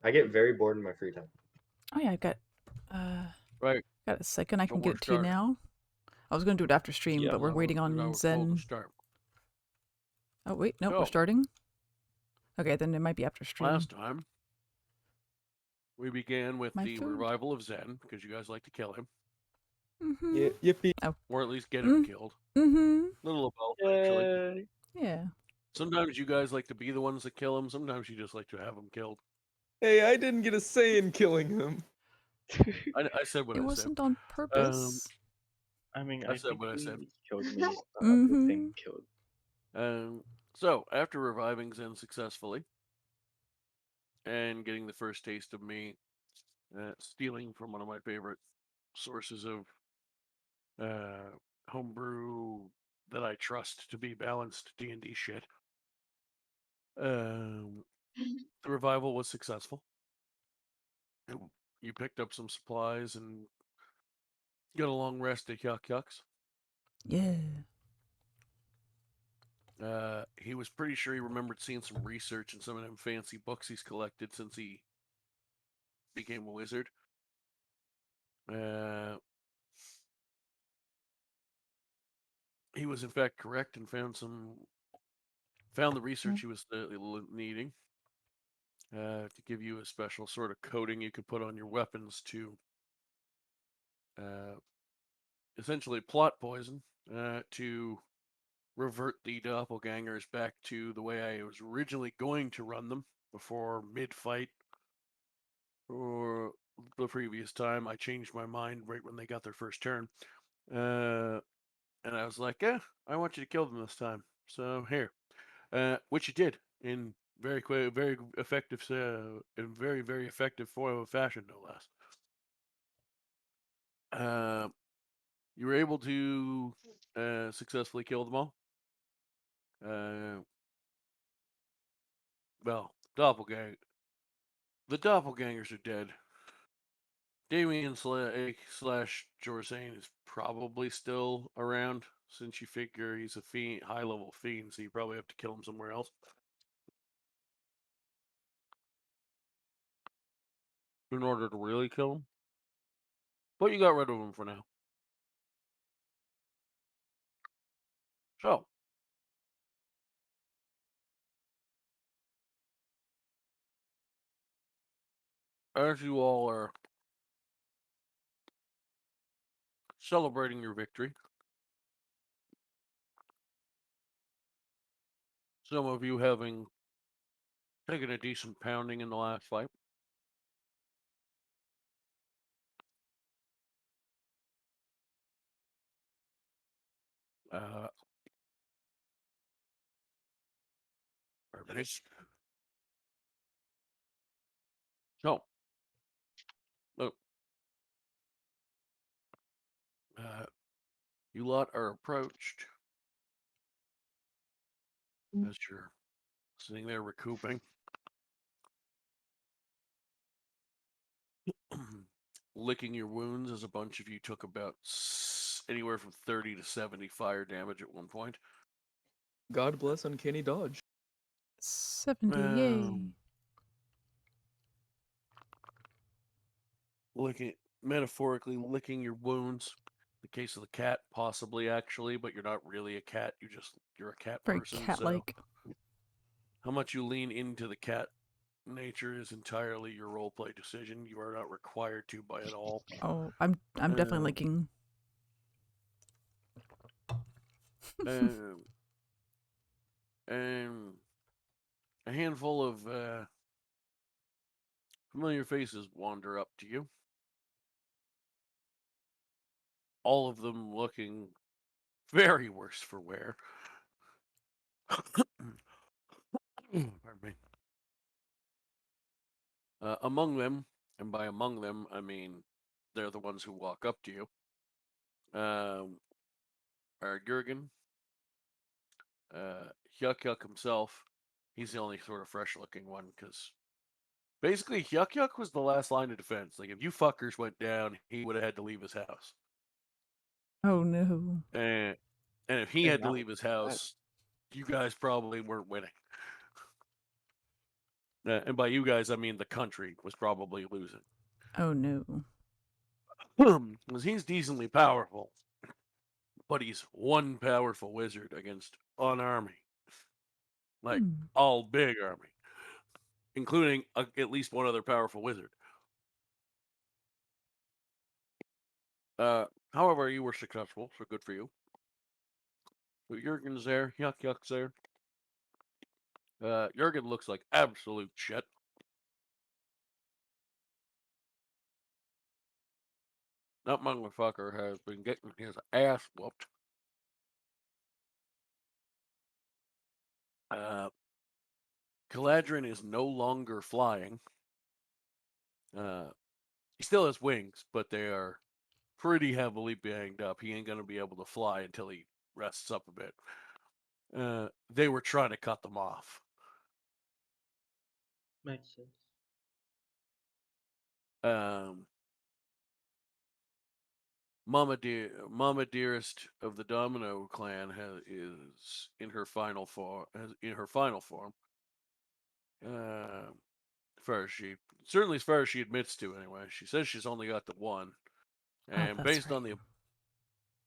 I get very bored in my free time. Oh yeah, I've Right. got a second. I So can get we're it to you starting. now. I was gonna do it after stream, Yeah. but we're waiting Now on we're told to Zen. start. Oh wait, nope, we're So starting. Okay, then it might be after stream. last time we began with My the food. revival of Zen because you guys like to kill him, Mm-hmm. Yippee. or at least get him killed. Mm-hmm. Little of both, actually. Yay. Yeah. Sometimes you guys like to be the ones that kill him. Sometimes you just like to have him killed. Hey, I didn't get a say in killing him. I said what It I said. wasn't on purpose. I mean, I I said think what I he said. killed me. The Mm-hmm. thing killed. So after reviving Zen successfully and getting the first taste of me stealing from one of my favorite sources of homebrew that I trust to be balanced D&D shit, the revival was successful. You picked up some supplies and got a long rest at Yuck Yucks. Yeah. He was pretty sure he remembered seeing some research in some of them fancy books he's collected since he became a wizard. He was in fact correct and found the research he was needing to give you a special sort of coating you could put on your weapons to essentially plot poison to revert the doppelgangers back to the way I was originally going to run them before mid-fight or the previous time. I changed my mind right when they got their first turn. And I was like, I want you to kill them this time. So here. Which you did in very effective, in very effective fashion, no less. You were able to successfully kill them all. Well, the doppelgangers are dead. Damien slash Jorxain is probably still around, since you figure he's a fiend, high level fiend, so you probably have to kill him somewhere else. In order to really kill him. But you got rid of him for now. So, as you all are celebrating your victory, some of you having taken a decent pounding in the last fight. Uh, so, look, you lot are approached as you're sitting there recouping. Licking your wounds as a bunch of you took about anywhere from 30 to 70 fire damage at one point. God bless Uncanny Dodge. 70, yay. Metaphorically licking your wounds. The case of the cat, possibly actually, but you're not really a cat. You're a cat Very person. cat-like. So how much you lean into the cat nature is entirely your roleplay decision. You are not required to by it all. Oh, I'm definitely licking. And a handful of familiar faces wander up to you. All of them looking very worse for wear. Pardon me. Among them, and by among them, I mean they're the ones who walk up to you, are Jurgen, Yuck himself. He's the only sort of fresh-looking one, because basically Yuck was the last line of defense. Like, if you fuckers went down, he would have had to leave his house. Oh no. And if he had to leave his house, you guys probably weren't winning. And by you guys, I mean the country was probably losing. Oh no. Because he's decently powerful, but he's one powerful wizard against an army. Like, Hmm. all big army, including at least one other powerful wizard. However, you were successful, so good for you. So Jurgen's there, Yuck's there. Jurgen looks like absolute shit. That motherfucker has been getting his ass whooped. Kiladrin is no longer flying. He still has wings, but they are pretty heavily banged up. He ain't gonna be able to fly until he rests up a bit. They were trying to cut them off. Makes sense. Mama Dearest of the Domino clan is in her final form. As far as she admits to, anyway. She says she's only got the one, and that's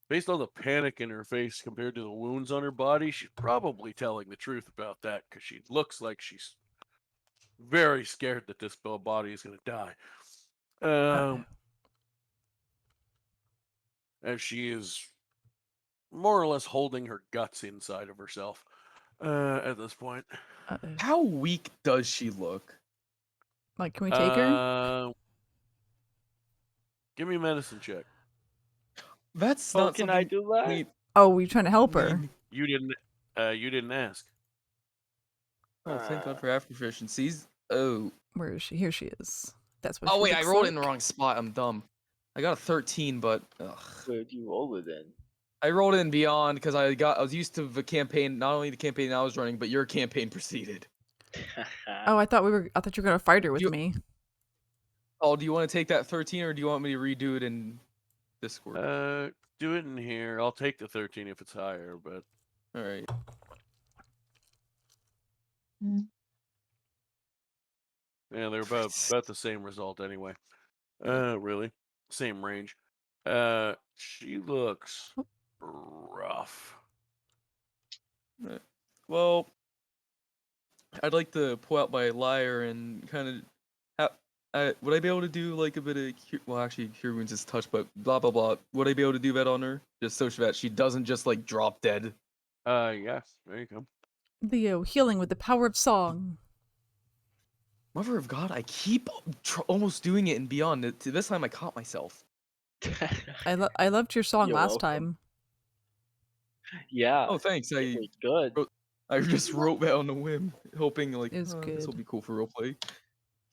based on the panic in her face compared to the wounds on her body, she's probably telling the truth about that because she looks like she's very scared that this body is going to die. As she is more or less holding her guts inside of herself at this point. How weak does she look? Like, can we take her? Give me a medicine check. That's Oh, not can something I do that? we- Oh, were you trying to help her? You didn't ask. Oh, thank God for half proficiencies. Oh. Where is she? Here she is. That's what Oh she wait, I looks rolled it in the like. wrong spot. I'm dumb. I got a 13, but Where'd you roll it in? I rolled it in beyond because I was used to the campaign, not only the campaign I was running, but your campaign preceded. Oh, I thought you were gonna fight her with You- me. Oh, do you want to take that 13 or do you want me to redo it in Discord? Do it in here. I'll take the 13 if it's higher, but All right. yeah, they're about the same result anyway. Really, same range. She looks rough. Well, I'd like to pull out my lyre and kind of. Would I be able to do like a bit of well, actually, cure wounds is touch, but blah blah blah. Would I be able to do that on her, just so that she doesn't just like drop dead? Yeah, there you go. Leo, healing with the power of song. Mother of God, I keep almost doing it and beyond. This time I caught myself. I loved your song You're last welcome. time. Yeah. Oh, thanks. It was good. I just wrote that on a whim, hoping like It was this will good. be cool for roleplay.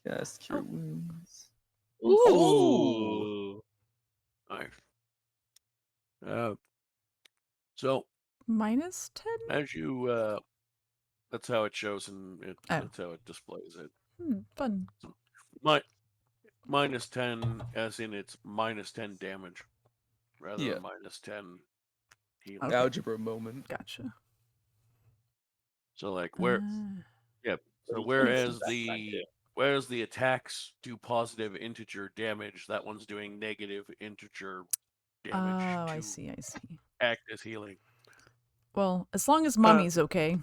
Cast cure wounds. Ooh. Nice. So -10? as you that's how it shows and that's how it displays it. Fun. -10 as in it's -10 damage rather Yeah. than -10 healing. Okay. Algebra moment. Gotcha. So like Uh, so Pretty whereas decent back then, too. the attacks do positive integer damage, that one's doing negative integer damage oh, to I see. act as healing. Well, as long as mommy's okay.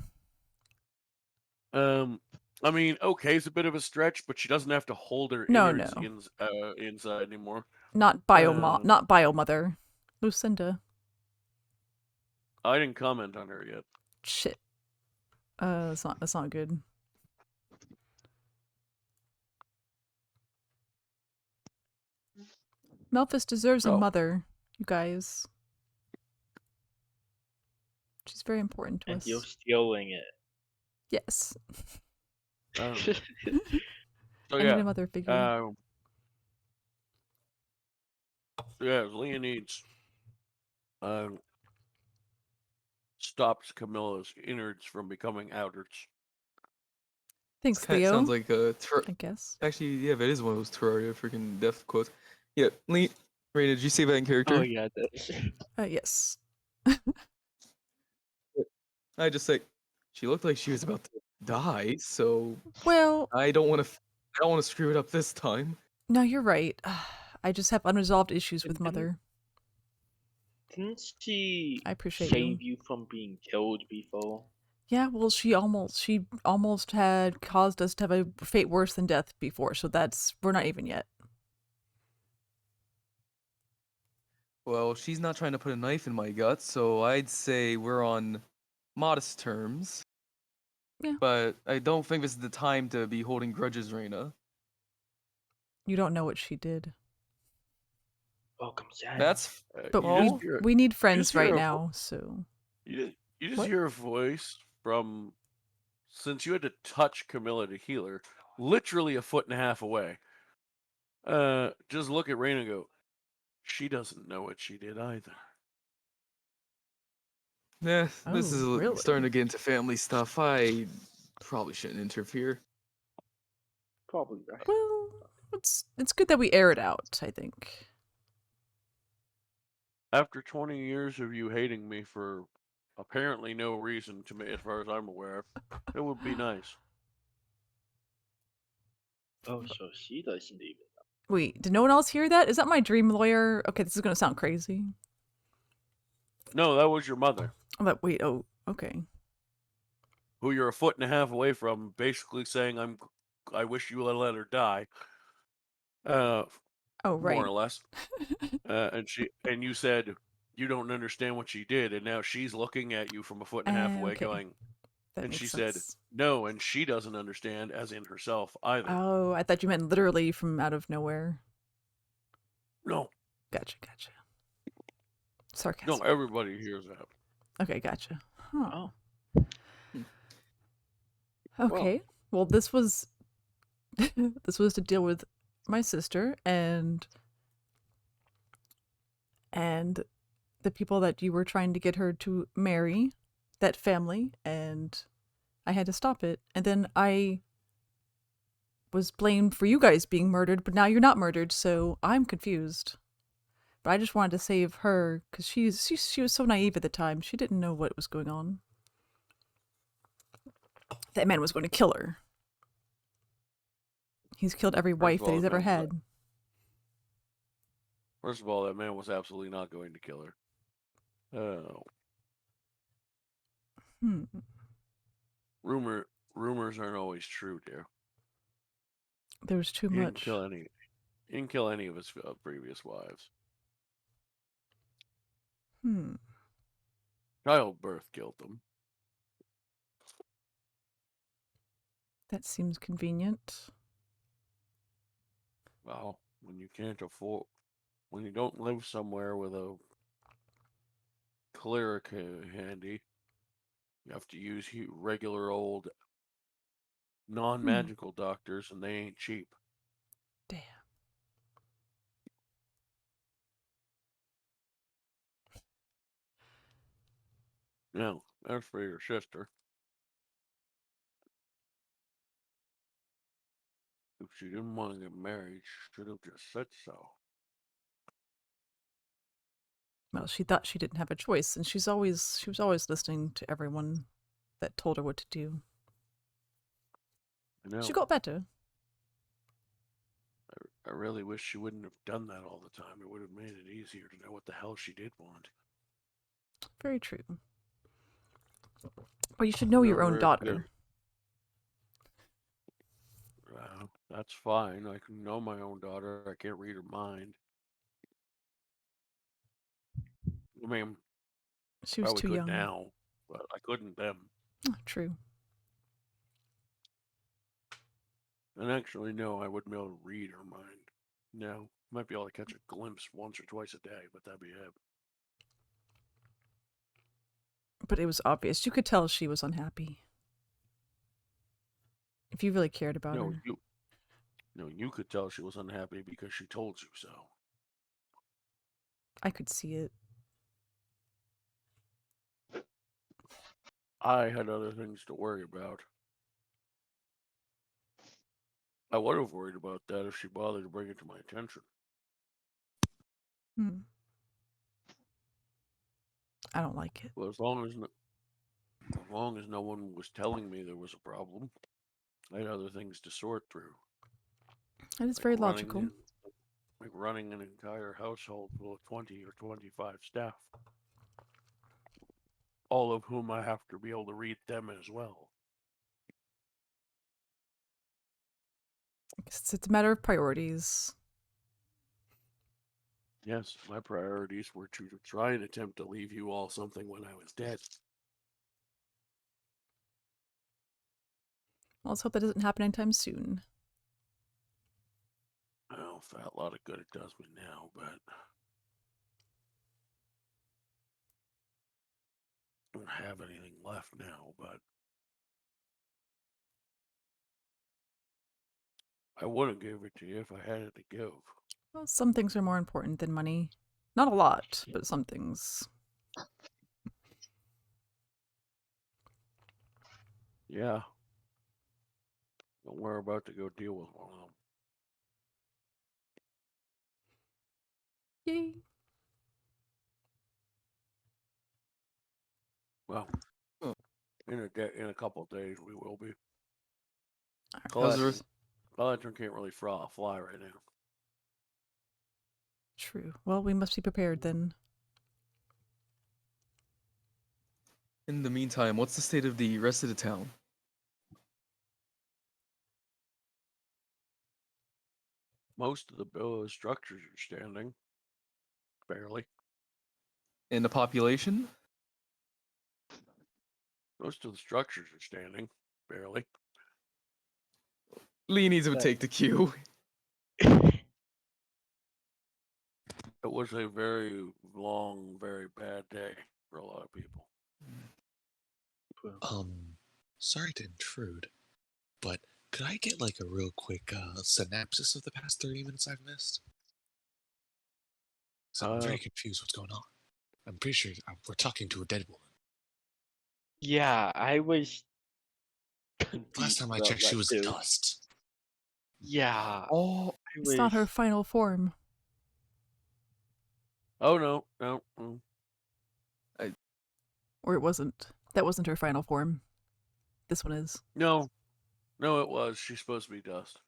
I mean, okay, it's a bit of a stretch, but she doesn't have to hold her No, innards no. inside anymore. Not bio mother. Lucinda. I didn't comment on her yet. Shit. That's not good. Melfice deserves a Oh. mother, you guys. She's very important to And us. you're stealing it. Yes. So I need a mother figure. Leonides stops Camilla's innards from becoming outards. Thanks, Kind Leo. sounds like a I guess. Actually, yeah, that is one of those Terraria freaking death quotes. Yeah, Raina, did you say that in character? Oh yeah, that's Yes. I just say she looked like she was about to die, so Well, I don't want to. I don't want to screw it up this time. no, you're right. I just have unresolved issues with Didn't- Mother. Didn't she I appreciate save you. you from being killed before? Yeah, well, she almost had caused us to have a fate worse than death before, so we're not even yet. Well, she's not trying to put a knife in my gut, so I'd say we're on modest terms. Yeah. But I don't think this is the time to be holding grudges, Reina. You don't know what she did. Welcome, Sam. That's But You just hear we need friends just hear right a vo- now, so you just What? hear a voice from, since you had to touch Camilla to heal her, literally a foot and a half away. Just look at Rain and go, she doesn't know what she did either. this is Oh, really? starting to get into family stuff. I probably shouldn't interfere. Probably right. well, it's good that we air it out, I think. After 20 years of you hating me for apparently no reason to me, as far as I'm aware, it would be nice. Oh, so she doesn't even. Wait, did no one else hear that? Is that my dream lawyer? Okay, this is gonna sound crazy. No, that was your mother, But wait, oh, okay. who you're a foot and a half away from, basically saying, I wish you would let her die. Oh, right. More or less. And you said you don't understand what she did, and now she's looking at you from a foot and a half away, Okay. going, That and makes she sense. said no, and she doesn't understand, as in herself either. Oh, I thought you meant literally from out of nowhere. No, Gotcha. Sarcasm. no, everybody hears that. Okay, gotcha. Huh. Oh. Okay. Well, this was this was to deal with my sister and the people that you were trying to get her to marry, that family, and I had to stop it. And then I was blamed for you guys being murdered, but now you're not murdered, so I'm confused. But I just wanted to save her because she was so naive at the time. She didn't know what was going on. That man was going to kill her. He's killed every wife that he's ever had. First of all, that man was absolutely not going to kill her. Oh. Rumors aren't always true, dear. There was too He much. He didn't kill any of his previous wives. Childbirth killed them. That seems convenient. Well, when you don't live somewhere with a cleric handy, you have to use regular old non-magical doctors, and they ain't cheap. Damn. No, that's for your sister. If she didn't want to get married, she should have just said so. Well, she thought she didn't have a choice, and she was always listening to everyone that told her what to do. I know. She got better. I really wish she wouldn't have done that all the time. It would have made it easier to know what the hell she did want. Very true. But you should know your own daughter. That's fine. I can know my own daughter. I can't read her mind. I mean, She was probably too could young. now, but I couldn't then. Oh, true. And actually, no, I wouldn't be able to read her mind. No, might be able to catch a glimpse once or twice a day, but that'd be it. But it was obvious. You could tell she was unhappy. If you really cared about her. You could tell she was unhappy because she told you so. I could see it. I had other things to worry about. I would have worried about that if she bothered to bring it to my attention. I don't like it. Well, as long as As long as no one was telling me there was a problem, I had other things to sort through. That is Like very running logical. like running an entire household full of 20 or 25 staff. All of whom I have to be able to read them as well. I guess it's a matter of priorities. Yes, my priorities were to try and attempt to leave you all something when I was dead. Well, let's hope that doesn't happen anytime soon. Well, for a lot of good it does me now, but I don't have anything left now, but I would have gave it to you if I had it to give. Well, some things are more important than money. Not a lot, but some things. Yeah. But we're about to go deal with one of them. Yay. Well, Oh. in a couple of days we will be. How's the rest? Kiladrin can't really fly right now. True. Well, we must be prepared then. In the meantime, what's the state of the rest of the town? Most of the structures are standing. Barely. And the population? Most of the structures are standing. Barely. Leonese would take the cue. It was a very long, very bad day for a lot of people. Sorry to intrude, but could I get like a real quick synopsis of the past 30 minutes I've missed? So I'm very confused what's going on. I'm pretty sure we're talking to a dead woman. Yeah, I was. Last time I about checked, she that was too. dust. Yeah, Oh, I It's not her was. final form. Oh, no. Or it wasn't. That wasn't her final form. This one is. No, it was. She's supposed to be dust.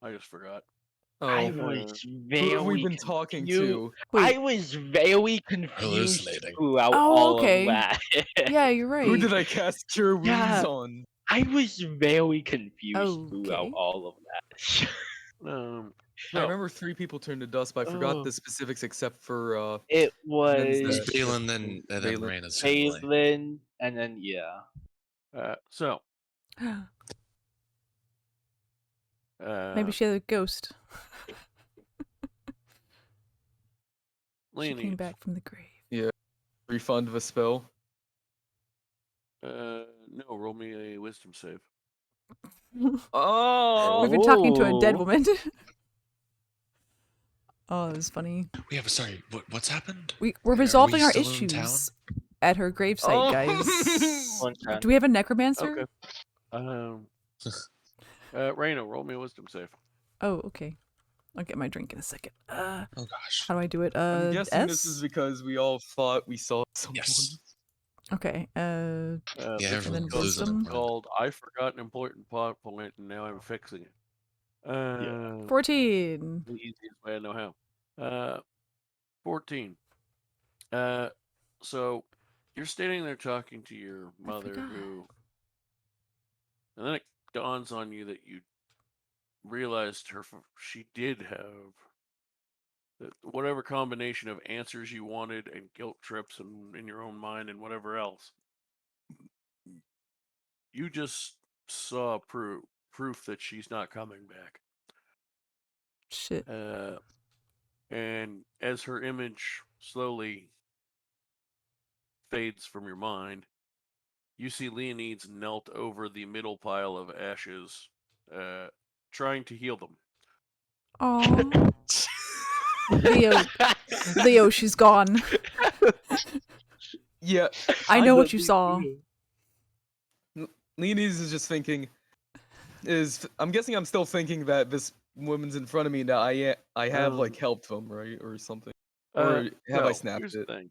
I just forgot. I oh. was Who have we very been talking confused. to? Wait. I was very confused Hallucinating. throughout Oh, all okay. of that. Yeah, you're right. Who did I cast Cure Wounds Yeah. on? I was very confused throughout Okay. all of that. I remember 3 people turned to dust, but I forgot Oh. the specifics except for It It was was Balin, then Balin. Raina's family. Balin, and then yeah. So, Maybe she had a ghost. She came Leonese. back from the grave. Yeah. Refund of a spell. No, roll me a wisdom save. Oh! We've been talking to a dead Oh. woman. Oh, that was funny. Yeah, but sorry, what's happened? We're Are we resolving our still in town? issues at her gravesite, Oh. guys. One time. Do we have a necromancer? Okay. Raina, roll me a wisdom save. Oh, okay. I'll get my drink in a second. Oh gosh. How do I do it? I'm guessing S? this is because we all thought we saw someone. Yes. Okay. Yeah, This everyone then goes wisdom. called I forgot an important plot point and now I'm fixing it. 14. The easiest way I know how. 14. So you're standing there talking to your mother forgot. and then it dawns on you that you realized she did have whatever combination of answers you wanted and guilt trips and in your own mind and whatever else. You just saw proof that she's not coming back. Shit. And as her image slowly fades from your mind, you see Leonides knelt over the middle pile of ashes, trying to heal them. Aww. Leo, she's gone. Yeah. I know what you saw. Leonese is just thinking. I'm guessing I'm still thinking that this woman's in front of me that I have like helped them, right, or something, or have I snapped here's it? the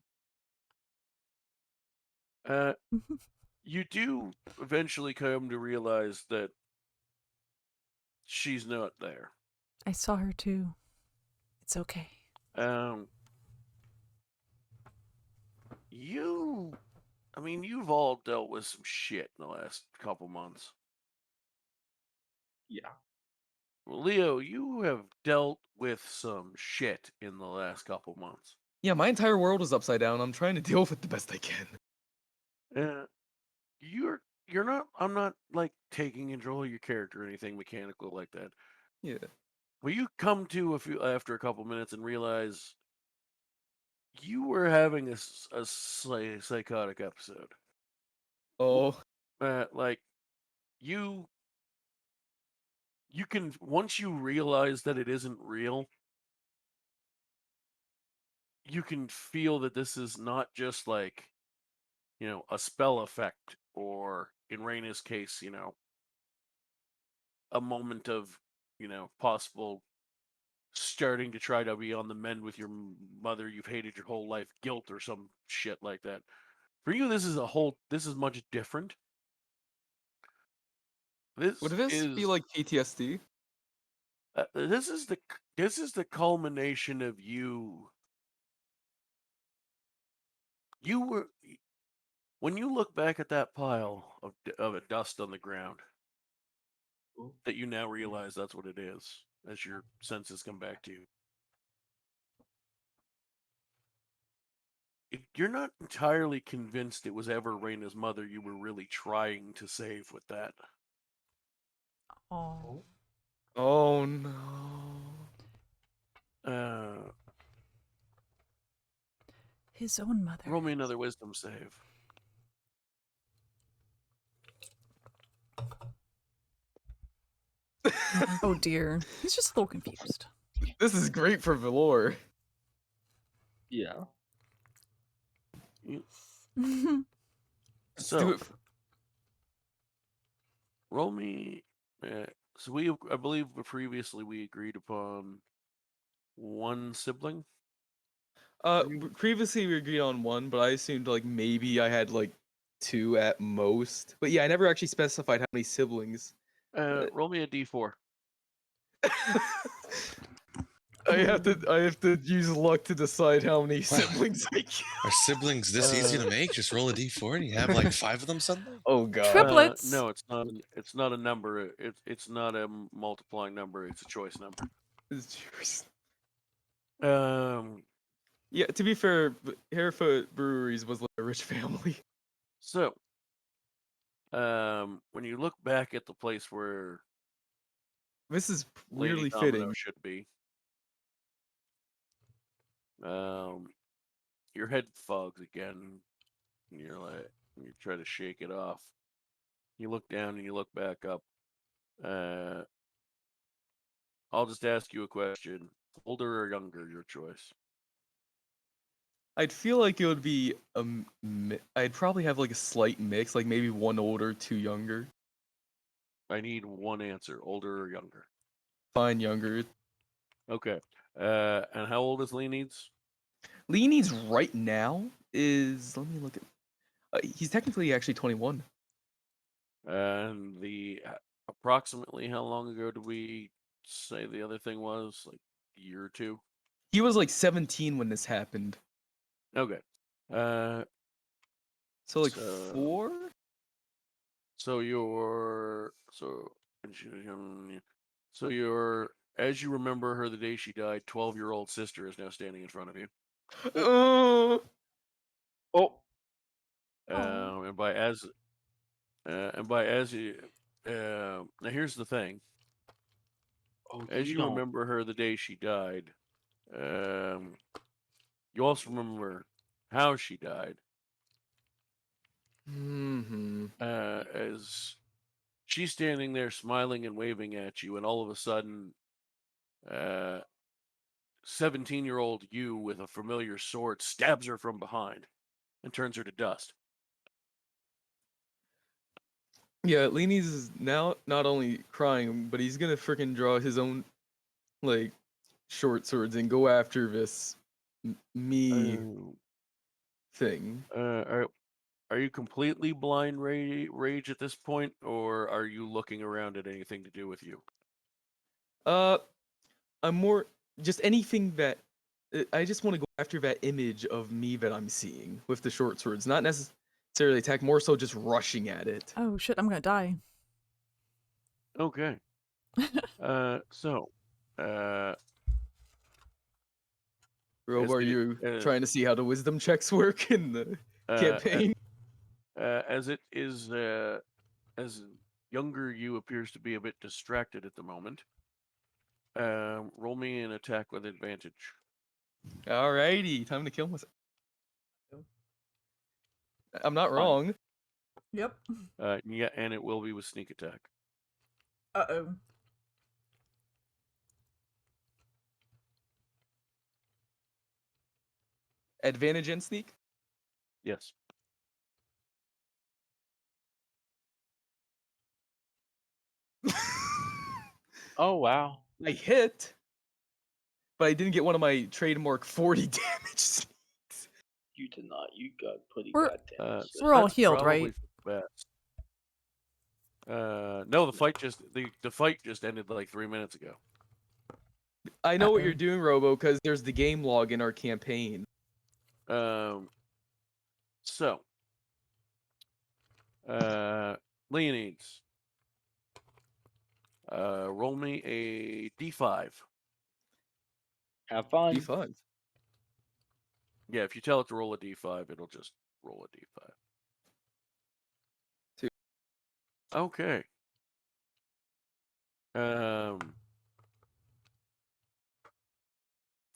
thing. You do eventually come to realize that she's not there. I saw her too. It's okay. You've all dealt with some shit in the last couple months. Yeah. Well, Leo, you have dealt with some shit in the last couple months. Yeah, my entire world is upside down. I'm trying to deal with it the best I can. You're not. I'm not like taking control of your character or anything mechanical like that. Yeah. But you come to after a couple minutes and realize you were having a psychotic episode. Oh. Like you can, once you realize that it isn't real, you can feel that this is not just like, a spell effect, or in Raina's case, a moment of, possible starting to try to be on the mend with your mother you've hated your whole life, guilt or some shit like that. For you, this is much different. This Would this be is like PTSD? this is the culmination of you. You were, when you look back at that pile of dust on the ground, that you now realize that's what it is as your senses come back to you. You're not entirely convinced it was ever Raina's mother you were really trying to save with that. Oh. Oh no. His own mother. Roll me another wisdom save. Oh dear. He's just a little confused. This is great for Valor. Yeah. Let's So do it. roll me. So I believe previously we agreed upon one sibling. Previously we agreed on one, but I assumed like maybe I had like two at most. But yeah, I never actually specified how many siblings. Roll me a d4. I have to use luck to decide how many siblings I get. Are siblings this easy to make? Just roll a d4 and you have like 5 of them suddenly? Oh god. Triplets. No, it's not. It's not a number. It's not a multiplying number. It's a choice number. Yeah, to be fair, Harefoot Breweries was like a rich family. So, when you look back at the place where This is Lady weirdly Domino fitting. should be, your head fogs again. And you try to shake it off. You look down and you look back up. I'll just ask you a question: older or younger, your choice. I'd feel like it would be I'd probably have like a slight mix, like maybe one older, two younger. I need one answer: older or younger. Fine, younger. Okay. And how old is Lee Needs? Leanie's right now is, let me look at. He's technically actually 21. And approximately how long ago did we say the other thing was? Like a year or two? He was like 17 when this happened. Okay. So like So- 4? So your, as you remember her the day she died, 12-year-old sister is now standing in front of you. Oh. And by as you, now here's the thing. Oh, As you no. remember her the day she died, you also remember how she died. Mm-hmm. As she's standing there smiling and waving at you, and all of a sudden, 17-year-old you with a familiar sword stabs her from behind and turns her to dust. Yeah, Leanie's is now not only crying, but he's gonna freaking draw his own, like, short swords and go after this me Oh. thing. All right. are you completely blind rage at this point, or are you looking around at anything to do with you? I'm more just anything that I just want to go after that image of me that I'm seeing with the short swords, not necessarily attack, more so just rushing at it. Oh shit, I'm gonna die. Okay. So, Rob, as are it- you trying to see how the wisdom checks work in the campaign? as it is, as younger you appears to be a bit distracted at the moment. Roll me an attack with advantage. Alrighty, time to kill myself. I'm not Fine. wrong. Yep. Yeah, and it will be with sneak attack. Uh-oh. Advantage and sneak. Yes. Oh wow. I hit, but I didn't get one of my trademark 40 damage. You did not. You got pretty We're- goddamn. sick. We're all That's healed, probably right? for the best. No, the fight just the fight just ended like 3 minutes ago. I know what you're Uh-oh. doing, Robo, because there's the game log in our campaign. So, Leonides, roll me a d5. Have fun. D5. Yeah, if you tell it to roll a d5, it'll just roll a d5. 2. Okay.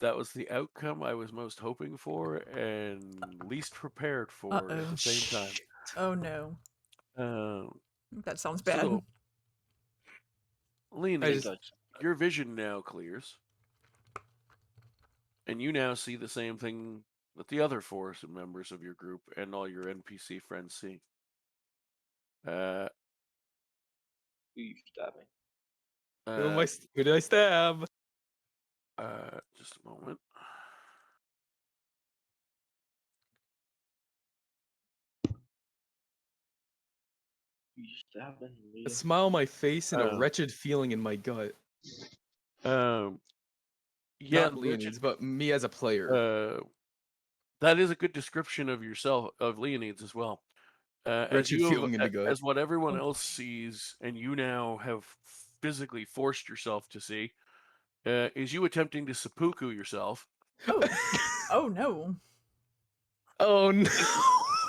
That was the outcome I was most hoping for and least prepared for at Uh-oh. the same time. Oh no. That sounds bad. So, Leonidas, just- your vision now clears, and you now see the same thing that the other 4 members of your group and all your NPC friends see. Who you stabbing? Who did I stab? Just a moment. Who you stabbing? Leah? A smile on my face and a Oh. wretched feeling in my gut. Yeah, Not the Leonidas, but me as a player. that is a good description of yourself, of Leonides as well. As Wretched you have, feeling in the gut. as what everyone else sees, and you now have physically forced yourself to see, is you attempting to seppuku yourself. Oh no. Oh no!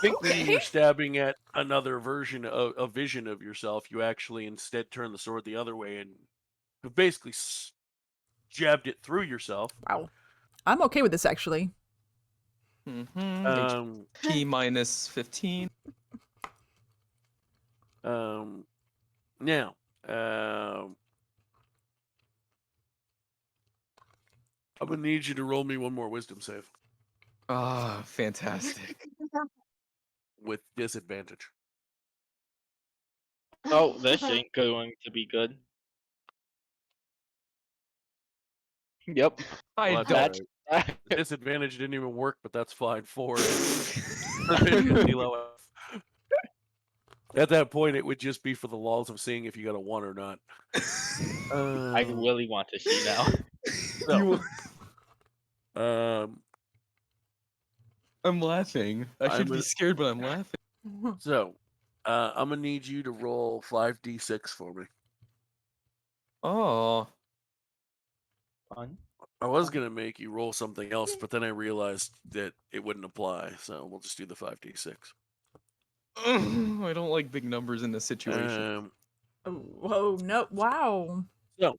Thinking you're stabbing at another version of a vision of yourself, you actually instead turn the sword the other way and have basically jabbed it through yourself. Wow. I'm okay with this actually. T minus 15. Now, I'm gonna need you to roll me one more wisdom save Ah, fantastic. with disadvantage. Oh, this ain't going to be good. Yep. I Well, don't. that's The disadvantage didn't even work, but that's fine. 4 proficiency level. At that point, it would just be for the lulls of seeing if you got a 1 or not. I really want to see now. So, I'm laughing. I should be scared, but I'm laughing. So, I'm gonna need you to roll 5d6 for me. Oh. Fun. I was gonna make you roll something else, but then I realized that it wouldn't apply, so we'll just do the 5d6. I don't like big numbers in this situation. Oh no. Wow. So,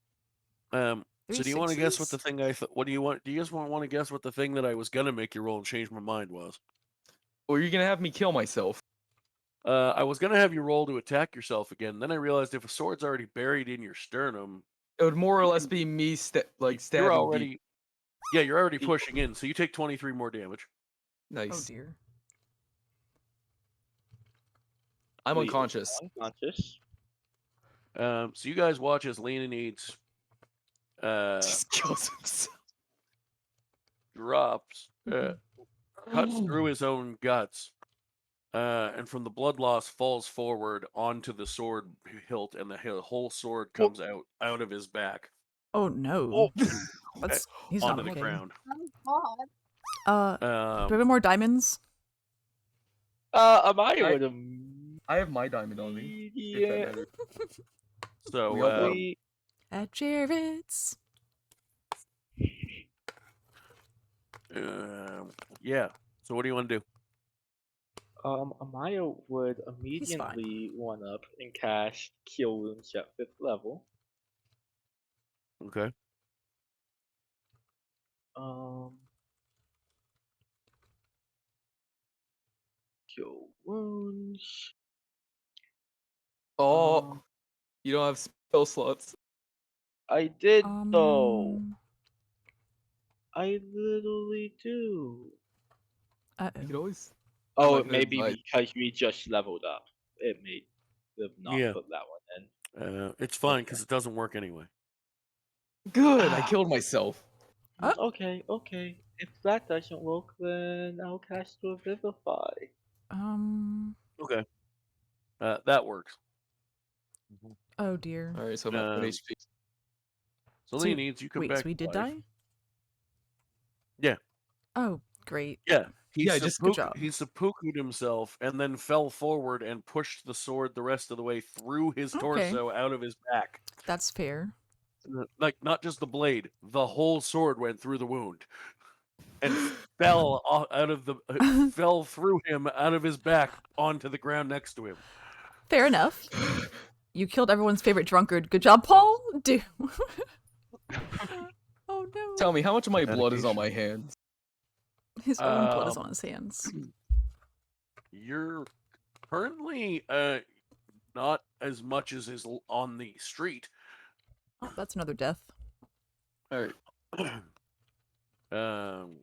3 so do you want to guess what sixes? the thing I thought? What do you want? Do you guys want to guess what the thing that I was gonna make you roll and change my mind was? Or you're gonna have me kill myself. I was gonna have you roll to attack yourself again. Then I realized if a sword's already buried in your sternum, It would more or less be me stabbing. you're already, you're already Ye- pushing in. So you take 23 more damage. Oh Nice. dear. I'm Leah is unconscious. Unconscious. So you guys watch as Leonides Just kills himself. drops, cuts through his own guts, And from the blood loss falls forward onto the sword hilt, and the whole sword Wha- comes out of his back Oh no. Oh, That's he's not onto the okay. ground. Do we have Um, any more diamonds? Amaya I- would I have my diamond on me. If that immediately. matters. so We all got 'em. At Jared's. Yeah. So what do you want to do? Amaya would fine. immediately one up and cast Cure Wounds at 5th level. Okay. Cure Wounds. Oh, you don't have spell slots. I did though. Um. I literally do. Uh You could always. Oh, like it the may be advice. because we just leveled up. It may have not Yeah. put that one in. It's fine Okay. because it doesn't work anyway. Good. I killed myself. Okay, okay. If that doesn't work, then I'll cast Revivify. Okay. That works. Oh dear. All right, so I'm at 1 Um, HP. So So he you- needs you come Wait, back. so we did to life. die? Yeah. Oh, great. Yeah. He Yeah, just good job. he seppuku'd himself and then fell forward and pushed the sword the rest of the way through his Okay. torso out of his back. That's fair. Like not just the blade, the whole sword went through the wound, and fell out of the fell through him out of his back onto the ground next to him. Fair enough. You killed everyone's favorite drunkard. Good job, Paul. Dude. Oh no. Tell me, how much of my blood is on Dedication. my hands? His own blood is on his hands. You're currently not as much as is on the street. Oh, that's another death. All right. Um,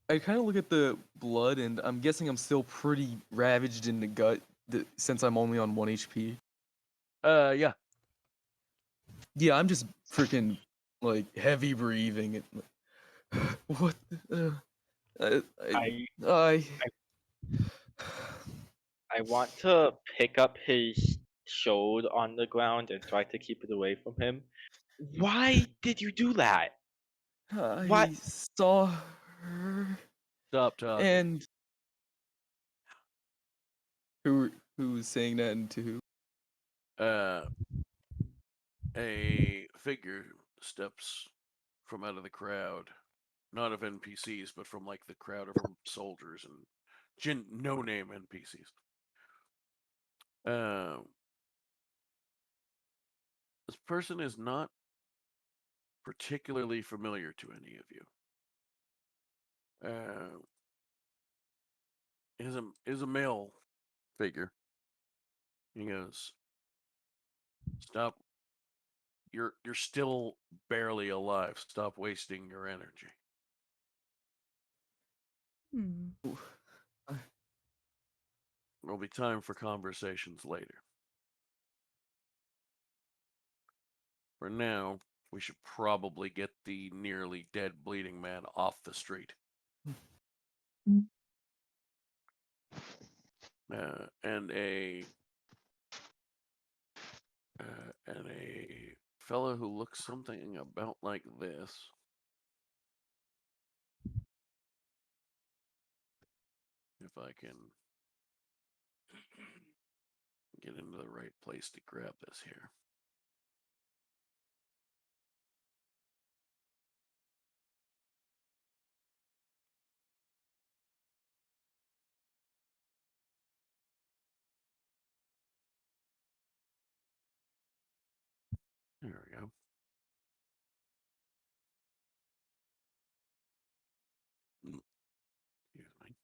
I kind of look at the blood, and I'm guessing I'm still pretty ravaged in the gut since I'm only on 1 HP. yeah. Yeah, I'm just freaking like heavy breathing. What? I I want to pick up his shield on the ground and try to keep it away from him. Why did you do that? What? saw her, Stop talking. and who's saying that and to who? A figure steps from out of the crowd, not of NPCs, but from like the crowd of soldiers and no-name NPCs. This person is not particularly familiar to any of you. Is a male figure. He goes, "Stop. You're still barely alive. Stop wasting your energy." There'll be time for conversations later. For now, we should probably get the nearly dead bleeding man off the street. And a fellow who looks something about like this. If I can get into the right place to grab this here. There we go. Excuse me.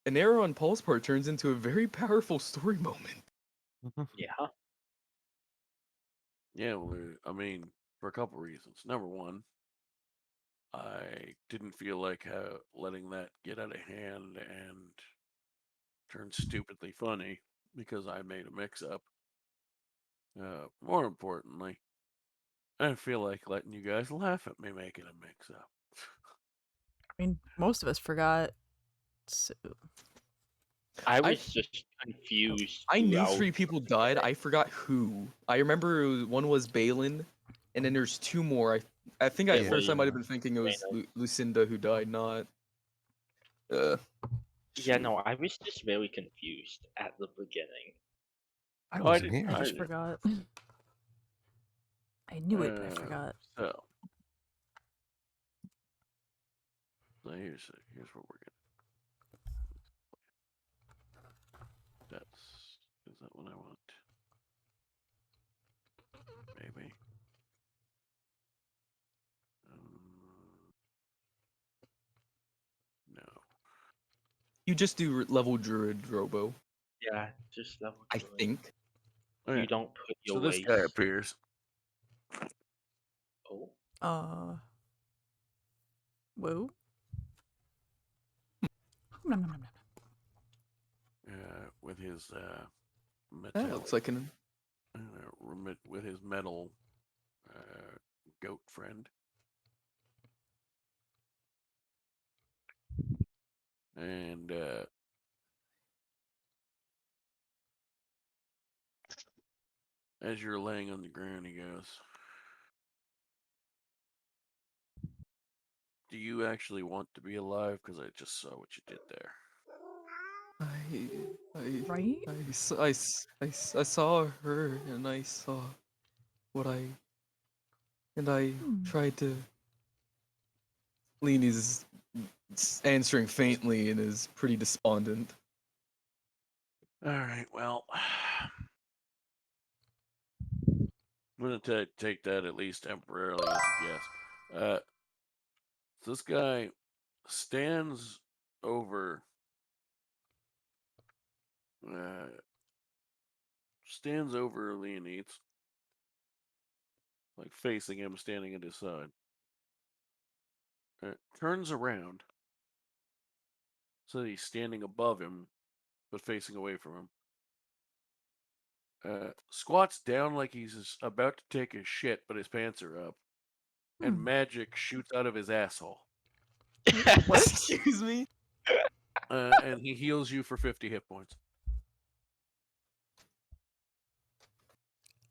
An error on Paul's part turns into a very powerful story moment. Yeah. Yeah, well, I mean, for a couple reasons. Number one, I didn't feel like letting that get out of hand and turn stupidly funny because I made a mix-up. More importantly, I feel like letting you guys laugh at me making a mix-up. I mean, most of us forgot. So, I was just confused. I knew throughout 3 people died. I forgot who. I remember one was Balin, and then there's 2 more. I think at Yeah. first I might have been thinking it was Lucinda who died, not. Yeah, shoot. no, I was just very confused at the beginning. I I wasn't didn't- here. I just didn't. forgot. I knew it, but I forgot. So here's what we're gonna. Is that what I want? Maybe. No. You just do level druid, Robo. Yeah, just level I druid. think. Okay. You don't put your So this race. guy appears. Oh, Whoa. Nom, nom, nom, nom. With his That metallic, looks like an. with his metal goat friend. And as you're laying on the ground, he goes, "Do you actually want to be alive? Because I just saw what you did there." Right? I saw her and I saw what I Hmm. tried to. Leanie's answering faintly and is pretty despondent. All right. Well, I'm gonna take that at least temporarily as a guess. So this guy stands over Leonides, like facing him, standing at his side. Turns around so that he's standing above him, but facing away from him. Squats down like he's about to take a shit, but his pants are up, and Hmm. magic shoots out of his asshole. What? Excuse me? And he heals you for 50 hit points.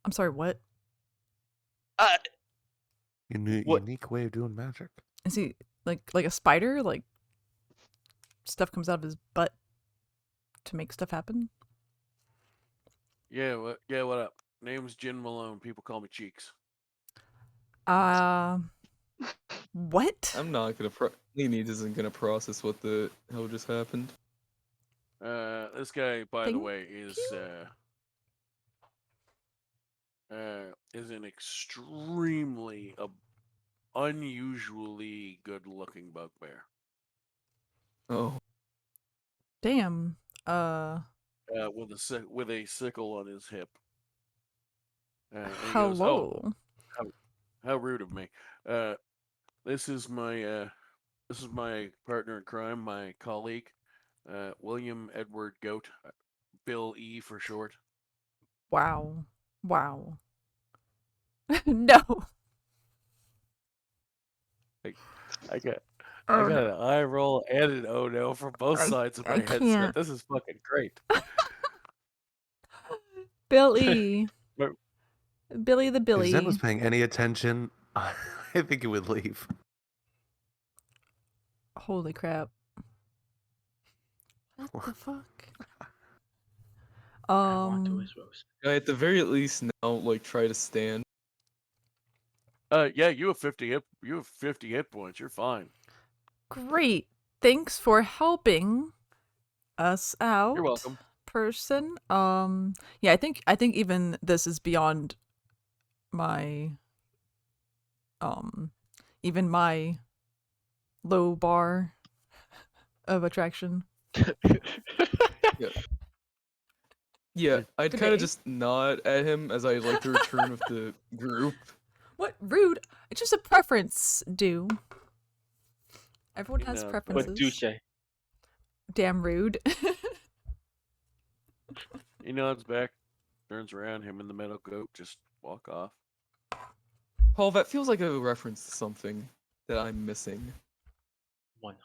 I'm sorry, what? What? Unique way of doing magic. Is he like a spider? Like stuff comes out of his butt to make stuff happen? Yeah, what up? Name's Jin Malone. People call me Cheeks. What? I'm not gonna. Leanie isn't gonna process what the hell just happened. This guy, by the Thank way, is an extremely unusually good-looking bugbear. Oh, Damn. With a sickle on his hip. And he goes, Hello. how rude of me. This is my partner in crime, my colleague, William Edward Goat, Bill E for short. Wow. Wow. No. I got an eye roll and an oh no from both sides of my I headset. can't. This is fucking great. Bill E. But- Billy the Billy. If Zen was paying any attention, I think he would leave. Holy crap. What the fuck? I want to as well. at the very least now, like try to stand. Yeah, you have 50 hit points. You're fine. Great. Thanks for helping us out. You're welcome. Person. Yeah, I think even this is beyond my even my low bar of attraction. Yeah, I'd Good kind of day. just nod at him as I like to return with the group. What rude? It's just a preference, do. Everyone has No, preferences. What do you say? Damn rude. He nods back, turns around, him and the metal goat just walk off. Paul, that feels like a reference to something that I'm missing. 100%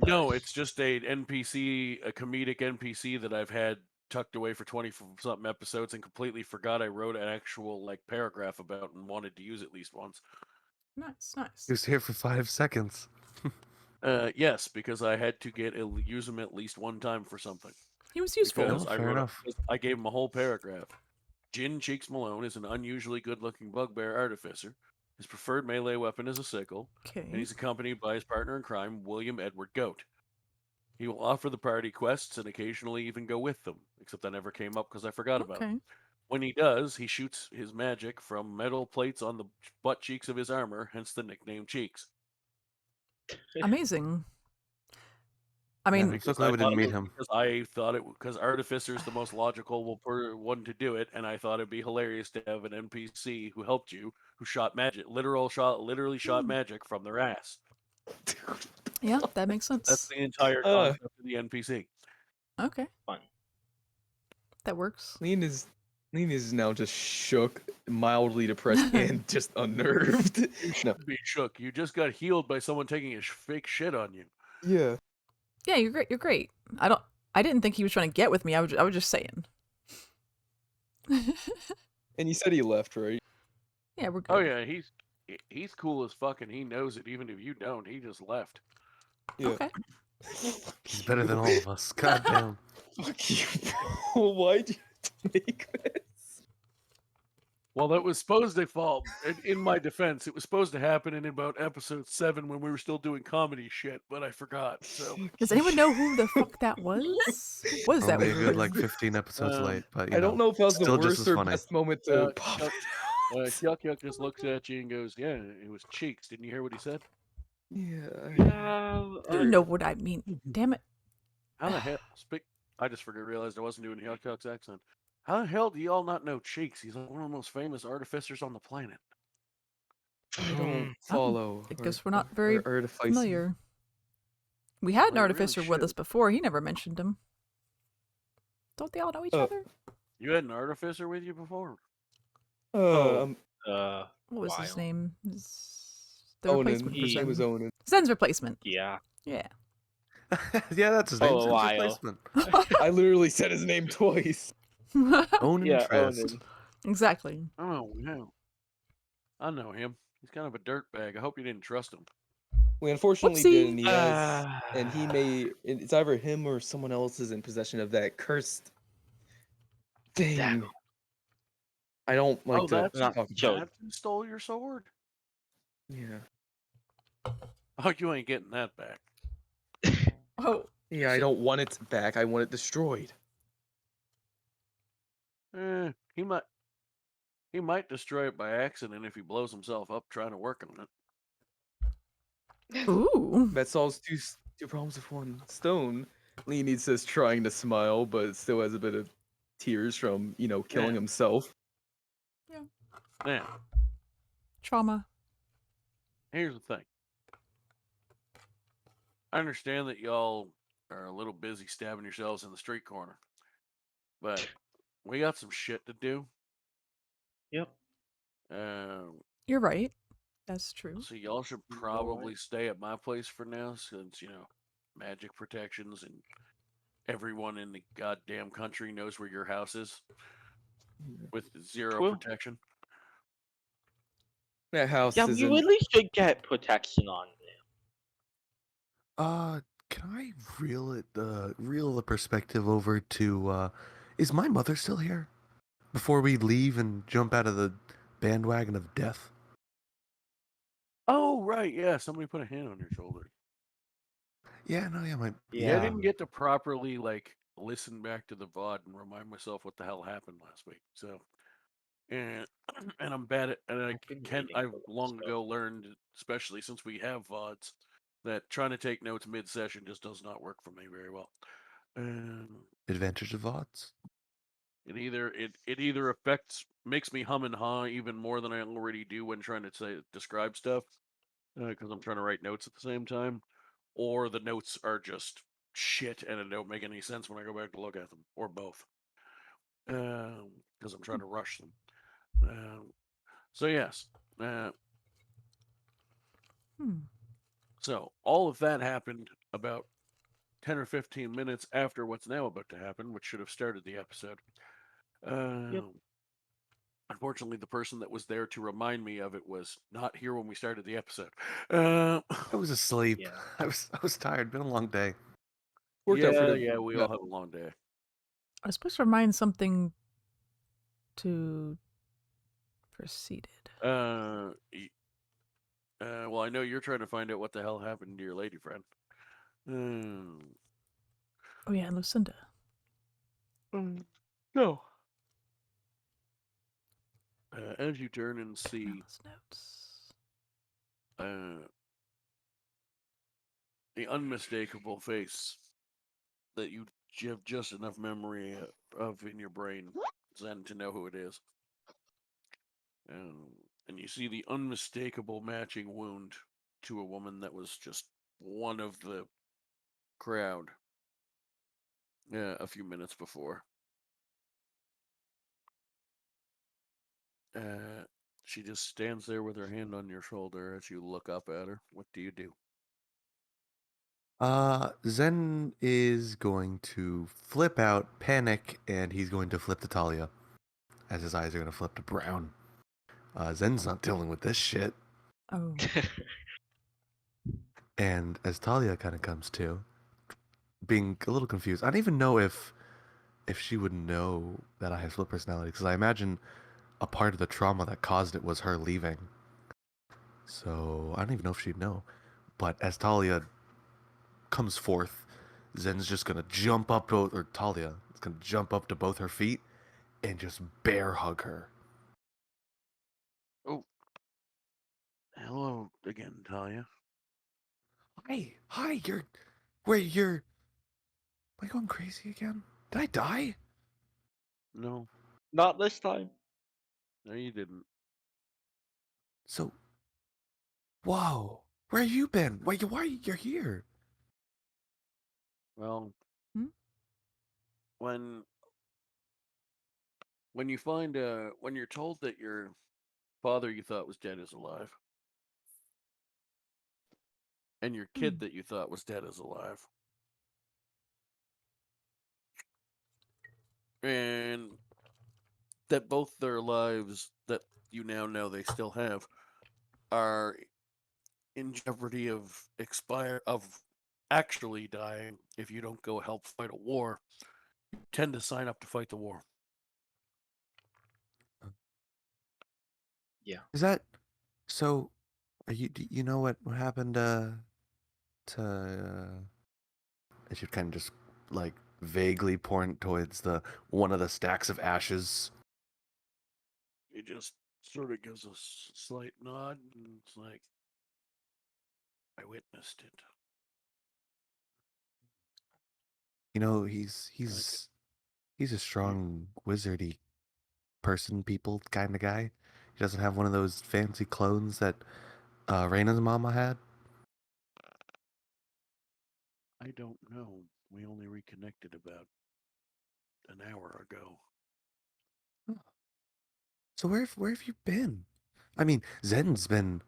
No, does. it's just a NPC, a comedic NPC that I've had tucked away for 20 something episodes and completely forgot I wrote an actual like paragraph about and wanted to use at least once. Nice, nice. He was here for 5 seconds. Yes, because I had to use him at least one time for something. He was useful. Because Oh, I fair wrote enough. I gave him a whole paragraph. Jin Cheeks Malone is an unusually good-looking bugbear artificer. His preferred melee weapon is a sickle, and Okay. he's accompanied by his partner in crime, William Edward Goat. He will offer the party quests and occasionally even go with them, except that never came up because I forgot about it. Okay. When he does, he shoots his magic from metal plates on the butt cheeks of his armor, hence the nickname Cheeks. Amazing. I Yeah, mean, I'm so glad we didn't meet him. Because I thought because Artificer's the most logical one to do it, and I thought it'd be hilarious to have an NPC who helped you, who shot magic, literally shot magic from their ass. yeah, that makes That's sense. the entire concept of the NPC. Okay, Fun. that works. Lean is now just shook, mildly depressed, and just unnerved. You No. should be shook. You just got healed by someone taking a fake shit on you. Yeah. Yeah, you're great. You're great. I didn't think he was trying to get with me. I was just saying. And you said he left, right? Yeah, we're good. Oh yeah, he's cool as fuck, and he knows it. Even if you don't, he just left. Yeah. Okay. He's better than all of us. God damn. Fuck you, bro. Why'd you make this? Well, that was supposed to fall. In my defense, it was supposed to happen in about episode 7 when we were still doing comedy shit, but I forgot. So Does anyone know who the fuck that was? What is that? Only a good word? like 15 episodes late, but I don't know if that was the still just worst as or funny. best moment to Uh, pop Yuck. it out. Yuck just looks at you and goes, "Yeah, it was Cheeks." Didn't you hear what he said? Yeah. You know what I mean. Damn it. How the hell? I just realized I wasn't doing Yuck's accent. How the hell do you all not know Cheeks? He's like one of the most famous artificers on the planet. I don't follow. I guess we're not very artificing. familiar. We had an Well, you really artificer with us should. before. He never mentioned him. Don't they all know each other? You had an artificer with you before? Um, Uh, What was his wild. name? The Onan. replacement for His name was Zen. Onan. Zen's replacement. Yeah. Yeah. Yeah, that's his name. Oh, a Zen's while. replacement. I literally said his name twice. Own Yeah, interest. Onan. exactly. Oh, no. I know him. He's kind of a dirtbag. I hope you didn't trust him. We unfortunately Whoopsie. did, and he has, and he may. It's either him or someone else is in possession of that cursed thing. Damn. I don't like Oh, to that's talk about. Joe. That who stole your sword? Yeah. Oh, you ain't getting that back. Oh. Yeah, I don't want it back. I want it destroyed. He might destroy it by accident if he blows himself up trying to work on it. Ooh. That solves two problems with one stone. Leonid says trying to smile, but still has a bit of tears from, killing Yeah. himself. Now, Trauma. here's the thing. I understand that y'all are a little busy stabbing yourselves in the street corner, but we got some shit to do. Yep. You're right. That's true. So y'all should You know probably what? stay at my place for now, since magic protections and everyone in the goddamn country knows where your house is with zero True. protection. That house Yeah, is you in. really should get protection on it. Can I reel the perspective over to is my mother still here? Before we leave and jump out of the bandwagon of death? Oh right, yeah. Somebody put a hand on your shoulder. Yeah, no, yeah, Yeah, I didn't get to properly listen back to the VOD and remind myself what the hell happened last week. So, and I'm bad at, and I've been waiting I've for that long stuff. ago learned, especially since we have VODs, that trying to take notes mid-session just does not work for me very well. Advantage of odds. It either makes me hum and haw even more than I already do when trying to describe stuff, because I'm trying to write notes at the same time, or the notes are just shit and it don't make any sense when I go back to look at them, or both, because I'm trying to rush them. So yes, So all of that happened about 10 or 15 minutes after what's now about to happen, which should have started the episode. Unfortunately, the person that was there to remind me of it was not here when we started the episode. I was asleep. Yeah. I was tired. Been a long day. Worked out for yeah, the we all have a long day. I was supposed to remind something to proceeded. Well, I know you're trying to find out what the hell happened to your lady friend. Oh yeah, Lucinda. No. As you turn and see Alice notes. the unmistakable face that you have just enough memory of in your brain, Zen, to know who it is. And you see the unmistakable matching wound to a woman that was just one of the crowd a few minutes before. She just stands there with her hand on your shoulder as you look up at her. What do you do? Zen is going to flip out, panic, and he's going to flip to Talia, as his eyes are going to flip to brown. Zen's not dealing with this shit. Oh. And as Talia kind of comes to, being a little confused, I don't even know if she would know that I have split personality, because I imagine a part of the trauma that caused it was her leaving. So I don't even know if she'd know. But as Talia comes forth, Zen's just gonna jump up to, or Talia is gonna jump up to both her feet and just bear hug her. Oh, hello again, Talia. Hi, you're, am I going crazy again? Did I die? No, Not this time. no, you didn't. So, whoa, where you been? Why you're here? Well, Hmm? when you find when you're told that your father you thought was dead is alive, and your kid that you thought was dead is alive, and that both their lives that you now know they still have are in jeopardy of actually dying if you don't go help fight a war, you tend to sign up to fight the war. Is that so? Do you know what happened to? I should kind of just like vaguely point towards the one of the stacks of ashes. He just sort of gives a slight nod, and it's like, I witnessed it. You know, he's a strong wizardy people kind of guy. He doesn't have one of those fancy clones that Reina's mama had. I don't know. We only reconnected about an hour ago. So where have you been? I mean, Zen's been,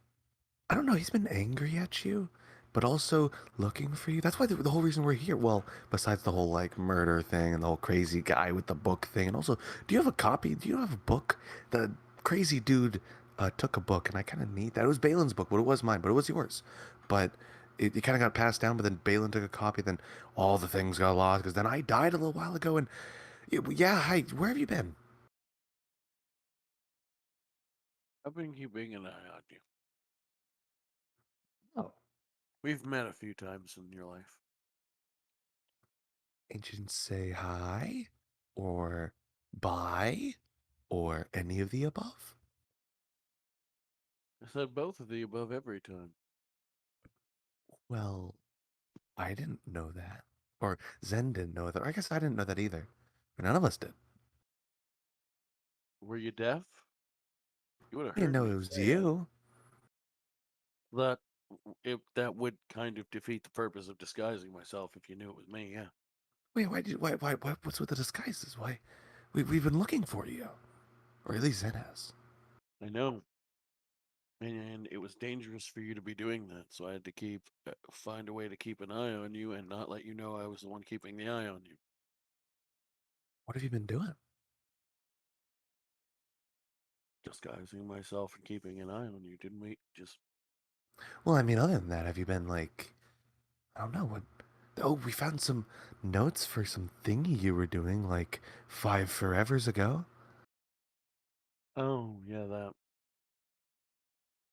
I don't know, he's been angry at you, but also looking for you. That's why the whole reason we're here. Well, besides the whole like murder thing and the whole crazy guy with the book thing, and also, do you have a copy? Do you have a book? The crazy dude took a book, and I kind of need that. It was Balin's book, but it was mine, but it was yours. But it kind of got passed down. But then Balin took a copy. Then all the things got lost because then I died a little while ago. And yeah, hi, where have you been? I've been keeping an eye on you. Oh, We've met a few times in your life. ancients say hi, or bye, or any of the above. I said both of the above every time. Well, I didn't know that. Or Zen didn't know that. Or I guess I didn't know that either. None of us did. Were you deaf? You would have I didn't heard know me it was say you. that would kind of defeat the purpose of disguising myself if you knew it was me. Yeah. Wait, why, what's with the disguises? Why? We've been looking for you. Or at least Zen has. I know. and it was dangerous for you to be doing that. So I had to find a way to keep an eye on you and not let you know I was the one keeping the eye on you. What have you been doing? Disguising myself and keeping an eye on you, didn't we? Just Well, I mean, other than that, have you been like, I don't know what. Oh, we found some notes for some thingy you were doing like 5 forevers ago. oh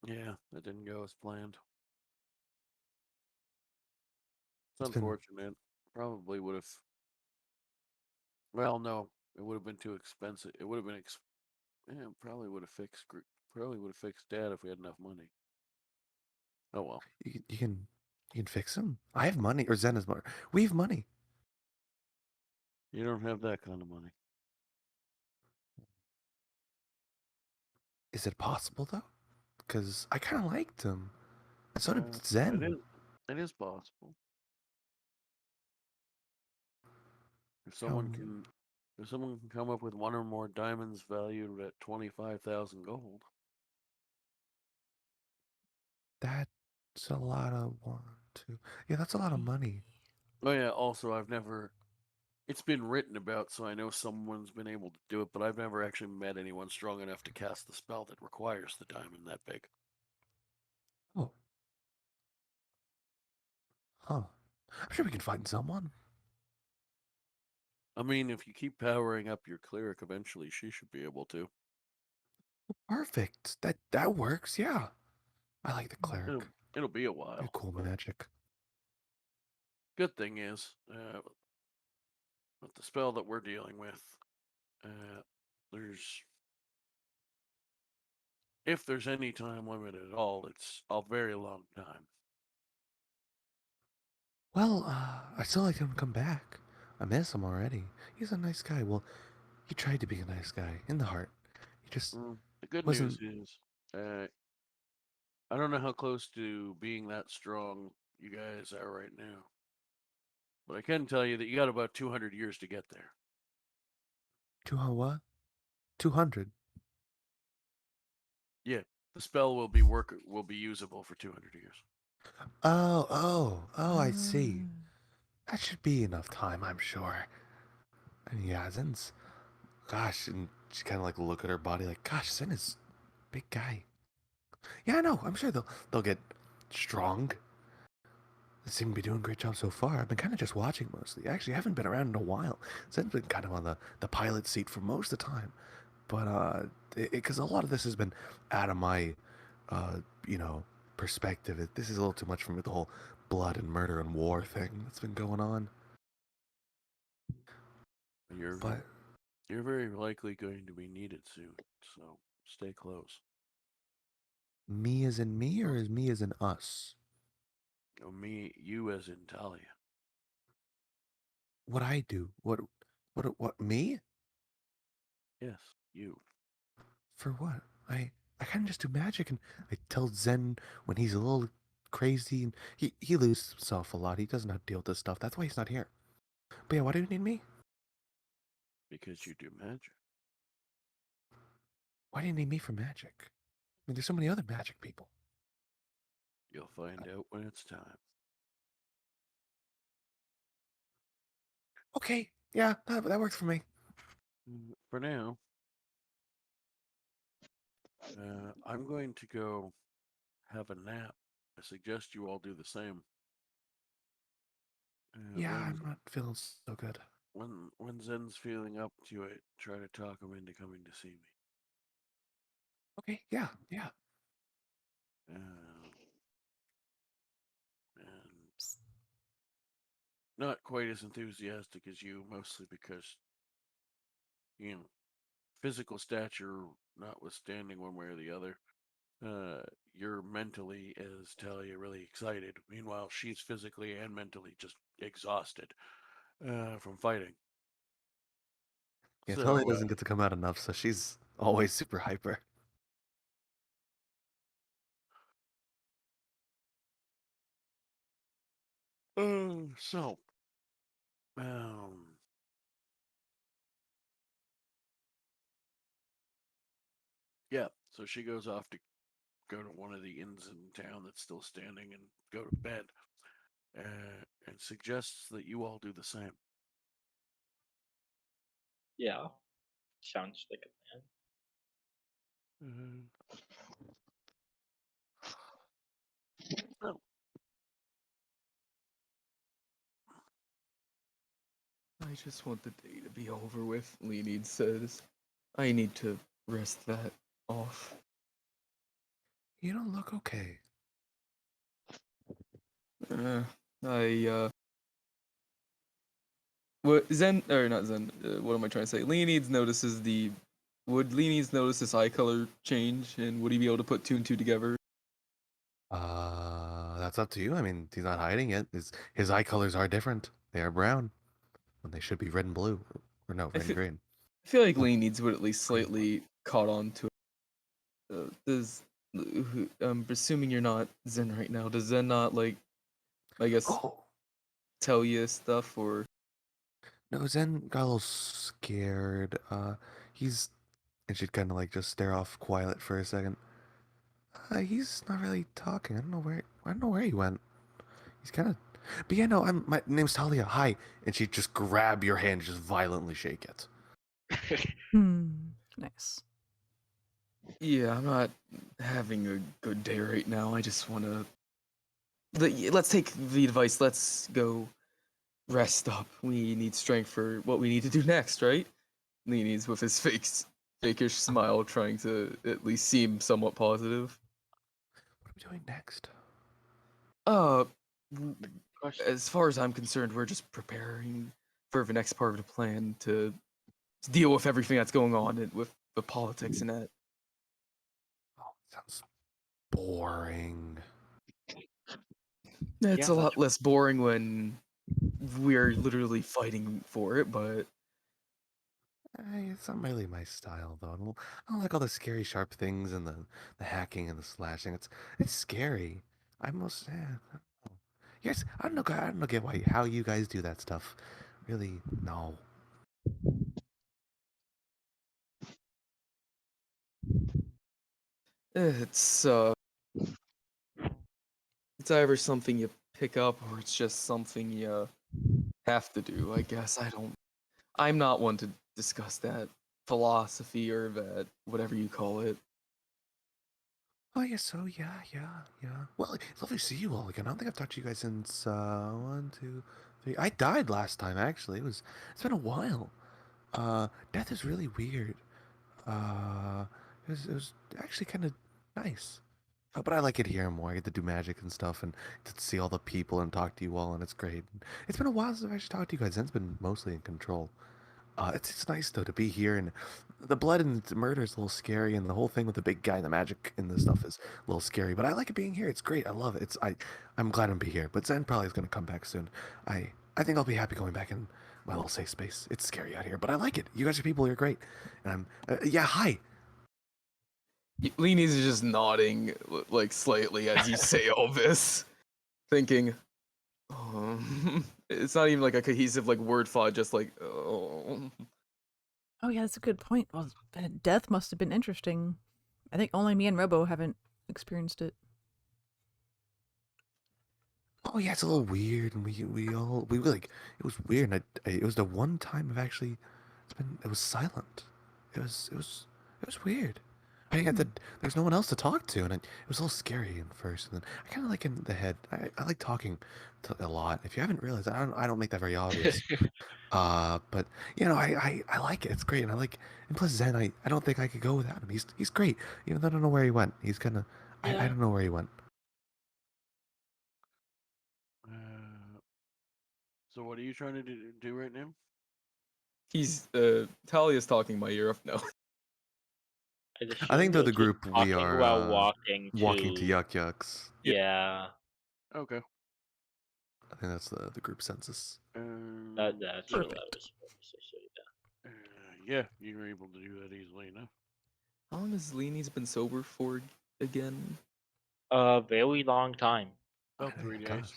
yeah, that didn't go as planned. It's It's been. unfortunate. Probably would have. Well, no, it would have been too expensive. It would have been. Yeah, probably would have fixed. Probably would have fixed Dad if we had enough money. Oh well. You can fix them. I have money, or Zen has money. We have money. You don't have that kind of money. Is it possible though? Because I kind of liked him. So did It Zen. is. It is possible. If someone Um, can, if someone can come up with one or more diamonds valued at 25,000 gold. That's a lot of one, two. Yeah, that's a lot of money. Oh yeah. Also, I've never. It's been written about, so I know someone's been able to do it, but I've never actually met anyone strong enough to cast the spell that requires the diamond that big. Oh, huh. I'm sure we can find someone. I mean, if you keep powering up your cleric, eventually she should be able to. Perfect. That works. Yeah, I like the cleric. It'll be a Be while. cool But magic. good thing is, with the spell that we're dealing with, there's if there's any time limit at all, it's a very long time. Well, I still like him to come back. I miss him already. He's a nice guy. Well, he tried to be a nice guy in the heart. He just The good wasn't. news is, I don't know how close to being that strong you guys are right now, but I can tell you that you got about 200 years to get there. 200 what? 200. Yeah, the spell will be usable for 200 years. Oh, I see. That should be enough time, I'm sure. And yeah, Zen's, gosh, and she kind of like look at her body like, gosh, Zen is a big guy. Yeah, I know. I'm sure they'll get strong. They seem to be doing a great job so far. I've been kind of just watching mostly. Actually, I haven't been around in a while. Zen's been kind of on the pilot seat for most of the time. But because a lot of this has been out of my, uh, you know, perspective. This is a little too much for me. The whole blood and murder and war thing that's been going on. You're But you're very likely going to be needed soon, so stay close. me as in me, or is me as in us? Oh, you as in Talia. What I do? What me? Yes, you. For what? I kind of just do magic, and I tell Zen when he's a little crazy, and he loses himself a lot. He doesn't know how to deal with this stuff. That's why he's not here. But yeah, why do you need me? Because you do magic. Why do you need me for magic? I mean, there's so many other magic people. You'll find out when it's time. Okay, yeah, that works for me. For now, I'm going to go have a nap. I suggest you all do the same. Yeah, When I'm not feeling so good. when Zen's feeling up to it, try to talk him into coming to see me. Okay, yeah. And not quite as enthusiastic as you, mostly because, physical stature notwithstanding one way or the other, you're mentally, as Talia, really excited. Meanwhile, she's physically and mentally just exhausted from fighting. Yeah, So, Talia doesn't get to come out enough, so she's always super hyper. so, um, yeah. So she goes off to go to one of the inns in town that's still standing and go to bed, and suggests that you all do the same. Yeah, sounds like a plan. Oh, I just want the day to be over with, Leonid says. I need to rest that off. You don't look okay. What Zen or not Zen? What am I trying to say? Leonids notices the. Would Leonids notice this eye color change, and would he be able to put two and two together? That's up to you. I mean, he's not hiding it. His eye colors are different. They are brown when they should be red and blue, or no, red and green. I feel like Oh. Leonids would at least slightly caught on to it. I'm presuming you're not Zen right now. Does Zen not like, I guess, Oh. tell you stuff or? No, Zen got a little scared. He's and she'd kind of like just stare off quiet for a second. He's not really talking. I don't know where he went. He's kind of. But yeah, no, my name's Talia. Hi, and she'd just grab your hand, just violently shake it. Nice. Yeah, I'm not having a good day right now. I just want to. Let's take the advice. Let's go rest up. We need strength for what we need to do next, right? Leanie's with his fakish smile, trying to at least seem somewhat positive. What are we doing next? As far as I'm concerned, we're just preparing for the next part of the plan to deal with everything that's going on and with the politics and that. Oh, sounds boring. It's Yeah, a lot that's- less boring when we're literally fighting for it, but It's not really my style, though. I don't like all the scary, sharp things and the hacking and the slashing. It's scary. I most, I don't know. Yes, I don't get how you guys do that stuff. Really, no. it's either something you pick up or it's just something you have to do, I guess. I'm not one to discuss that philosophy or that whatever you call it. Oh, yeah, so, yeah. Well, it's lovely to see you all again. I don't think I've talked to you guys since, 1, 2, 3. I died last time, actually. It's been a while. Death is really weird. It was actually kind of nice. But I like it here more. I get to do magic and stuff and to see all the people and talk to you all, and it's great. It's been a while since I've actually talked to you guys. Zen's been mostly in control. It's nice though to be here, and the blood and the murder is a little scary, and the whole thing with the big guy and the magic and the stuff is a little scary. But I like it being here. It's great. I love it. I'm glad I'm be here. But Zen probably is gonna come back soon. I think I'll be happy going back in my little safe space. It's scary out here, but I like it. You guys are people. You're great. And yeah. Hi. Leanie's just nodding like slightly as you say all this, thinking, it's not even like a cohesive like word thought, just like, oh. Oh yeah, that's a good point. Well, death must have been interesting. I think only me and Robo haven't experienced it. Oh yeah, it's a little weird, and we like it was weird. And it was the one time I've actually it was silent. It was weird. I got there's no one else to talk to, and it was a little scary at first. And then I kind of like in the head. I like talking a lot. If you haven't realized, I don't make that very obvious. But you know, I like it. It's great, and and plus Zen, I don't think I could go without him. He's great. Even though I don't know where he went. He's kind of I don't know where he went. So what are you trying to do right now? He's Talia's talking my ear off now. I think they're the just group we talking are while walking to Yuck Yucks. Yeah, Okay. I think that's the group census. that's what I was supposed to say. Yeah, you were able to do that easily enough. How long has Leanie's been sober for again? A very long time. About 3 days.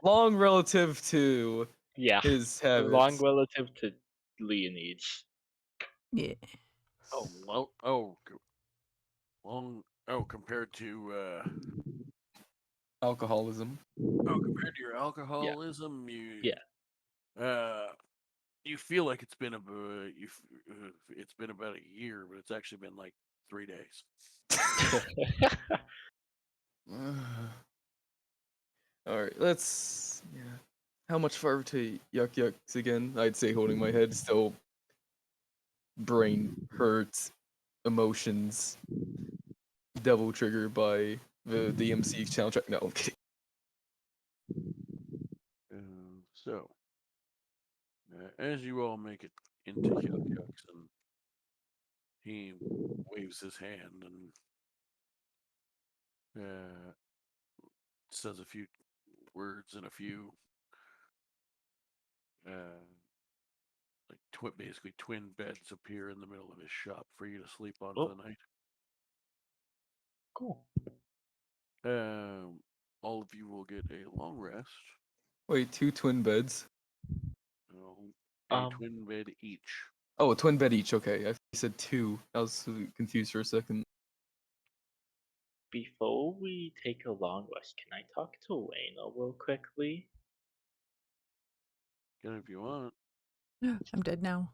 Long relative to Yeah, his habits. long relative to Leonids. Yeah. Oh well. Oh, long Oh, compared to Alcoholism. compared to your alcoholism, you feel like it's been it's been about a year, but it's actually been like 3 days. Alright, let's. Yeah. How much farther to Yuck Yucks again? I'd say holding my head, still. Brain hurts, emotions, devil triggered by the DMC soundtrack. No, I'm kidding. So, as you all make it into Yuck Yucks, and he waves his hand and says a few words and a few basically twin beds appear in the middle of his shop for you to sleep on for the night. Cool. All of you will get a long rest. Wait, 2 twin beds? A twin bed each. Oh, a twin bed each. Okay, I said 2. I was confused for a second. Before we take a long rest, can I talk to Elena real quickly? Can if you want. I'm dead now.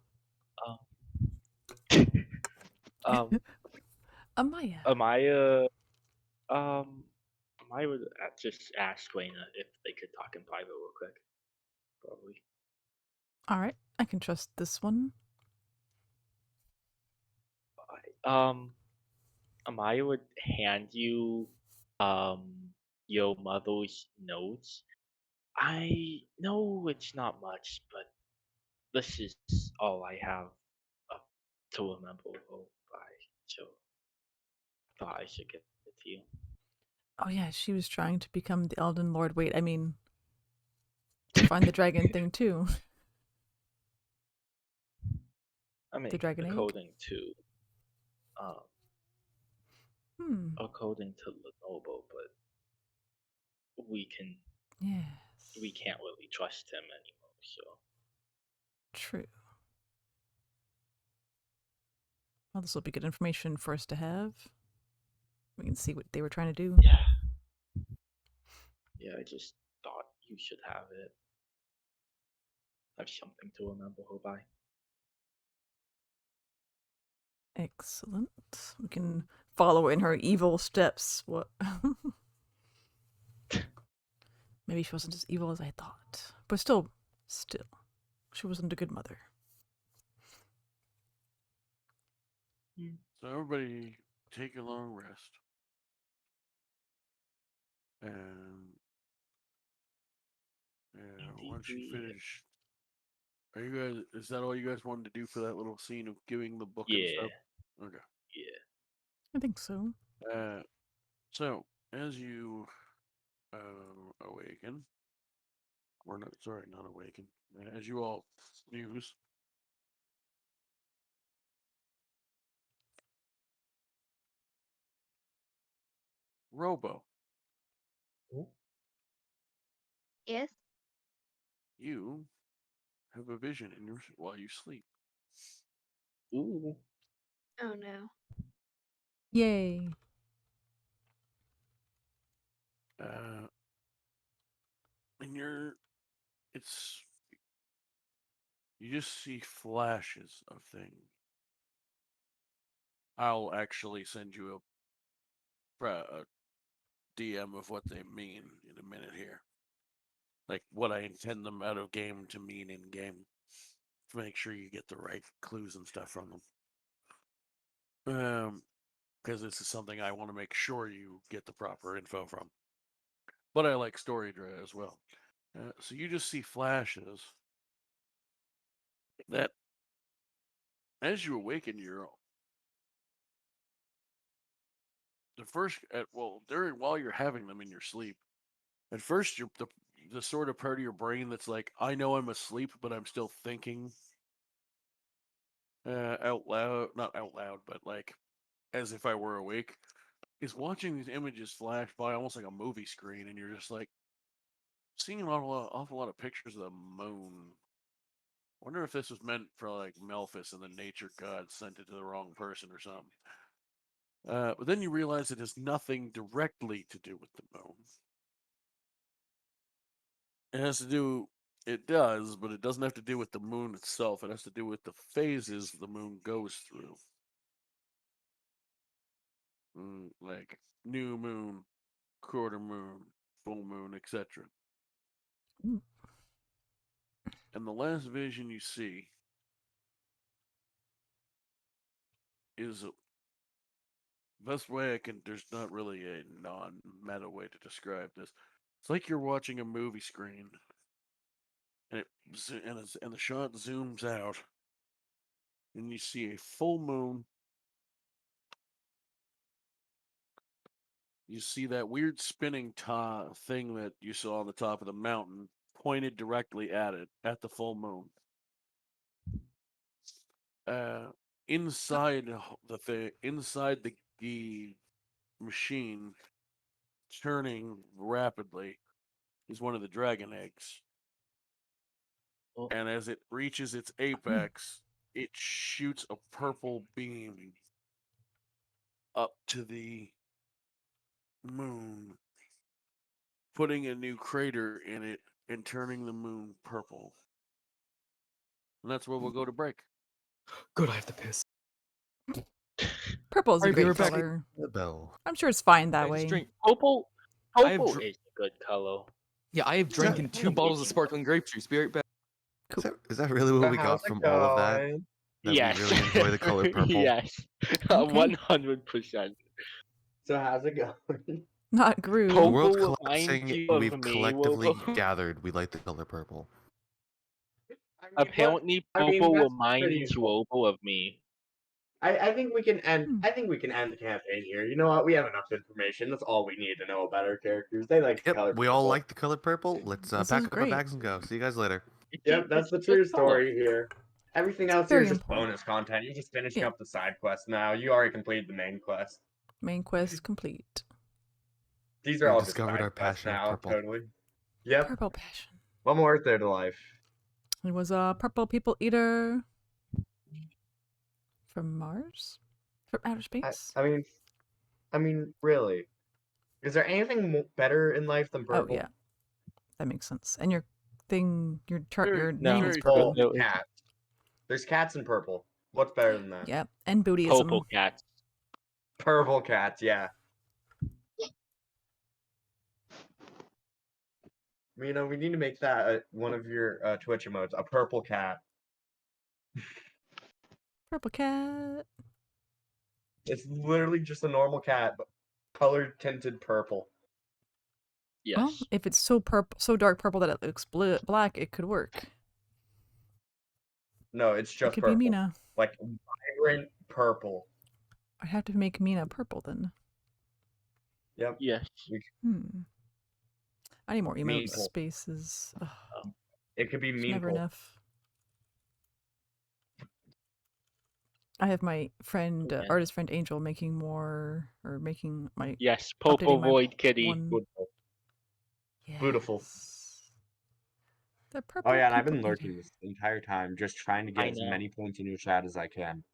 Amaya. Amaya would just ask Lena if they could talk in private real quick. Probably. All right, I can trust this one. Amaya would hand you your mother's notes. I know it's not much, but this is all I have to remember her by, so I thought I should get it to you. Oh yeah, she was trying to become the Elden Lord. Wait, I mean, find the dragon thing too. I mean, The dragon egg? according to according to Lenovo, but we can't really trust him anymore, so. True. Well, this will be good information for us to have. We can see what they were trying to do. Yeah, I just thought you should have it. Have something to remember her by. Excellent. We can follow in her evil steps. What? Maybe she wasn't as evil as I thought. But still, she wasn't a good mother. So everybody take a long rest. And once you finish, is that all you guys wanted to do for that little scene of giving the book and stuff? Okay. Yeah. I think so. So as you awaken, or not, sorry, not awaken, as you all snooze, Robo. Yes. You have a vision while you sleep. Ooh. Oh no. Yay. And you just see flashes of things. I'll actually send you a DM of what they mean in a minute here. Like what I intend them out of game to mean in game. To make sure you get the right clues and stuff from them. Because this is something I want to make sure you get the proper info from. But I like story as well. So you just see flashes that, as you awaken, while you're having them in your sleep, at first you're the sort of part of your brain that's like, I know I'm asleep, but I'm still thinking out loud, not out loud, but like as if I were awake, is watching these images flash by almost like a movie screen, and you're just like seeing an awful lot of pictures of the moon. Wonder if this was meant for like Melfice and the nature god sent it to the wrong person or something. But then you realize it has nothing directly to do with the moon. It has to do. It does, but it doesn't have to do with the moon itself. It has to do with the phases the moon goes through. Like new moon, quarter moon, full moon, etc. Mm. And the last vision you see is best way I can. There's not really a non-meta way to describe this. It's like you're watching a movie screen, and the shot zooms out, and you see a full moon. You see that weird spinning thing that you saw on the top of the mountain pointed directly at it, at the full moon. Inside the machine, turning rapidly, is one of the dragon eggs. Oh. And as it reaches its apex, it shoots a purple beam up to the moon, putting a new crater in it and turning the moon purple. And that's where we'll go to break. Good, I have to piss. Purple is a Alright, be great right back. color. The bell. I'm sure it's fine that I just way. drink. Purple I have is dr- a good color. Yeah, I have drinking 2 bottles of sparkling grape juice. Be right back. Is that really what we How's got it from all of that? going? That Yes. we really enjoy the color purple? Yes. Okay. 100%. So how's it going? Not The Groove. Purple world's reminds collapsing, you and of we've me, collectively Wobo. gathered. We like the color purple. Apparently, I mean, purple that's pretty reminds useful. Wobo of me. I think we can end. Hmm. I think we can end the campaign here. You know what? We have enough information. That's all we need to know about our characters. They like the Yep, color we purple. all like the color purple. Let's This pack is up our great. bags and go. See you guys later. Yep, that's the It's true good color. story here. Everything else very here is just important. bonus content. You're just finishing Yeah. up the side quest now. You already completed the main quest. Main quest complete. These are We've all just discovered side our quests passion of now. purple. Totally. Yep. Purple passion. One more Earth there to life. It was a purple people eater from Mars? From outer space? I mean, really. Is there anything better in life than Oh, purple? yeah. That makes sense. And your thing, your chart, Very- your no. name is very purple. Well, cat. There's cats in purple. What's better than that? Yep. And bootyism. Purple cats. Purple cats, yeah. You know, we need to make that one of your Twitch emotes, a purple cat. Purple cat. It's literally just a normal cat, but color tinted purple. Yes. Well, if it's so dark purple that it looks black, it could work. No, it's It just could purple. be Mina. Like vibrant purple. I'd have to make Mina purple then. Yep. Yes. I need more emote Maple. spaces. Ugh, It could be there's never meaningful. enough. I have my friend, Yeah. artist friend Angel, making more, or making my Yes. Purple updating my void kitty. one. Beautiful. Beautiful. Yes. The purple. Oh yeah, and I've been people lurking eater. this entire time, just trying to I get as know. many points in your chat as I can.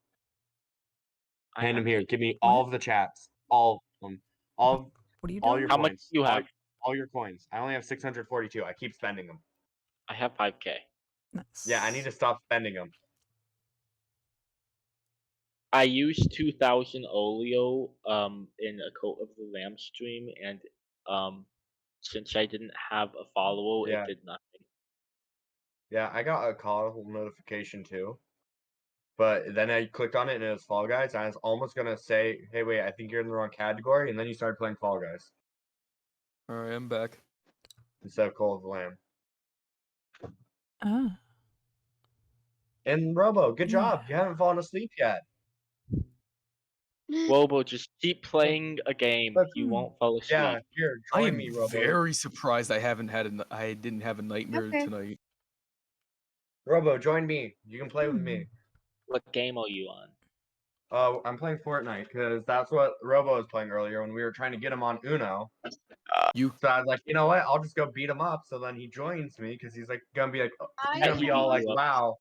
I Hand have- them here. Give me all of the chats. All of them. All What are you all doing? your How much coins. do you have? All your coins. I only have 642. I keep spending them. I have 5K. Nice. Yeah, I need to stop spending them. I used 2,000 Oleo in a Coat of the Lamb stream, and since I didn't have a follow, Yeah. it did nothing. Yeah, I got a call notification too. But then I clicked on it and it was Fall Guys. I was almost gonna say, hey wait, I think you're in the wrong category, and then you started playing Fall Guys Alright, I'm back. instead of Call of the Lamb. Ah. And Robo, good job. You Yeah. haven't fallen asleep yet. Wobo, just keep playing a game. Look, You won't fall asleep. Yeah, here, I join am me, Robo. very surprised I didn't have a nightmare Okay. tonight. Robo, join me. You can play with me. What game are you on? I'm playing Fortnite because that's what Robo was playing earlier when we were trying to get him on Uno. You So I was like, you know what? I'll just go beat him up. So then he joins me because he's like gonna be like, he's I gonna be all beat like, you up.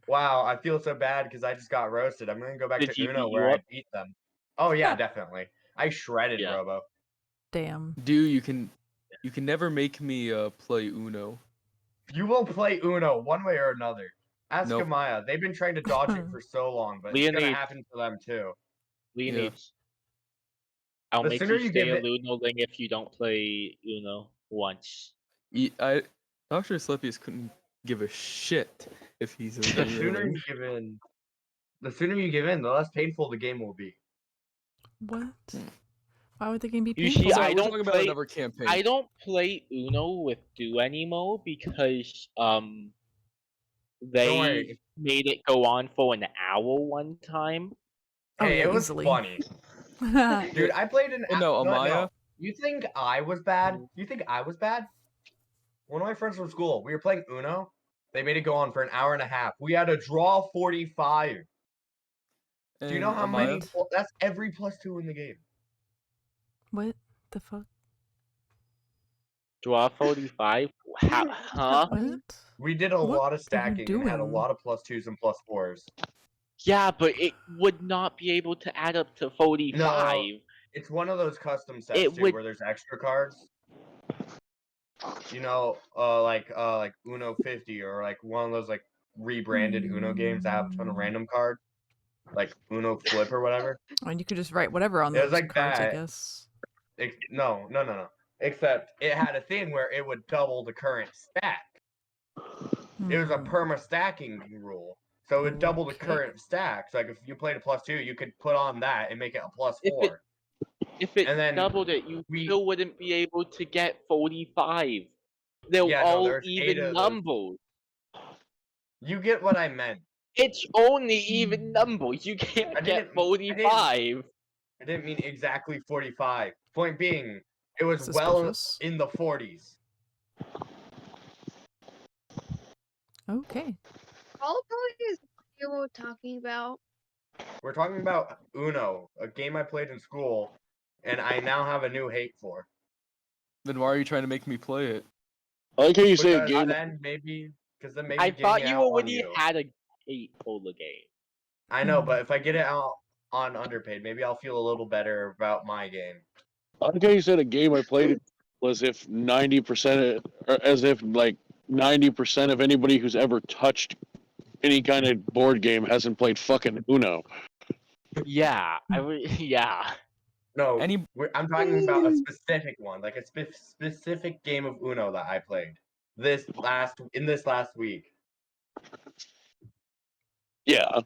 wow, I feel so bad because I just got roasted. I'm gonna go back Did to he Uno beat where you I up? beat them. Oh yeah, definitely. I shredded Yeah. Robo. Damn. Dude, you can never make me play Uno. You will play Uno one way or another. Ask Nope. Amaya. They've been trying to dodge it for so long, but it's gonna Leonid. happen to them too. Leonids. I'll The make sooner you you stay give a it- Luno Ling if you don't play Uno once. Dr. Slepius couldn't give a shit if he's a The sooner Uno. you give in, the less painful the game will be. What? Why would the game be Usually, painful? Sorry, I we're don't talking about play. another campaign. I don't play Uno with Do anymore because Don't they worry. made it go on for an hour one time. Oh, Hey, yeah, it was easily. funny. Dude, I played an Oh, no, Amaya? You think I was bad? You think I was bad? One of my friends from school, we were playing Uno. They made it go on for an hour and a half. We had to draw 45. Do you know And how many? Amaya? That's every +2 in the game. What the fuck? Draw 45. Huh? What? We did a What lot are of you stacking and had a doing? lot of +2s and +4s. Yeah, but it would not be able to add up to 45. It's one of those custom sets It too, would- where there's extra cards. You know, like Uno 50 or like one of those like rebranded Uno games that have a ton of random cards, like Uno Flip or whatever. And you could just write whatever on It was those like cards, I that. guess. No. Except it had a thing where it would double the current stack. It was a Hmm. perma stacking rule. So it would double the Okay. current stack. So like if you played a +2, you could put on that and make it a +4. If it And then doubled it, you we- still wouldn't be able to get 45. They're Yeah, no, all there's 8 even of those. numbers. You get what I meant. It's only even numbers. You can't I get didn't- 45. I didn't mean exactly 45. Point being, it was Suspicious. well in the 40s. Okay. All is you were talking about. We're talking about Uno, a game I played in school, and I now have a new hate for. Then why are you trying to make me play it? I like how you say a Because game. then maybe I thought getting it you out on already you. had a hate for the game. I know, but if I get it out on Underpaid, maybe I'll feel a little better about my game. I like how you said a game I played was if 90%, as if like 90% of anybody who's ever touched any kind of board game hasn't played fucking Uno. Yeah, yeah. No, Any I'm talking about a specific one, like a specific game of Uno that I played in this last week. Yeah.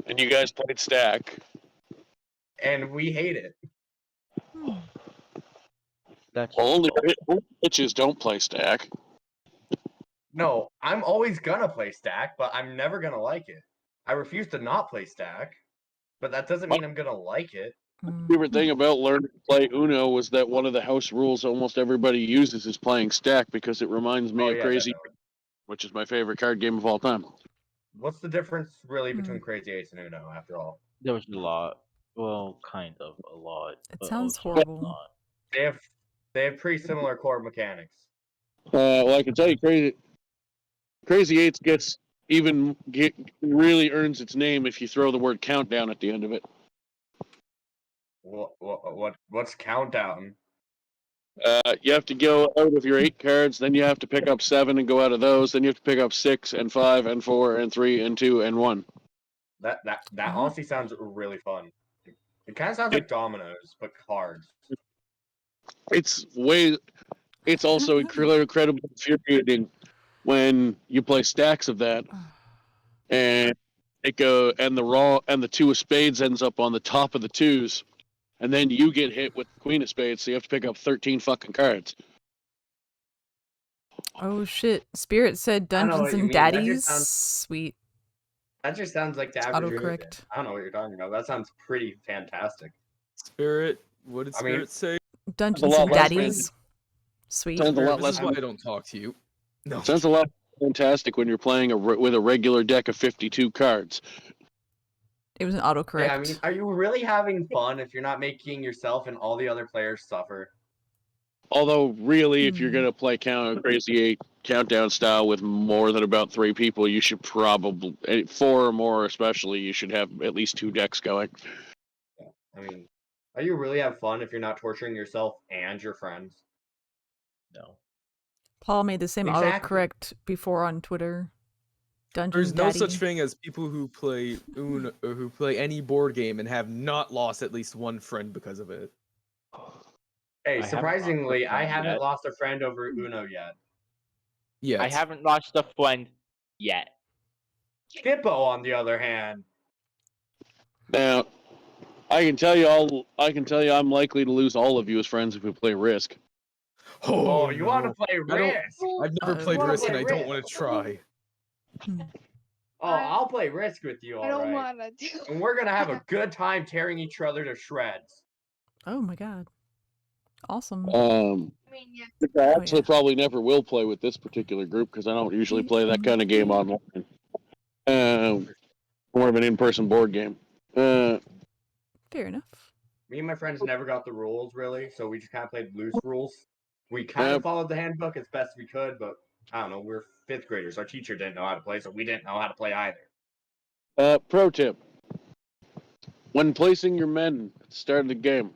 And you guys played Stack. And we hate it. Hmm. That's Only bitches don't play Stack. No, I'm always gonna play Stack, but I'm never gonna like it. I refuse to not play Stack, but that doesn't mean I'm gonna like it. My favorite thing about learning to play Uno was that one of the house rules almost everybody uses is playing Stack because it reminds me Oh, of yeah, Crazy, definitely. which is my favorite card game of all time. What's the difference really between Crazy Eights and Uno, after all? There was a lot. Well, kind of a lot. It but sounds also horrible. not. They have pretty similar core mechanics. Well, I can tell you, Crazy Eights really earns its name if you throw the word countdown at the end of it. What's countdown? You have to go out of your 8 cards, then you have to pick up 7 and go out of those, then you have to pick up 6 and 5 and 4 and 3 and 2 and 1. That honestly sounds really fun. It kind of sounds like dominoes, but cards. It's also incredibly infuriating when you play stacks of that and the 2 of spades ends up on the top of the 2s, and then you get hit with the queen of spades, so you have to pick up 13 fucking cards. Oh shit. Spirit said I don't know Dungeons what you and mean. That just Daddies. sounds- Sweet. That just sounds like the average Uno game. Autocorrect. I don't know what you're talking about. That sounds pretty fantastic. Spirit? What did I mean- Spirit say? Dungeons lot and less Daddies. Sweet. Sounds a lot This less. is why I don't talk to you. No. Sounds a lot fantastic when you're playing with a regular deck of 52 cards. It was an autocorrect. Yeah, I mean, are you really having fun if you're not making yourself and all the other players suffer? Although, really, if you're going to play Crazy 8 countdown style with more than about 3 people, you should probably, 4 or more especially, you should have at least 2 decks going. I mean, how do you really have fun if you're not torturing yourself and your friends? No. Paul made the same Exactly. autocorrect before on Twitter. Dungeon There's no Daddy. such thing as people who play Uno or who play any board game and have not lost at least one friend because of it. Hey, I haven't lost a surprisingly, I friend haven't yet. lost a friend over Uno yet. Yeah. I haven't lost a friend yet. Skippo, on the other hand. Now, I can tell you I'm likely to lose all of you as friends if we play Risk. Oh, you want to no. play I don't- Risk? I've never Uh-oh. played You wanna Risk and play I don't Risk? want to try. Oh, I'll play Risk with you, I don't alright. wanna do. And we're gonna have a good time tearing each other to shreds. Oh my god. Awesome. I mean, yeah. Which I Oh, actually yeah. probably never will play with this particular group because I don't usually play that kind of game online. More of an in-person board game. Fair enough. Me and my friends never got the rules, really, so we just kind of played loose rules. We kind of followed the handbook as best we could, but I don't know, we're 5th graders. Our teacher didn't know how to play, so we didn't know how to play either. Pro tip. When placing your men at the start of the game,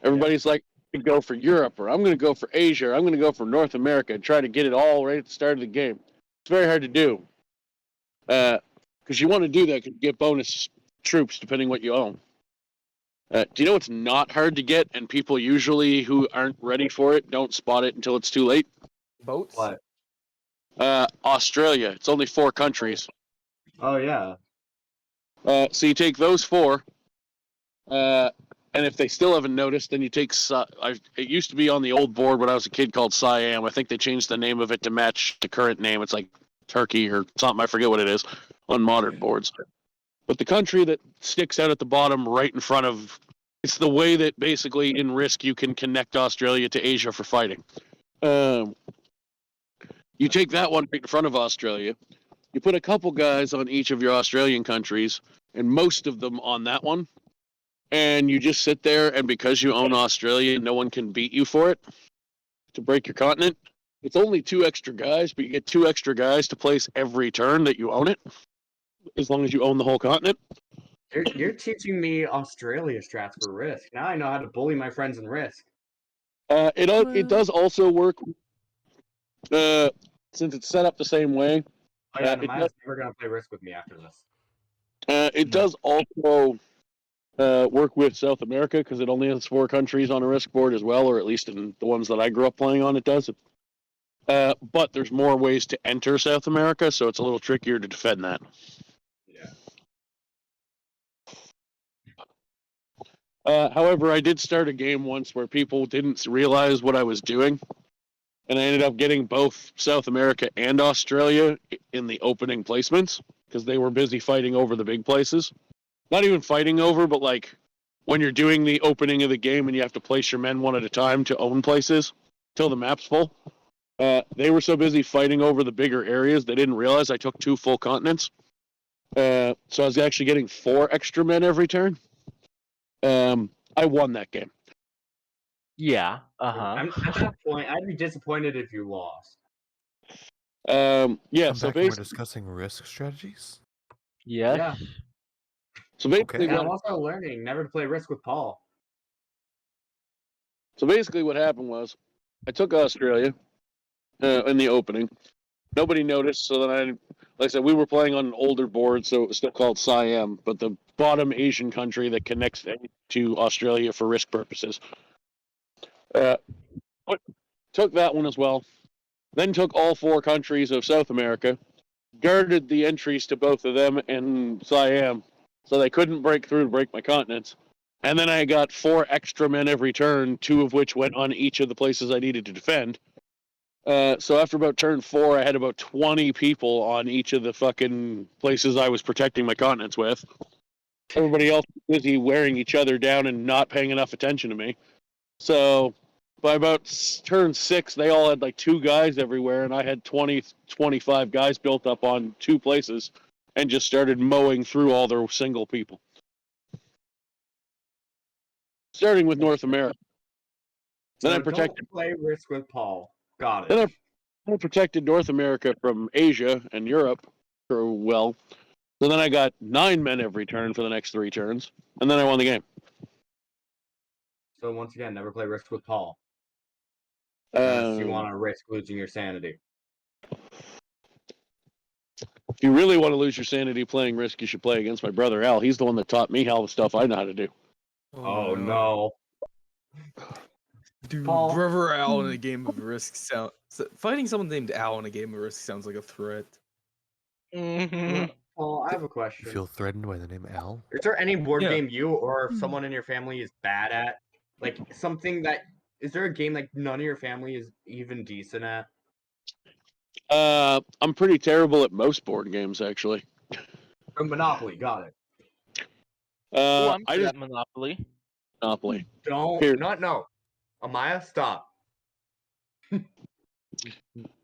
everybody's like, I'm going to go for Europe, or I'm going to go for Asia, or I'm going to go for North America, and try to get it all right at the start of the game. It's very hard to do. Because you want to do that because you get bonus troops depending what you own. Do you know what's not hard to get, and people usually who aren't ready for it don't spot it until it's too late? Boats? What? Australia. It's only 4 countries. Oh, yeah. So you take those 4, and if they still haven't noticed, then you take... it used to be on the old board when I was a kid called Siam. I think they changed the name of it to match the current name. It's like Turkey or something. I forget what it is on modern boards. But the country that sticks out at the bottom right in front of... It's the way that basically in Risk you can connect Australia to Asia for fighting. You take that one right in front of Australia. You put a couple guys on each of your Australian countries, and most of them on that one. And you just sit there, and because you own Australia, no one can beat you for it to break your continent. It's only 2 extra guys, but you get 2 extra guys to place every turn that you own it, as long as you own the whole continent. You're teaching me Australia strats for Risk. Now I know how to bully my friends in Risk. It does also work, since it's set up the same way. Oh, yeah, it Amaya's never going to play Risk with me after this. It does also work with South America because it only has 4 countries on a Risk board as well, or at least in the ones that I grew up playing on, it does. But there's more ways to enter South America, so it's a little trickier to defend that. However, I did start a game once where people didn't realize what I was doing, and I ended up getting both South America and Australia in the opening placements because they were busy fighting over the big places. Not even fighting over, but like when you're doing the opening of the game and you have to place your men one at a time to own places till the map's full. They were so busy fighting over the bigger areas they didn't realize I took 2 full continents. So I was actually getting 4 extra men every turn. I won that game. Yeah. At that point, I'd be disappointed if you lost. Yeah. Come So back and we're basically, discussing risk strategies. Yes. Yeah. so basically, And Okay. I'm also learning never to play Risk with Paul. what happened was, I took Australia in the opening. Nobody noticed, so then like I said, we were playing on an older board, so it was still called Siam, but the bottom Asian country that connects to Australia for Risk purposes. Took that one as well. Then took all 4 countries of South America, guarded the entries to both of them and Siam, so they couldn't break through to break my continents. And then I got 4 extra men every turn, 2 of which went on each of the places I needed to defend. So after about turn 4, I had about 20 people on each of the fucking places I was protecting my continents with. Everybody else was busy wearing each other down and not paying enough attention to me. So by about turn 6, they all had like 2 guys everywhere, and I had 20, 25 guys built up on 2 places and just started mowing through all their single people. Starting with North America. Then So I protected. Don't play Risk with Paul. Got Then it. I protected North America from Asia and Europe, well, So then I got 9 men every turn for the next 3 turns, and then I won the game. So once again, never play Risk with Paul. Unless you want to risk losing your sanity. If you really want to lose your sanity playing Risk, you should play against my brother Al. He's the one that taught me how the stuff I know how to do. Oh no. Dude, Paul. brother Al in a game of Risk fighting someone named Al in a game of Risk sounds like a threat. Paul, I have a You question. feel threatened by the name Al? Is there any board Yeah. game you or Hmm. someone in your family is bad at? Like something that is there a game like none of your family is even decent at? I'm pretty terrible at most board games, actually. Monopoly, got it. Oh, I'm I good just at Monopoly. Monopoly. Don't Here. no. Amaya, stop.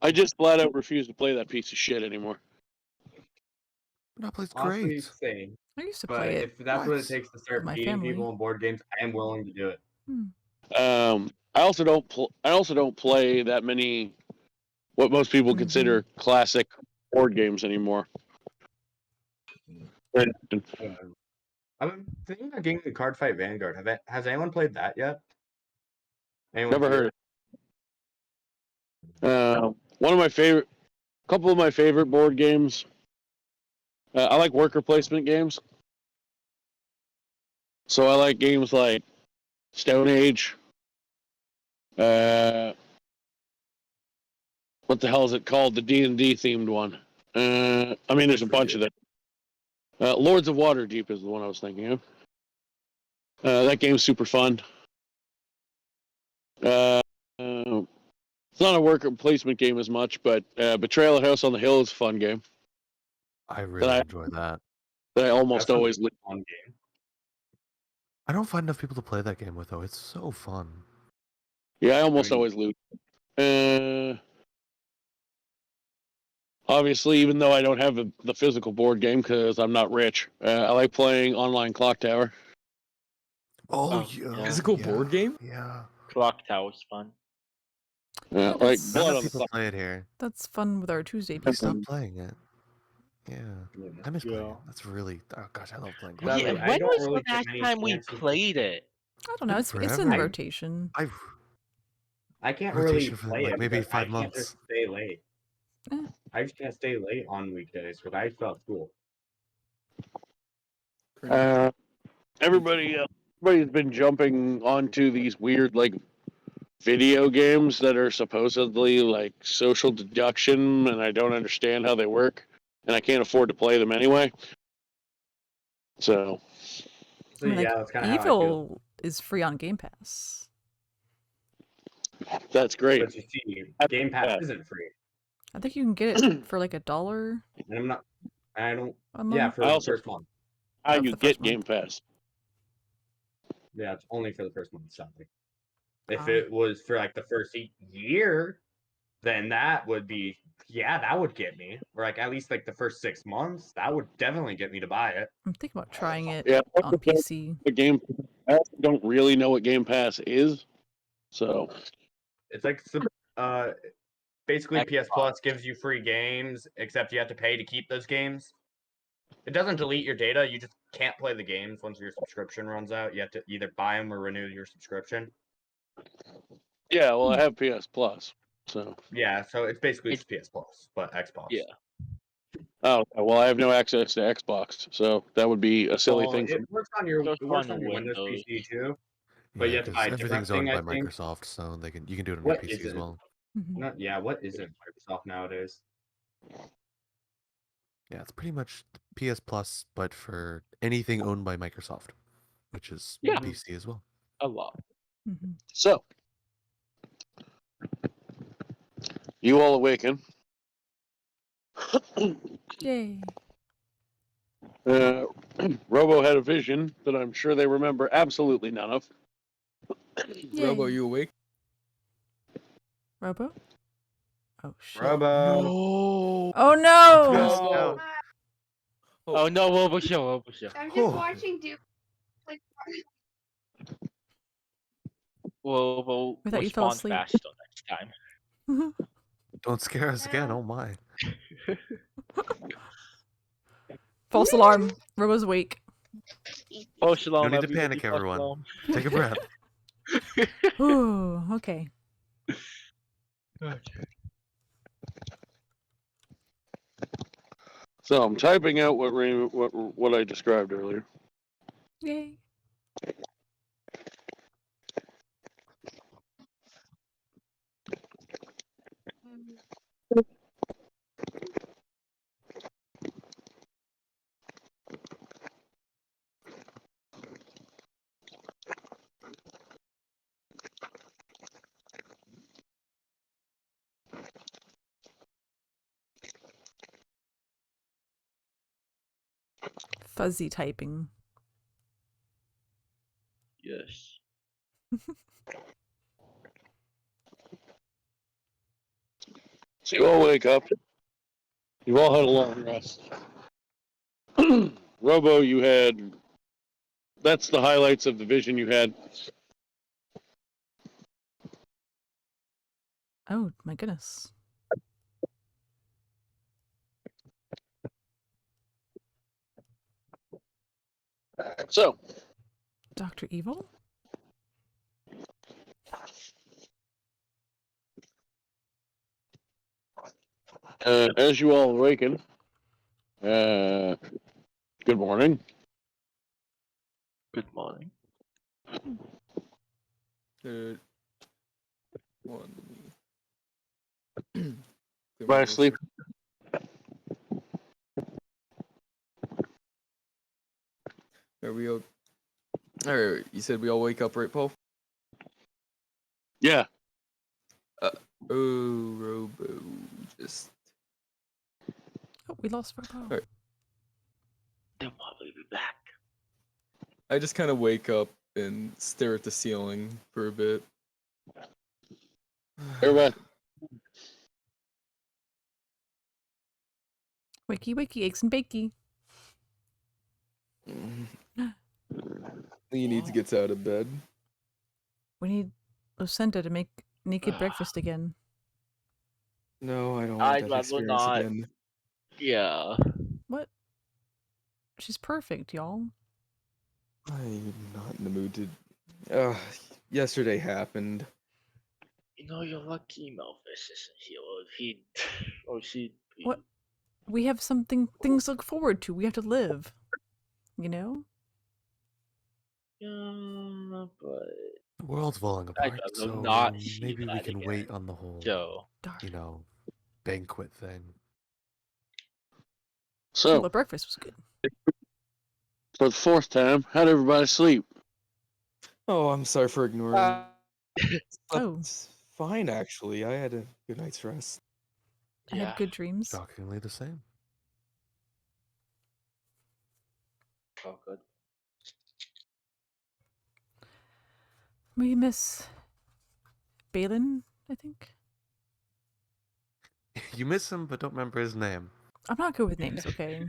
I just flat out refuse to play that piece of shit anymore. Monopoly's Honestly, great. same. I used to But play it. if that's what it What? takes to start my beating family. people in board games, I am willing to do it. I also don't play that many what most people consider classic board games anymore. I've been thinking about getting the Card Fight Vanguard. Has anyone played that yet? Anyone Never here? heard it. Couple of my favorite board games. I like worker placement games. So I like games like Stone Age. What the hell is it called? The D&D themed one. I mean, there's a bunch of them. Lords of Waterdeep is the one I was thinking of. That game's super fun. It's not a worker placement game as much, but Betrayal at House on the Hill is a fun game I really enjoy that. that I almost That's always a lose. fun game. I don't find enough people to play that game with, though. It's so fun. Yeah, I almost I mean- always lose. Obviously, even though I don't have the physical board game because I'm not rich, I like playing online Clock Tower. Oh, Oh, yeah. Physical board game? Yeah. Clock Tower's fun. Yeah, Like that's- Not Blood enough on the people Clock. play it here. That's fun with our Tuesday I people. stopped playing it. Yeah. I miss playing Yeah. it. That's really... Oh, gosh, I love playing Yeah, Clock Yeah, like, Tower. I when don't was really the get last many time we chances to- played it? I don't know. It's in Forever. rotation. I can't Rotation really for, play like, it maybe because 5 I can't months. just stay late. Eh. I just can't stay late on weekdays because I still have school. Everybody's been jumping onto these weird like video games that are supposedly like social deduction, and I don't understand how they work, and I can't afford to play them anyway. So So I mean, yeah, like, that's kind of how I feel. Evil is free on Game Pass. that's great. But you see, Game Pass isn't free, I think you can get it for like $1 and I'm not. I don't. a month. Yeah, for I the also- first month. How Of you the get first month. Game Pass? Yeah, it's only for the first month, sadly. If Ah. it was for like the first year, then that would be that would get me. Or like at least like the first 6 months, that would definitely get me to buy it. I'm thinking about trying it Yeah, on PC. the Game. I also don't really know what Game Pass is, so It's like basically Xbox. PS Plus gives you free games, except you have to pay to keep those games. It doesn't delete your data. You just can't play the games once your subscription runs out. You have to either buy them or renew your subscription. yeah. Well, I have PS Plus, so Yeah, so it's basically just PS Plus, but Xbox. Yeah. oh well, I have no access to Xbox, so that would be a silly Well, thing. For it works on your Just Windows on Windows Windows. PC too. But you have to 'cause buy a different everything's thing, owned I by think. Microsoft, so you can do it on What your PC is as it? well. Mhm. Yeah, what isn't Microsoft nowadays? Yeah, it's pretty much PS Plus, but for anything owned by Microsoft, which is Yeah. PC as well. A lot. Mhm. So, you all awaken. Yay. Robo had a vision that I'm sure they remember absolutely none of. Yay. Robo, you awake? Robo? Oh shit. Robo. No. Oh no! No. Oh no, Robo Show, Robo Show. I'm Oh. just watching Duke. Like, Robo, I thought you fell respond asleep. faster next time. Don't scare us again. No. Oh my. False alarm. Robo's awake. Oh, shalom, No need to everybody. panic, Oh, everyone. shalom. Take a breath. Ooh, okay. So I'm typing out what I described earlier. Yay. Fuzzy typing. Yes. So you all wake up. You've all had a long rest. Robo, you had. That's the highlights of the vision you had. Oh my goodness. So, Dr. Evil? as you all awaken, good morning. Good morning. Good one. By sleep. Are we all? All right. You said we all wake up, right, Paul? Yeah. Oh, Robo, just. Oh, we lost Robo. Alright. They'll probably be back. I just kind of wake up and stare at the ceiling for a bit. Everybody. Wakey, wakey, eggs and bakey. He needs to get out of bed. We need Lucinda to make naked breakfast again. No, I don't want I'd that rather experience not. again. Yeah. What? She's perfect, y'all. I'm not in the mood to. Yesterday happened. You know, you're lucky Melfice isn't here. If he or she'd be. What? We have things to look forward to. We have to live. You know? Yeah, but The world's falling I'd apart, rather so not see maybe we that can again. wait on the whole, So, Darn. banquet thing. So, The breakfast was good. for the fourth time, how'd everybody sleep? Oh, I'm sorry for ignoring. Oh. Slept fine, actually. I had a good night's rest. I yeah. had good dreams. Shockingly the same. Oh, good. We miss Balin, I think. You miss him, but don't remember his name. I'm not good with names, okay?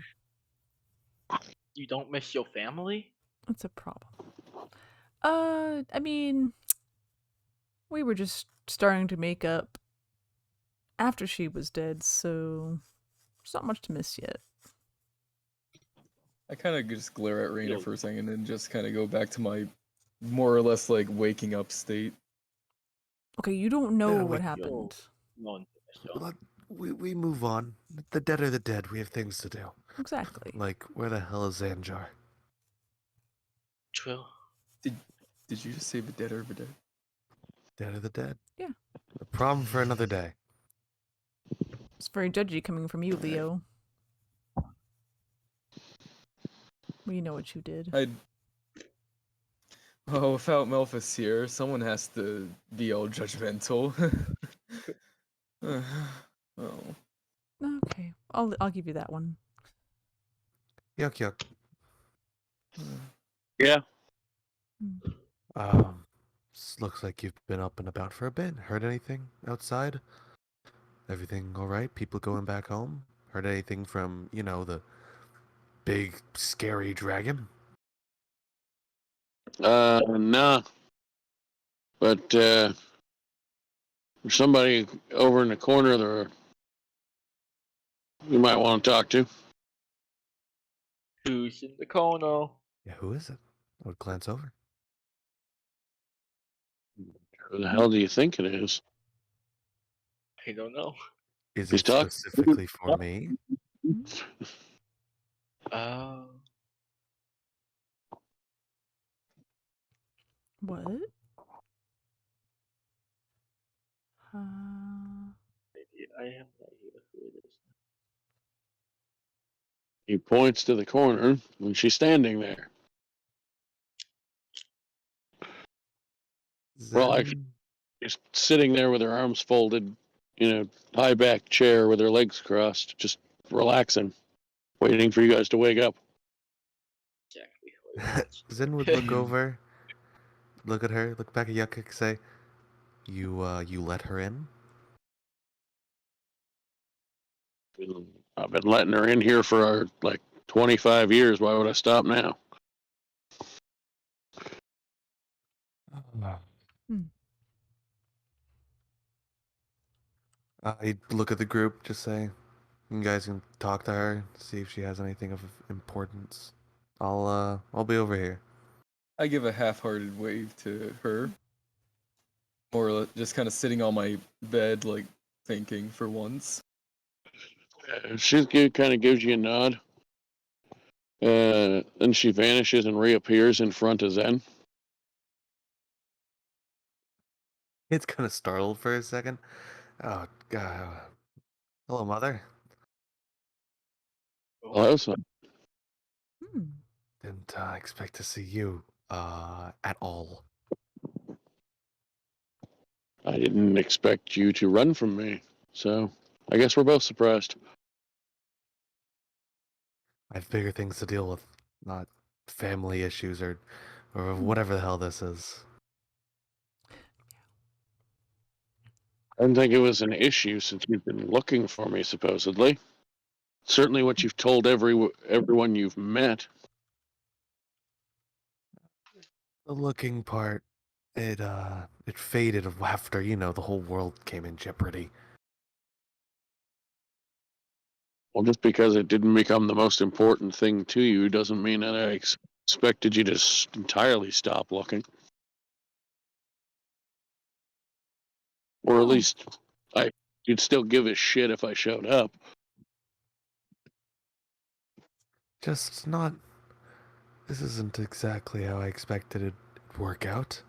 You don't miss your family? That's a problem. I mean, we were just starting to make up after she was dead, so there's not much to miss yet. I kind of just glare at Raina Yo. for a second and just kind of go back to my more or less like waking up state. Okay, you don't know Yeah, what we- happened. No one missed you. We move on. The dead are the dead. We have things to do. Exactly. Like, where the hell is Zanjar? True. Did you just say the dead are the dead? Dead are the dead. Yeah. A problem for another day. It's very judgy coming from you, Leo. We know what you did. Oh, without Melfice here, someone has to be all judgmental. Oh. Okay, I'll give you that one. Yuck, yuck. Yeah. Looks like you've been up and about for a bit. Heard anything outside? Everything all right? People going back home? Heard anything from, the big, scary dragon? Nah. But, there's somebody over in the corner there you might want to talk to. Who's in the corner? Yeah, who is it? I would glance over. Who the hell do you think it is? I don't know. Is He's it talking. specifically for me? Uh, What? I have no idea who it is. He points to the corner, and she's standing there. Well, actually, Zen? she's sitting there with her arms folded, high back chair with her legs crossed, just relaxing, waiting for you guys to wake up. Exactly who it was. Zen would look over, look at her, look back at Yukik, say, you let her in? I've been letting her in here for like 25 years. Why would I stop now? I look at the group, just say, you guys can talk to her, see if she has anything of importance. I'll be over here. I give a half-hearted wave to her. Or just kind of sitting on my bed, like, thinking for once. She kind of gives you a nod. Then she vanishes and reappears in front of Zen. It's kind of startled for a second. Oh, God. Hello, Mother. Hello, son. Didn't expect to see you, at all. I didn't expect you to run from me, so I guess we're both surprised. I have bigger things to deal with, not family issues or whatever the hell this is. I didn't think it was an issue since you've been looking for me, supposedly. Certainly what you've told everyone you've met. The looking part, it faded after, the whole world came in jeopardy. Well, just because it didn't become the most important thing to you doesn't mean that I expected you to entirely stop looking. Or at least you'd still give a shit if I showed up. Just not... This isn't exactly how I expected it'd work out.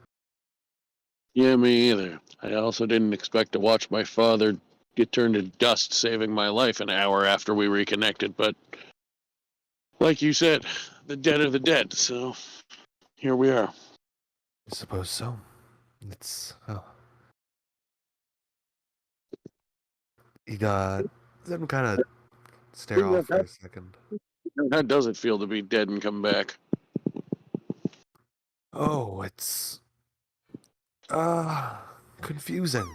Yeah, me either. I also didn't expect to watch my father get turned to dust saving my life an hour after we reconnected, but like you said, the dead are the dead, so here we are. I suppose so. It's... Oh. He got... Them kind of stare off for a second. How does it feel to be dead and come back? Oh, it's... confusing.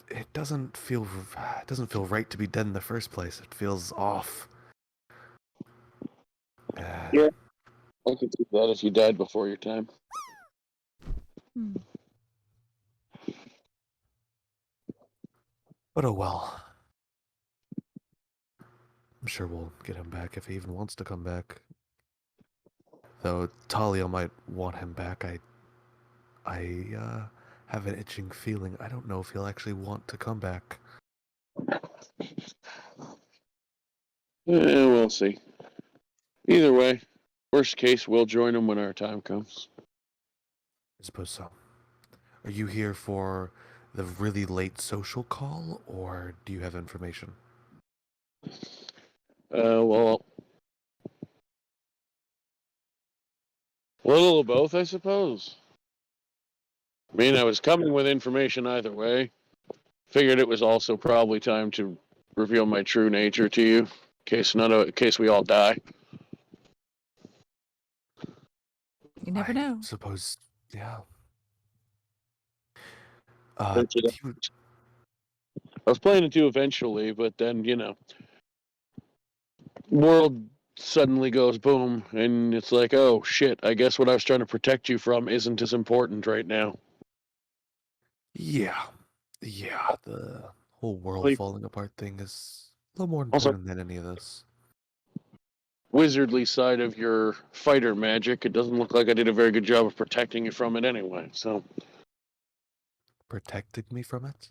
It doesn't feel right to be dead in the first place. It feels off. Yeah, I could see that if you died before your time. But oh well. I'm sure we'll get him back if he even wants to come back. Though Talia might want him back. I have an itching feeling. I don't know if he'll actually want to come back. Yeah, we'll see. Either way, worst case, we'll join him when our time comes. I suppose so. Are you here for the really late social call, or do you have information? Well, a little of both, I suppose. I mean, I was coming with information either way. Figured it was also probably time to reveal my true nature to you, in case we all die. You never know. Suppose, yeah. I was planning to eventually, but then, world suddenly goes boom, and it's like, oh shit, I guess what I was trying to protect you from isn't as important right now. Yeah, the whole world falling apart thing is a little more Also- important than any of this. wizardly side of your fighter magic, it doesn't look like I did a very good job of protecting you from it anyway. So, Protected me from it?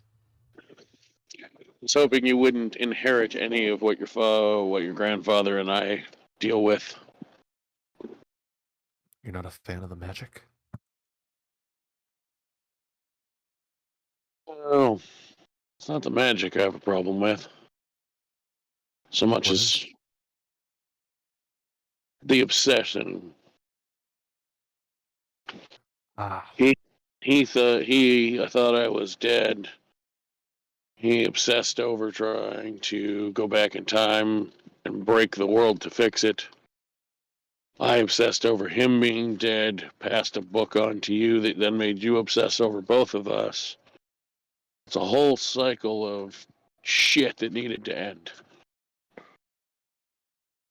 I was hoping you wouldn't inherit any of what your grandfather and I deal with. You're not a fan of the magic? Well, it's not the magic I have a problem with, so much What as is? the obsession. Ah, He thought I was dead. He obsessed over trying to go back in time and break the world to fix it. I obsessed over him being dead, passed a book on to you that then made you obsess over both of us. It's a whole cycle of shit that needed to end.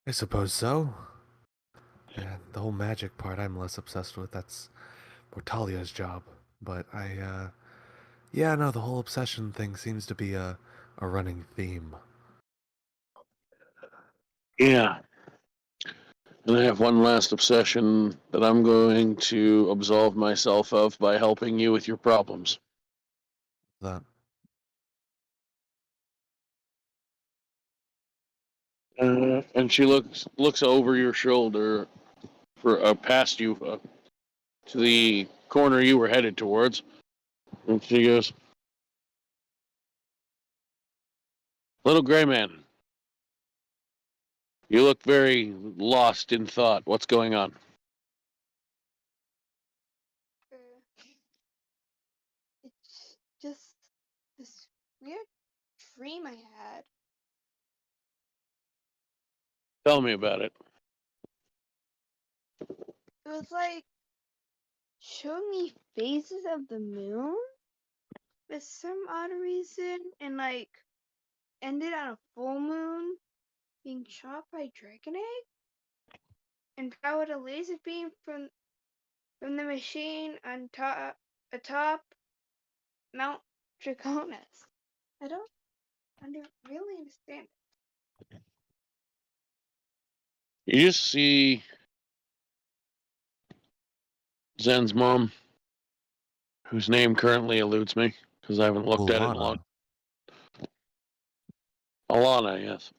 I suppose so. And the whole magic part I'm less obsessed with. That's Portalia's job. But yeah, no, the whole obsession thing seems to be a running theme. Yeah. And I have one last obsession that I'm going to absolve myself of by helping you with your problems. That And she looks over your shoulder for past you to the corner you were headed towards, and she goes, "Little gray man, you look very lost in thought. What's going on?" Uh, It's just this weird dream I had. Tell me about it. It was like showing me phases of the moon for some odd reason, and like ended on a full moon being shot by Draconis and powered a laser beam from the machine on top atop Mount Draconis. I don't really understand it. You just see Zen's mom, whose name currently eludes me because I haven't looked at it in a long. Alana, yes.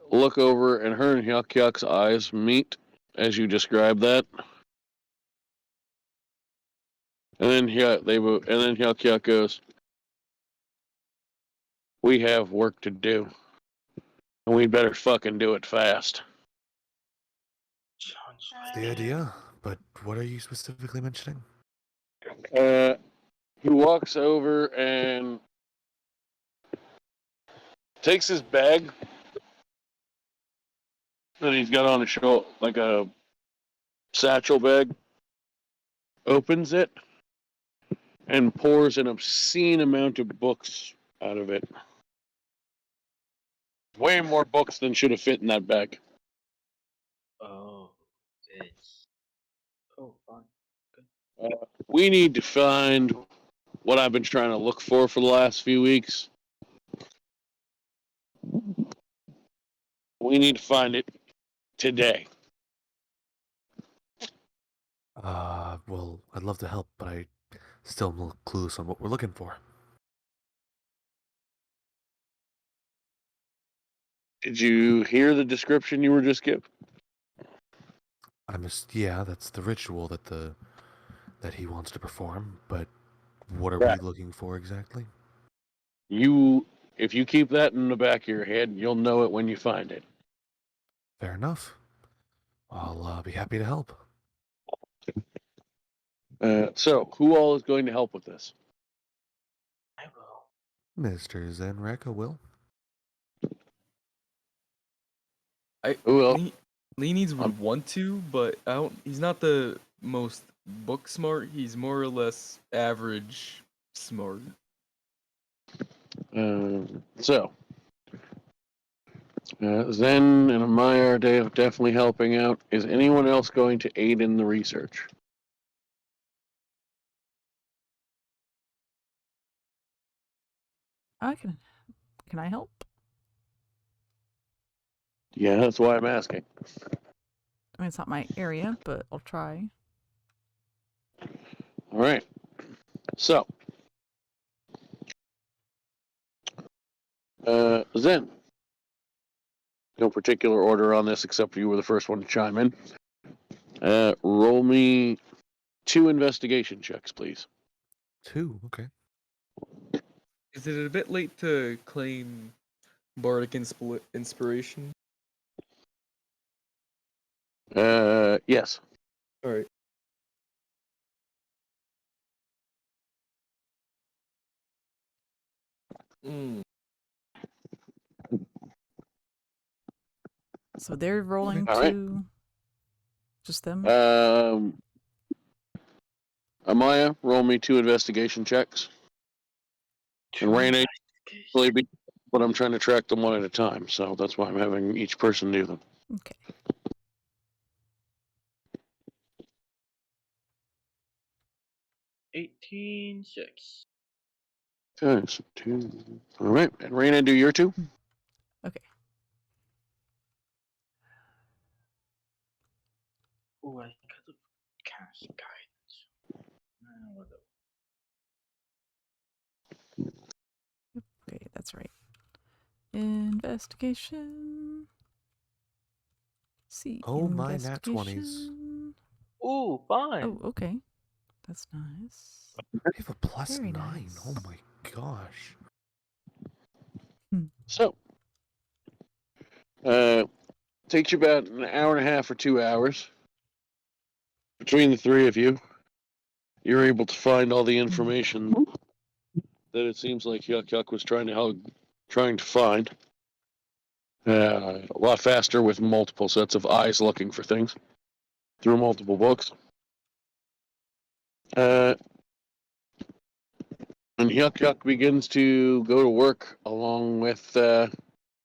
Look over, and her and Hyuk Hyuk's eyes meet as you describe that. And then Hyuk Hyuk goes, "We have work to do, and we'd better fucking do it fast." Sounds That's like the it. idea. But what are you specifically mentioning? He walks over and takes his bag that he's got on his shoulder, like a satchel bag, opens it, and pours an obscene amount of books out of it. Way more books than should have fit in that bag. Oh, it's fun. We need to find what I've been trying to look for the last few weeks. We need to find it today. Well, I'd love to help, but I still am a little clueless on what we're looking for. Did you hear the description you were just given? Yeah, that's the ritual that he wants to perform, but what are we Right. looking for exactly? If you keep that in the back of your head, you'll know it when you find it. Fair enough. I'll be happy to help. So, who all is going to help with this? I will. Mr. Zenreka will. Who else? Lee needs would want to, but I don't. He's not the most book smart. He's more or less average smart. So, Zen and Amaya are definitely helping out. Is anyone else going to aid in the research? I can I help? Yeah, that's why I'm asking. I mean, it's not my area, but I'll try. All right. So, Zen. No particular order on this, except for you were the first one to chime in. Roll me 2 investigation checks, please. 2, okay. Is it a bit late to claim bardic inspiration? Yes. All right. So they're rolling All right. to just them. Amaya, roll me 2 investigation checks. And Raina, but I'm trying to track them one at a time, so that's why I'm having each person do them. Okay. $18,600. Okay, so 2. All right, and Raina, do your 2. Okay. Oh, I could have cast guidance. Okay, that's right. Investigation. See. Oh, my nat 20s. Investigation. Ooh, fun. Oh, okay. That's nice. I have a plus Very 9. nice. Oh my gosh. So, takes you about an hour and a half or 2 hours. Between the 3 of you, you're able to find all the information that it seems like Yuck Yuck was trying to find. A lot faster with multiple sets of eyes looking for things through multiple books. And Yuck Yuck begins to go to work along with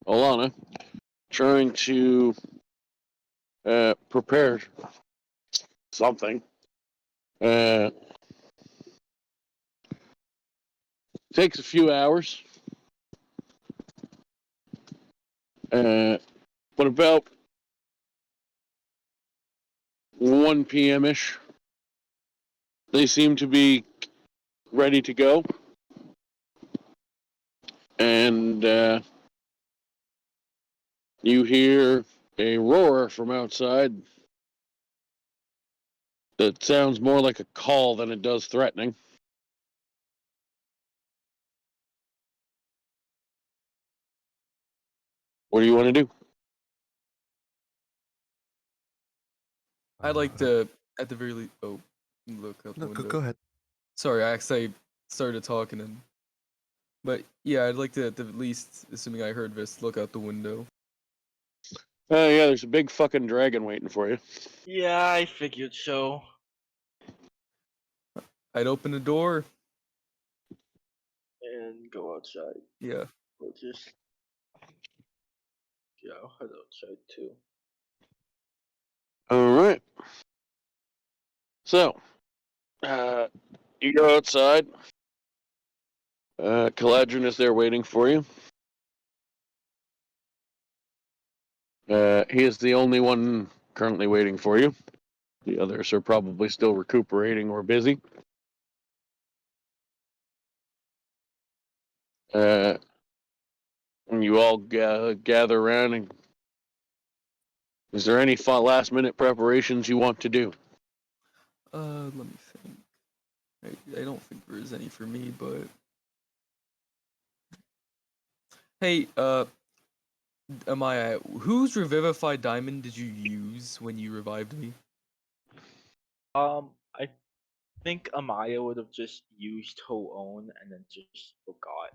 Alana, trying to prepare something. Takes a few hours. But about 1 p.m.-ish, they seem to be ready to go. And you hear a roar from outside that sounds more like a call than it does threatening. What do you want to do? I'd like to, at the very least, look out the No, window. go ahead. Sorry, I actually started talking and. But yeah, I'd like to, at the least, assuming I heard this, look out the window. Yeah, there's a big fucking dragon waiting for you. Yeah, I figured so. I'd open the door. And go outside. Yeah. Or just. Yeah, I'll head outside too. All right. So, you go outside. Kiladrin is there waiting for you. He is the only one currently waiting for you. The others are probably still recuperating or busy. And you all gather around. And is there any last minute preparations you want to do? Let me think. I don't think there is any for me, but. Hey, Amaya, whose revivified diamond did you use when you revived me? I think Amaya would have just used her own and then just forgot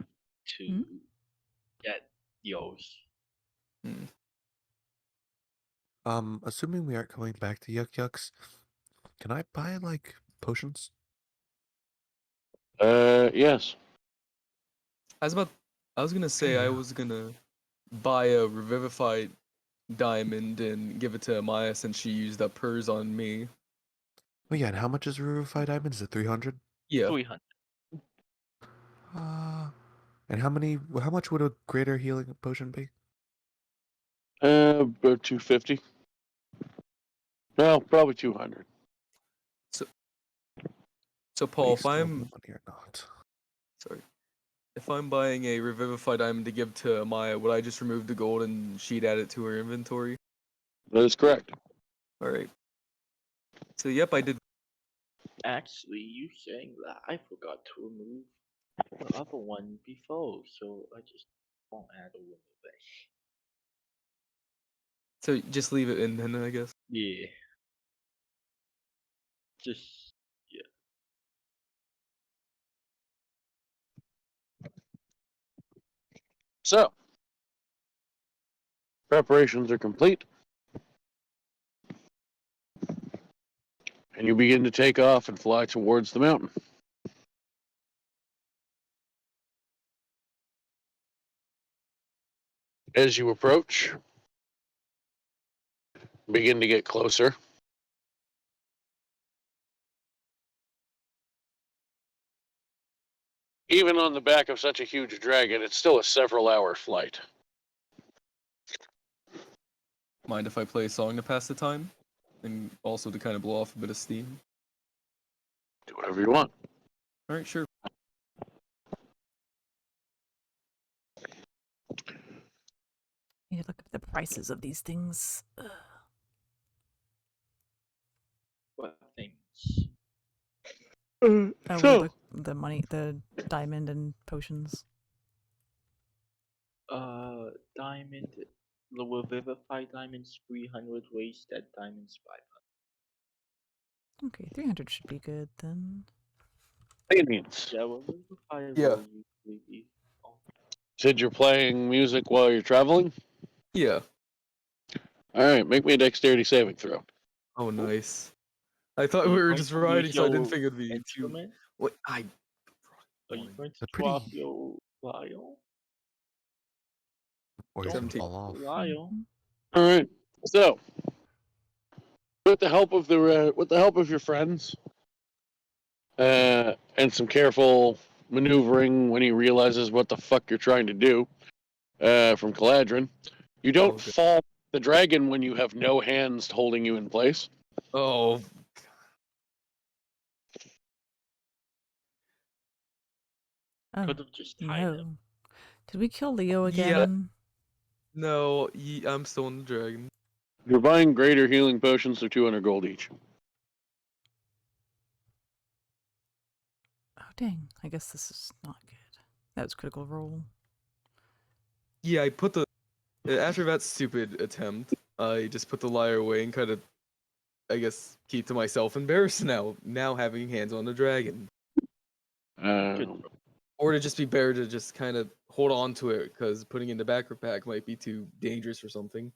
to get yours. Assuming we aren't coming back to Yuck Yucks, can I buy, like, potions? Yes. I was gonna say I was gonna buy a revivified diamond and give it to Amaya since she used up hers on me. Oh yeah, and how much is Revivified Diamond? Is it 300? Yeah. 300. And how much would a greater healing potion be? About 250. No, probably 200. So Paul, if Waste all the I'm money or not. sorry, if I'm buying a revivified diamond to give to Amaya, would I just remove the gold and she'd add it to her inventory? That is correct. All right. So yep, I did. Actually, you saying that, I forgot to remove the other one before, so I just won't add a little bit. So just leave it in then, I guess. Yeah. Just, yeah. So, preparations are complete. And you begin to take off and fly towards the mountain. As you approach, begin to get closer. Even on the back of such a huge dragon, it's still a several-hour flight. Mind if I play a song to pass the time? And also to kind of blow off a bit of steam? Do whatever you want. Alright, sure. Need to look up the prices of these things. Ugh. What things? Oh, So, the money, the diamond and potions. Diamond. The Revivified Diamond's 300, Wasted Diamond's 500. Okay, 300 should be good then. aliens. Yeah, Revivified Yeah. will usually be. Oh. Said you're playing music while you're traveling? Yeah. Alright, make me a dexterity saving throw. Oh, nice. I thought Are we you were going just to riding, use so I didn't your think it'd be too. instrument? What? Are you going to They're drop pretty- your vial? Or Don't he's gonna 17. fall off. vial. Mhm. Alright, so with the help of your friends, and some careful maneuvering when he realizes what the fuck you're trying to do, from Kiladrin, you don't Okay. fall the dragon when you have no hands holding you in place. Oh, Oh, Could have just tied him. no. Did we kill Leo Yeah. again? no, I'm still in the dragon. You're buying greater healing potions for 200 gold each. Oh, dang. I guess this is not good. That was critical role. Yeah, I put the. After that stupid attempt, I just put the lyre away and kind of, I guess, keep to myself embarrassed now having hands on the dragon. Um, Or to just be better to just kind of hold on to it, because putting it in the backpack might be too dangerous or something.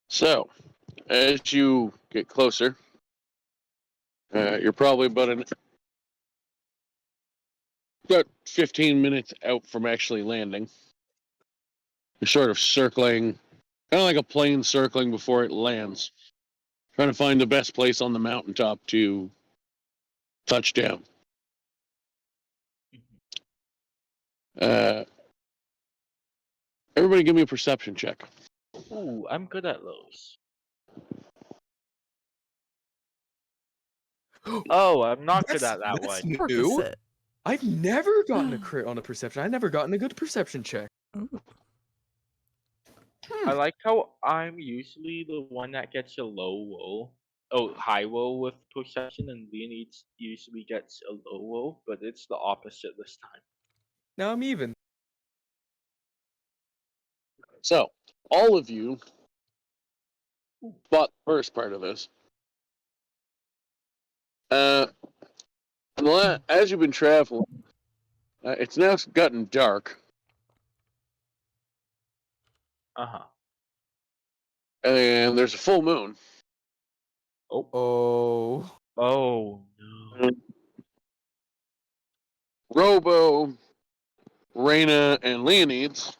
so, as you get closer, you're probably about 15 minutes out from actually landing. You're sort of circling, kind of like a plane circling before it lands, trying to find the best place on the mountaintop to touch down. Everybody give me a perception check. Ooh, I'm good at those. Oh, I'm not good at that That's one. new. Percocet. I've never gotten a crit on a perception. I've never gotten a good perception check. Ooh. I like how I'm usually the one that gets a low roll. Oh, high roll with perception, and Leonid usually gets a low roll, but it's the opposite this time. Now I'm even. So, all of you bought the first part of this. As you've been traveling, it's now gotten dark, Uh-huh. and there's a full moon. Oh. Oh, no. Robo, Reyna, and Leonids,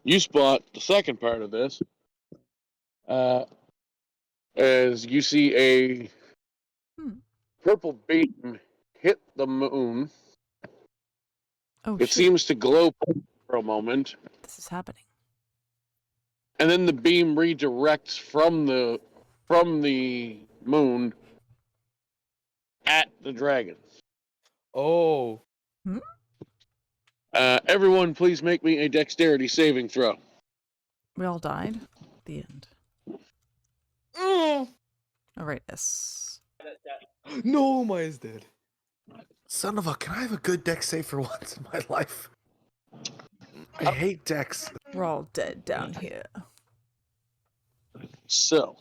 you spot the second part of this, as you see a purple beam hit the moon. Oh, It shit. seems to glow for a moment, This is happening. and then the beam redirects from the moon at the dragon. Oh. Everyone, please make me a dexterity saving throw. We all died. The end. All right, S. No, Maya's dead. Son of a, can I have a good dex save for once in my life? I hate dex. We're all dead down here. So,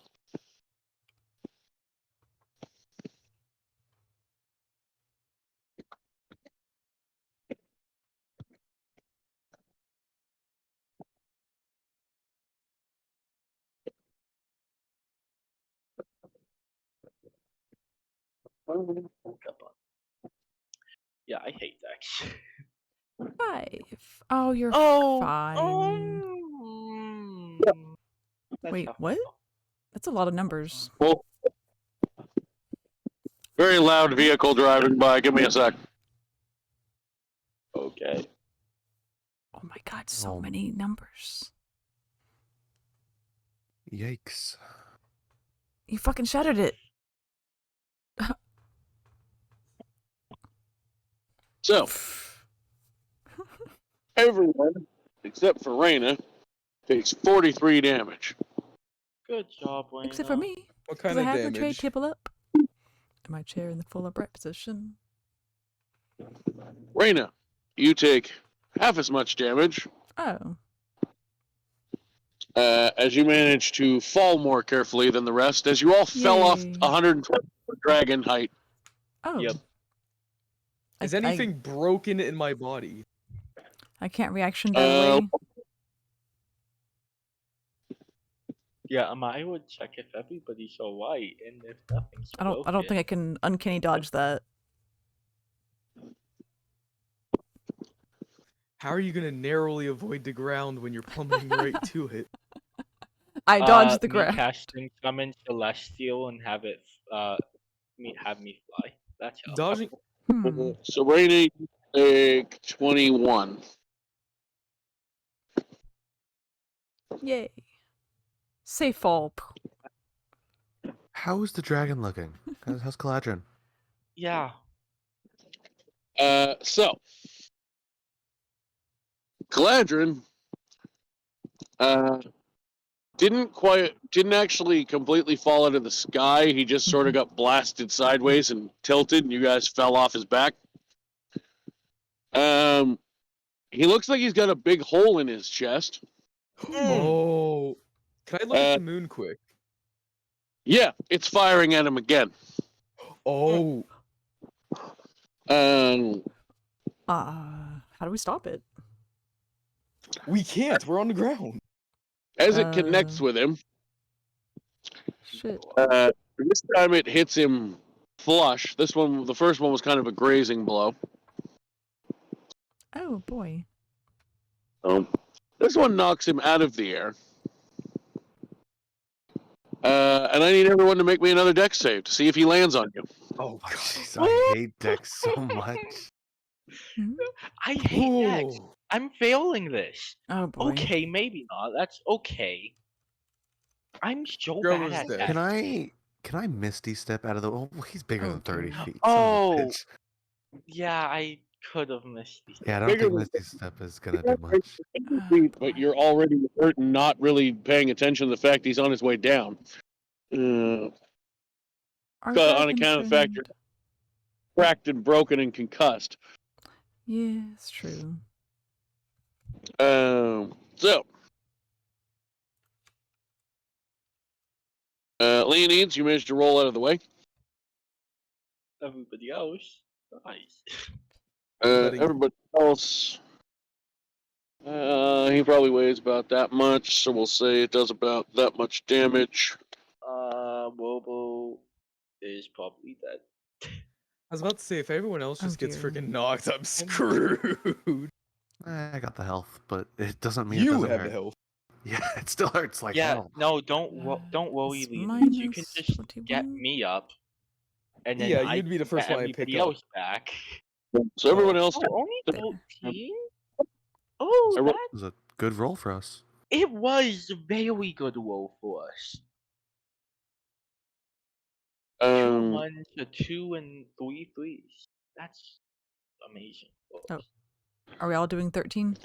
Yeah, I hate Dex. 5. Oh, you're Oh, fine. That's Wait, how- what? That's a lot of numbers. well, very loud vehicle driving by. Give me a sec. Okay. Oh my god, so Oh. many numbers. Yikes. You fucking shattered it. So, everyone except for Raina takes 43 damage. Good job, Wayne. Except for me. What 'Cause kind I of have the tray damage? table up. And my chair in the full upright position. Raina, you take half as much damage Oh. as you manage to fall more carefully than the rest, as you all fell off Yay. 120 dragon height. Oh. Yep. Is anything broken in my body? I can't reaction that way. Yeah, Amaya would check if everybody's alright and if nothing's I don't think I can uncanny dodge that. How are you gonna narrowly avoid the ground when you're plummeting right to it? I dodged the me ground. casting summon Celestial and have it have me fly. That's how. Dodging. So Raina, you take 21. Yay. Safe fall. How is the dragon looking? How's Kiladrin? Yeah. So Kiladrin didn't actually completely fall out of the sky. He just sort of got blasted sideways and tilted, and you guys fell off his back. He looks like he's got a big hole in his chest. Oh. Can I look at the moon quick? Yeah, it's firing at him again. Oh. Um, How do we stop it? We can't. We're on the ground. as it connects with him, Shit. this time it hits him flush. The first one was kind of a grazing blow. Oh boy. This one knocks him out of the air. And I need everyone to make me another dex save to see if he lands on you. Oh, jeez, I hate dex so much. I hate Dex. Oh. I'm failing this. Oh boy. Okay, maybe not. That's okay. I'm so Grover's bad at dead. that. Can I Misty step out of the? Oh, he's bigger Oh, than 30 dear. feet. son of a Oh. bitch. Yeah, I could have missed these. Yeah, I don't Bigger think than- Misty step is gonna do much. But you're already hurt and not really paying attention to the fact he's on his way down. Our On dragon account of the fact friend. you're cracked and broken and concussed. Yeah, it's true. So, Leonides, you managed to roll out of the way. Everybody else, nice. Everybody else, he probably weighs about that much, so we'll say it does about that much damage. Wobo is probably dead. I was about to say, if everyone else Oh, just gets dear. freaking knocked, I'm screwed. I got the health, but it doesn't mean it You doesn't have hurt. the health. Yeah, it still hurts like Yeah, hell. no, don't worry, It's Leonidas. You can minus just get 21. me up, and then Yeah, I you'd be the can first get one I pick everybody up. else back. So everyone else, Oh, only There. 13? Oh, Everyone- that It was a good roll for us. It was a very good roll for us. 2 1s, a 2, and 3 3s. That's amazing. For Oh. us. Are we all doing 13?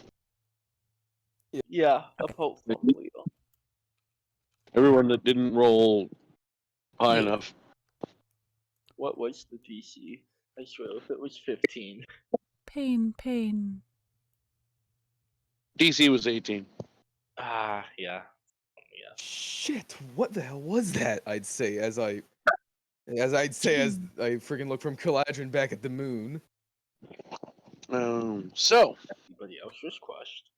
Yeah, Okay. hopefully. Everyone that didn't roll high Yeah. enough. What was the DC? I swear, if it was 15. Pain, pain. DC was 18. Ah, yeah. Shit, what the hell was that? I'd say as I freaking look from Kiladrin back at the moon. So Everybody else was crushed.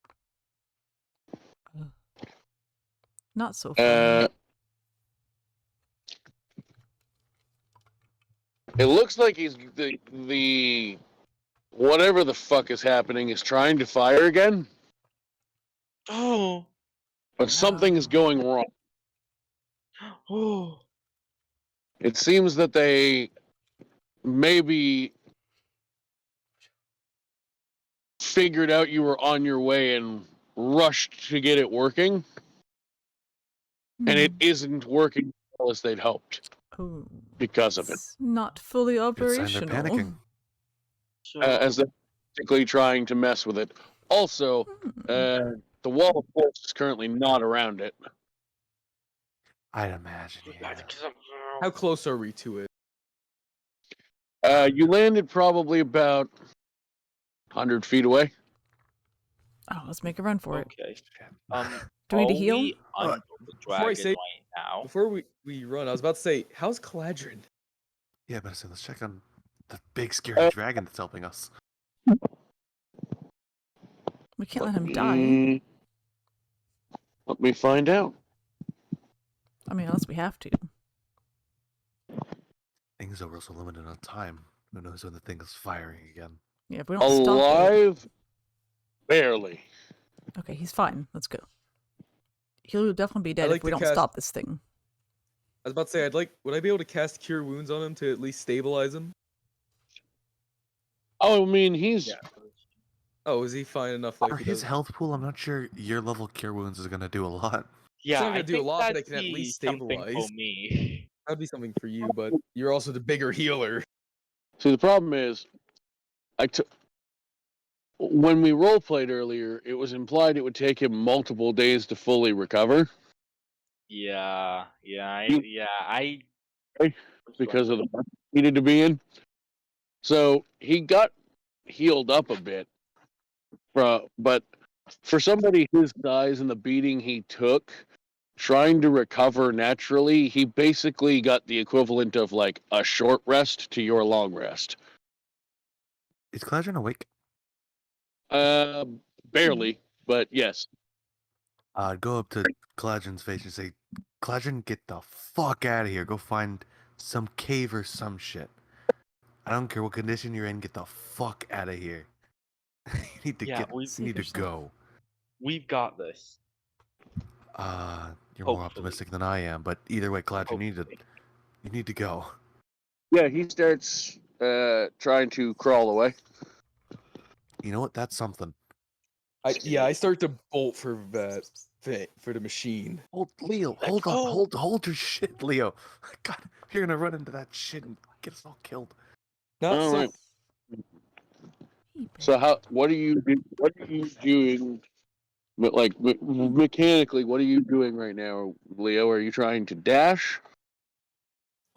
Not so fun. it looks like he's the whatever the fuck is happening is trying to fire again, Oh. but something is going wrong. Oh. It seems that they maybe figured out you were on your way and rushed to get it working, and it isn't working as well as they'd hoped Oh, because of it. it's not fully Good sign they're operational. panicking. So, As they're basically trying to mess with it. Also, the wall of force is currently not around it. I'd imagine, yeah. How close are we to it? You landed probably about 100 feet away. Oh, let's make a run for it. okay. Do we need to are heal? we under the Before I dragon say- right now? Before we run, I was about to say, how's Kiladrin? Yeah, but let's check on the big scary dragon that's helping us. We can't let him die. Let me find out. I mean, unless we have to. Things are also limited on time. Who knows when the thing is firing again? Yeah, if we don't stop it. Alive? Barely. Okay, he's fine. Let's go. He'll definitely be dead like if we to don't cast- stop this thing. I was about to say, would I be able to cast Cure Wounds on him to at least stabilize him? Oh, I mean, he's... Yeah. Oh, is he fine enough? For Like, his health pool, I'm not sure your level Cure Wounds is going to do a lot. Yeah, not gonna I do a think lot, but I that'd can at be least something for stabilize. me. that'd be something for you, but you're also the bigger healer. See, the problem is, when we roleplayed earlier, it was implied it would take him multiple days to fully recover. Yeah, I Because of the market he needed to be in. So he got healed up a bit. But for somebody his size and the beating he took, trying to recover naturally, he basically got the equivalent of like a short rest to your long rest. Is Kiladrin awake? Barely, but yes. I'd go up to Kiladrin's face and say, Kiladrin, get the fuck out of here. Go find some cave or some shit. I don't care what condition you're in, get the fuck out of here. You need to you need to go. We've got this. You're Hopefully. more optimistic than I am, but either way, Kiladrin, you need to go. Yeah, he starts trying to crawl away. You know what? That's something. I start to bolt for that thing, for the machine. Leo, hold on, hold your shit, Leo. God, you're gonna run into that shit and get us all killed. Not All so. right. So what are you doing? But like mechanically, what are you doing right now, Leo? Are you trying to dash?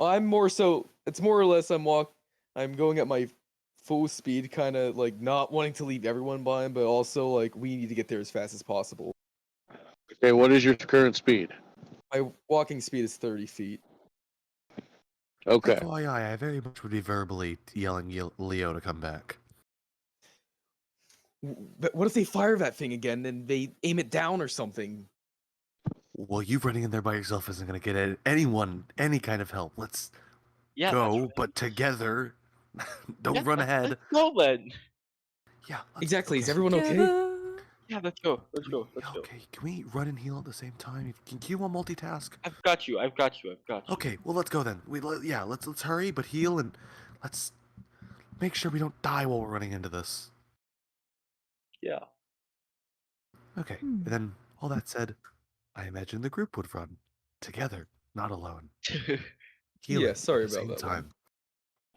I'm more so. It's more or less. I'm going at my full speed, kind of like not wanting to leave everyone behind, but also like we need to get there as fast as possible. Okay, what is your current speed? My walking speed is 30 feet. Okay. FYI, I very much would be verbally yelling Leo to come back. But what if they fire that thing again and they aim it down or something? Well, you running in there by yourself isn't going to get anyone any kind of help. Let's Yeah, go, but together. Don't run ahead. Let's go then. Yeah. Exactly. Is okay. everyone okay? Yeah, let's go. Let's go. Okay, can we run and heal at the same time? Can you multitask? I've got you. Okay, well let's go then. Let's hurry, but heal and let's make sure we don't die while we're running into this. Yeah. Okay, and then All that said, I imagine the group would run together, not alone. Healing sorry at the about same that one. time.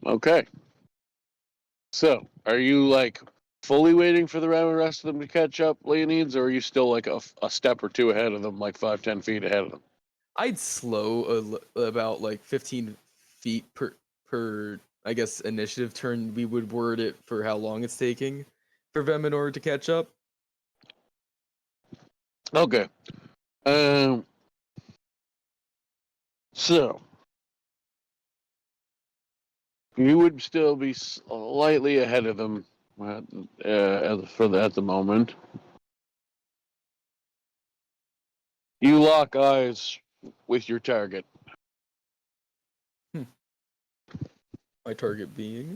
Okay. So, are you like fully waiting for the rest of them to catch up, Leonides, or are you still like a step or two ahead of them, like 5-10 feet ahead of them? I'd slow about like 15 feet per I guess initiative turn. We would word it for how long it's taking for them in order to catch up. Okay. So you would still be slightly ahead of them at the moment. You lock eyes with your target. My target being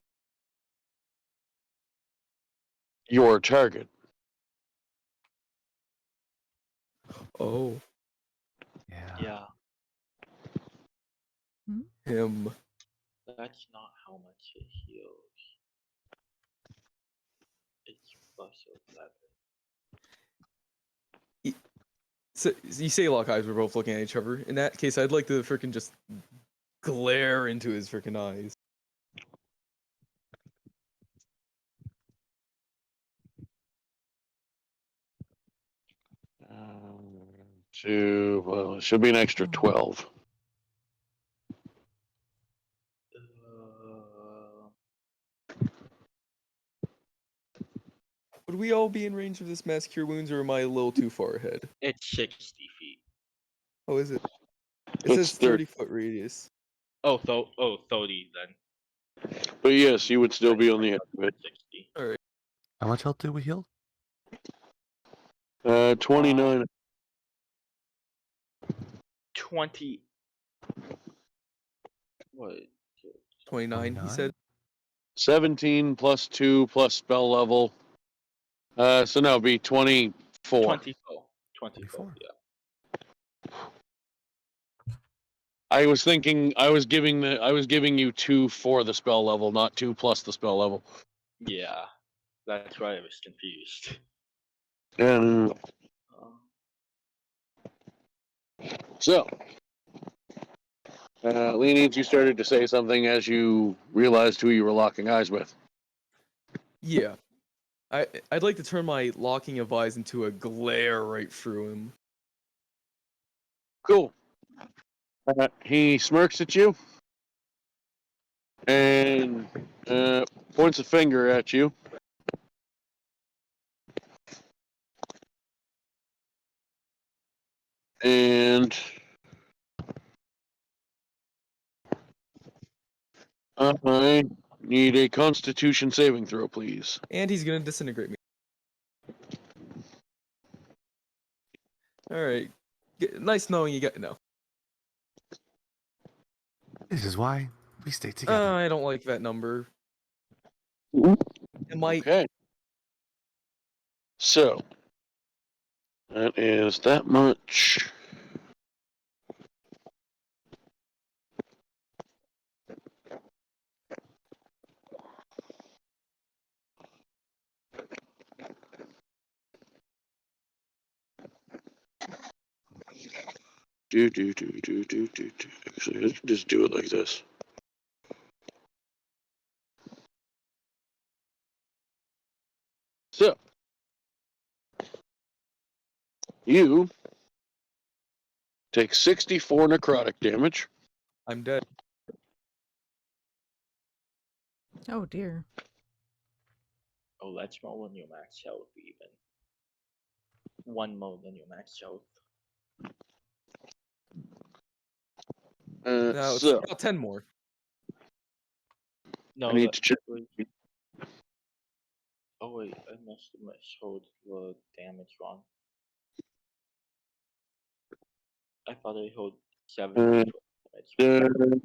Your target. oh Yeah. him. That's not how much it heals. It's +11. So you say lock eyes. We're both looking at each other. In that case, I'd like to freaking just glare into his freaking eyes. Well, it should be an extra 12. Would we all be in range of this mass cure wounds, or am I a little too far ahead? It's 60 feet. Oh, is it? It It's says 30-foot radius. Oh, 30 then. But yes, you would still be on the edge of it. 60. All right. How much health did we heal? 29. 20. What? 29. He said. 17 plus 2 plus spell level. So no, it'd be 24. 24. 24, yeah. I was giving you 2 for the spell level, not 2 plus the spell level. Yeah. That's why I was confused. And so, Leonides, you started to say something as you realized who you were locking eyes with. Yeah. I'd like to turn my locking of eyes into a glare right through him. Cool. He smirks at you and points a finger at you. And I need a Constitution saving throw, please. And he's gonna disintegrate me. Alright. Nice knowing you got no. This is why we stay together. I don't like that number. It might. Okay. So, that is that much. Actually, let's just do it like this. So, you take 64 necrotic damage. I'm dead. Oh dear. Oh, that's more than your max health, even. One more than your max health. Now it's So, about 10 more. No, I need to check. Oh wait, I must have misheard the damage wrong. I thought I heard 70 damage.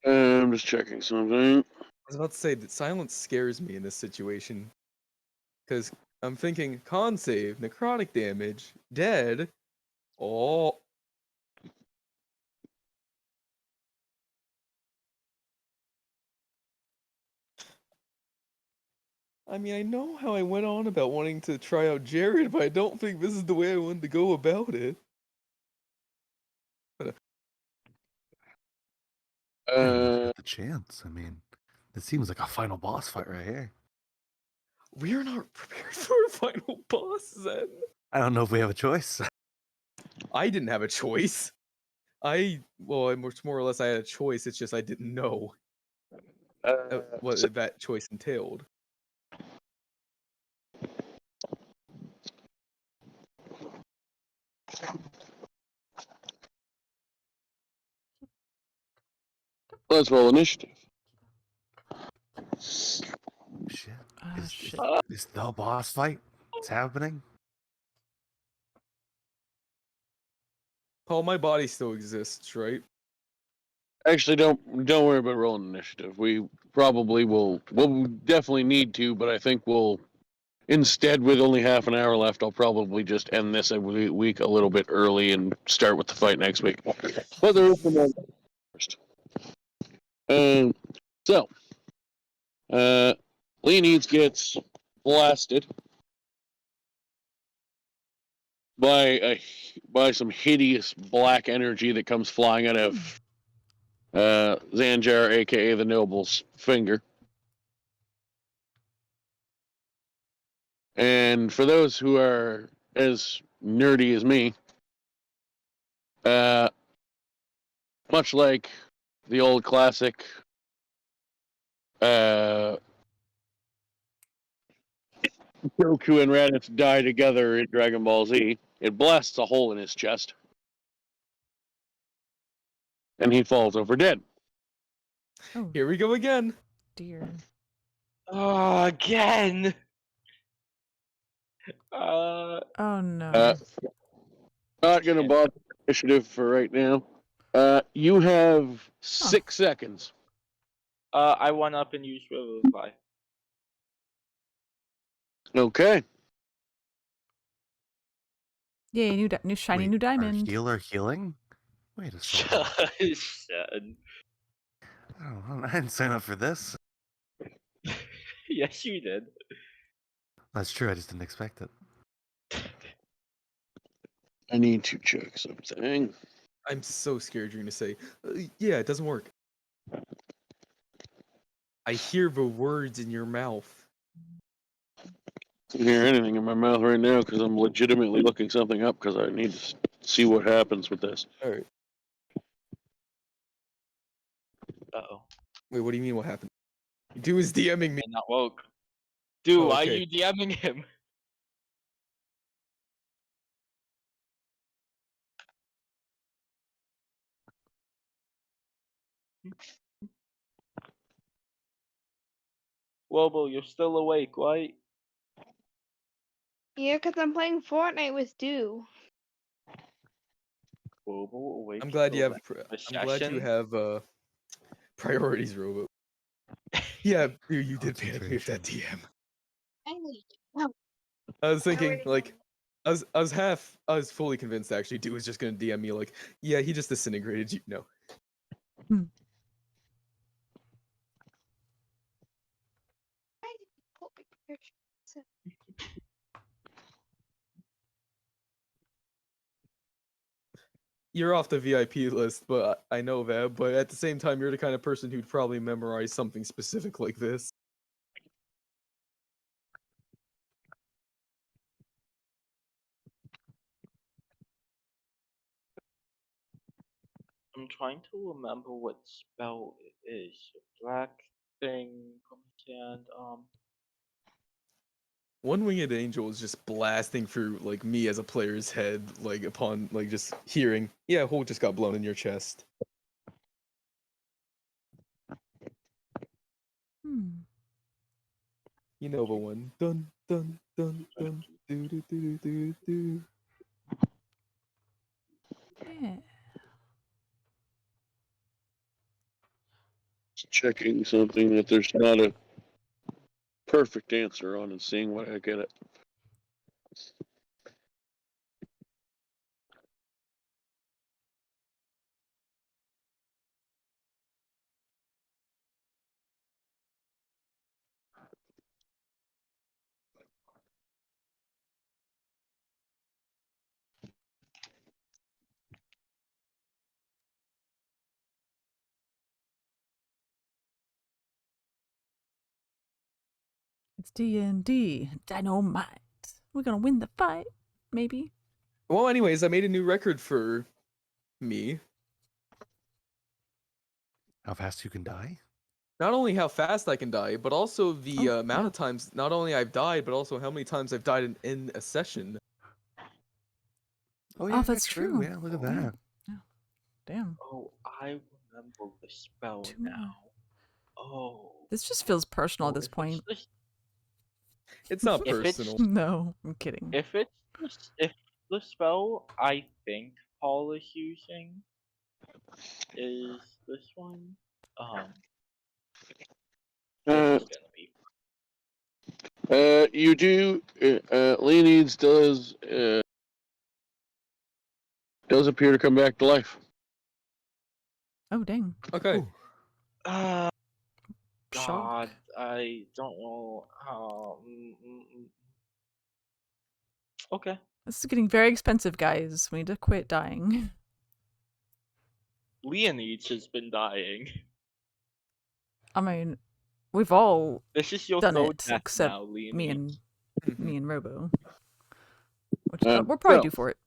I'm just checking something. I was about to say that silence scares me in this situation. Because I'm thinking con save, necrotic damage, dead. Oh. I mean, I know how I went on about wanting to try out Jared, but I don't think this is the way I wanted to go about it. The chance. I mean, this seems like a final boss fight right here. We are not prepared for a final boss, Zen. I don't know if we have a choice. I didn't have a choice. More or less I had a choice, it's just I didn't know what that choice entailed. Let's roll initiative. Shit. Ah, shit. Is the boss fight? It's happening? Paul, my body still exists, right? Actually, don't worry about rolling initiative. We probably will. We'll definitely need to, but I think we'll instead, with only half an hour left, I'll probably just end this week a little bit early and start with the fight next week. But there is some more first. So, Leonides gets blasted by some hideous black energy that comes flying out of Zanjar, aka the Noble's finger. And for those who are as nerdy as me, much like the old classic Goku and Raditz die together in Dragon Ball Z, it blasts a hole in his chest. And he falls over dead. Oh, Here we go again. dear. Oh, again. Oh, no. Not gonna bother initiative for right now. You have 6 seconds. I went up and used Revivify. Okay. Yay, new shiny Wait, new our diamond. healer healing? Wait a second. Son. I didn't sign up for this. Yes, you did. That's true, I just didn't expect it. I need to check something. I'm so scared you're gonna say, yeah, it doesn't work. I hear the words in your mouth. I can't hear anything in my mouth right now because I'm legitimately looking something up because I need to see what happens with this. Alright. Uh-oh. Wait, what do you mean what happened? Dude is DMing me. I'm not woke. Dude, Oh, why are okay. you DMing him? Wobo, you're still awake, right? Yeah, 'cause I'm playing Fortnite with Dew. Wobo, awake. I'm glad you till have. the I'm glad you session? have priorities, Robo. Yeah, you did ban me with Concentration. that DM. Oh, I was thinking already like, I was fully convinced actually. Dude was just gonna DM me like, yeah, he just disintegrated you. No. You're off the VIP list, but I know that. But at the same time, you're the kind of person who'd probably memorize something specific like this. I'm trying to remember what spell it is. Black thing, and One Winged Angel is just blasting through like me as a player's head, like upon like just hearing, yeah, a hole just got blown in your chest. You know the one. Dun dun dun dun do do do do do. Yeah. just checking something that there's not a perfect answer on and seeing what I get it. It's D&D. Dynamite. We're gonna win the fight. Maybe. Well, anyways, I made a new record for me. How fast you can die? Not only how fast I can die, but also the Oh, amount wow. of times not only I've died, but also how many times I've died in a session. Oh yeah, that's true. Yeah, look at Yeah. that. Damn. Oh, I remember the spell 2 more. now. Oh. This just feels personal at this if it's point. this- It's not If it's- personal. No, I'm kidding. If the spell I think Paul is using is this one, this is gonna be You do. Leonides does appear to come back to life. Oh, dang. Okay. Ooh. Shock. God, I don't know how. Okay. This is getting very expensive, guys. We need to quit dying. Leonides has been dying. I mean, we've all This is your done go it, death except now, Leonides. me and Robo. Which, Uh, we're probably so- due for it.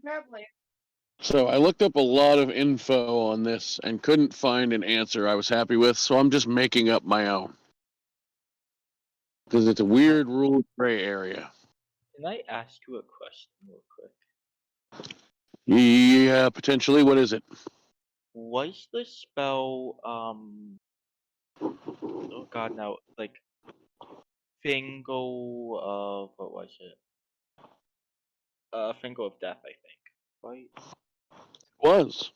Probably. So I looked up a lot of info on this and couldn't find an answer I was happy with, so I'm just making up my own. Because it's a weird rule gray area. Can I ask you a question real quick? Yeah, potentially. What is it? Was the spell oh god, now, like, Fingal of, what was it? Fingal of Death, I think. Right? Was.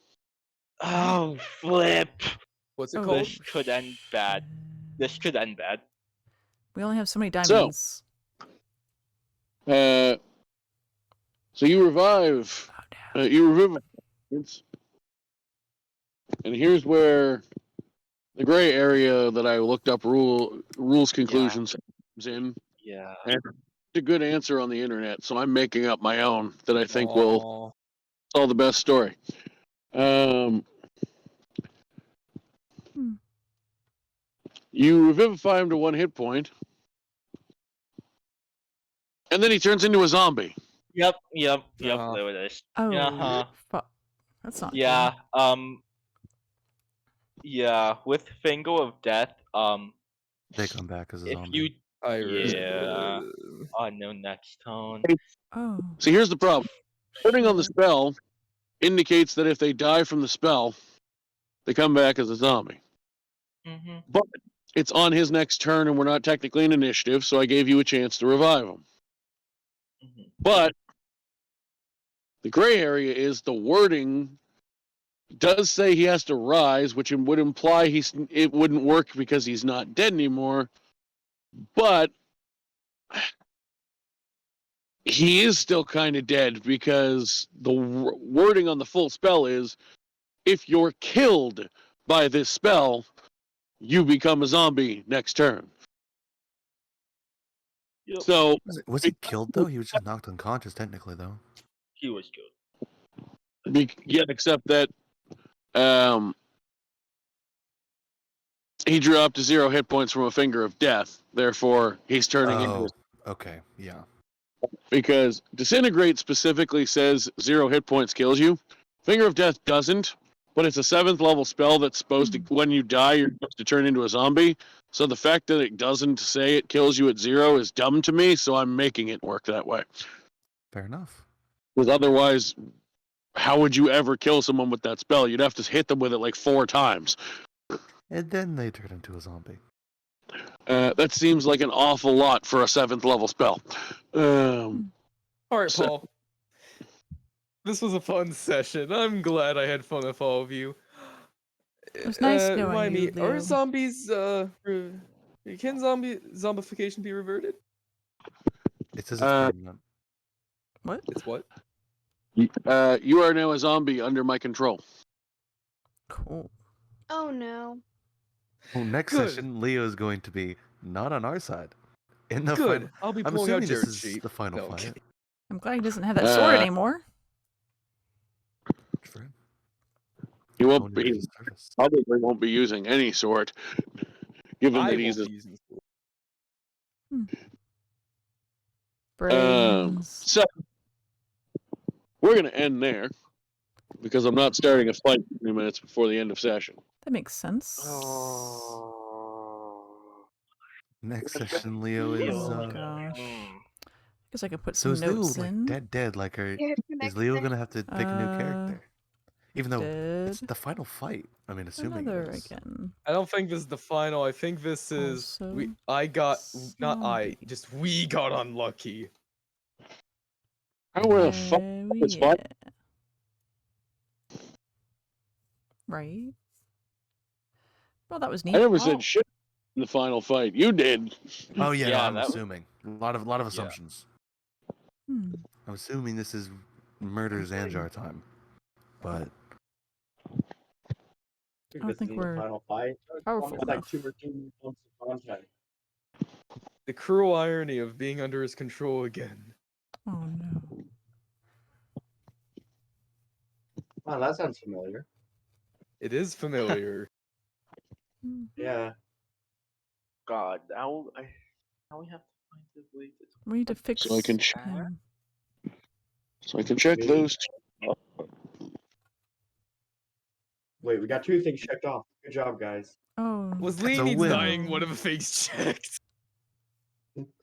Oh, flip! What's it Oh, called? This could end bad. This could end bad. We only have so many diamonds. So you revive. Oh, no. You revive. And here's where the gray area that I looked up rules conclusions comes in. Yeah. And it's a good answer on the internet, so I'm making up my own that I think will Aw. tell the best story. You revivify him to 1 hit point, and then he turns into a zombie. Yep, Uh-huh. there it is. Oh, Uh-huh. fuck. That's not Yeah, good. yeah, with Fingal of Death, They come back as a if zombie. you, Iris. yeah, no next tone. Oh. See, here's the problem. Turning on the shit. spell indicates that if they die from the spell, they come back as a zombie. Mm-hmm. But it's on his next turn, and we're not technically in initiative, so I gave you a chance to revive him. Mm-hmm. But the gray area is the wording does say he has to rise, which would imply it wouldn't work because he's not dead anymore. But he is still kind of dead because the wording on the full spell is if you're killed by this spell, you become a zombie next turn. Yep. So Was he killed though? He was just knocked unconscious technically though. He was good. yeah, except that he drew up to 0 hit points from a finger of death. Therefore, he's turning into Okay, yeah. because disintegrate specifically says 0 hit points kills you. Finger of death doesn't, but it's a 7th level spell that's supposed to, when you die, you're supposed to turn into a zombie. So the fact that it doesn't say it kills you at 0 is dumb to me, so I'm making it work that way. Fair enough. Because otherwise, how would you ever kill someone with that spell? You'd have to hit them with it like 4 times. And then they turn into a zombie. That seems like an awful lot for a 7th level spell. All right, So- Paul. This was a fun session. I'm glad I had fun with all of you. It was nice knowing remind you, me, are Leo. zombies, can zombification be reverted? It says it's permanent. What? It's what? You are now a zombie under my control. Cool. Oh no. Well, next Good. session, Leo is going to be not on our side. In the Good. final, I'll be I'm pulling out assuming this Jared's is sheep. the final No, I'm fight. kidding. I'm glad he doesn't have that sword anymore. Good for him. He won't Going into be. his service. Probably won't be using any sword, given I that he's. won't be using sword. Brains. So we're gonna end there because I'm not starting a fight 3 minutes before the end of session. That makes sense. Next session, Leo is. Oh gosh. Guess I could put So some is Leo notes like in. dead? Like, Here's the is next Leo thing. gonna have to pick a new character? Even though it's Dead. the final fight. I mean, assuming Another it is. again. I don't think this is the final. I think this is Also just we got unlucky. How where the fuck is Yeah. fight? Right. Well, that was neat. I never said shit in the final fight. You did. Oh yeah, no, Yeah, I'm that was- assuming. A lot of assumptions. Hmm. I'm assuming this is murder Zanjar time. But I don't think we're final fight. powerful It's like enough. 2 or 3 months of content. The cruel irony of being under his control again. Oh no. Wow, that sounds familiar. It is familiar. Hmm. Yeah. God, now we have to find a way to. We need to fix So I can him. So I can check those. Wait, we got 2 things checked off. Good job, guys. Oh. Was That's a Leanie's win. dying one of the things checked?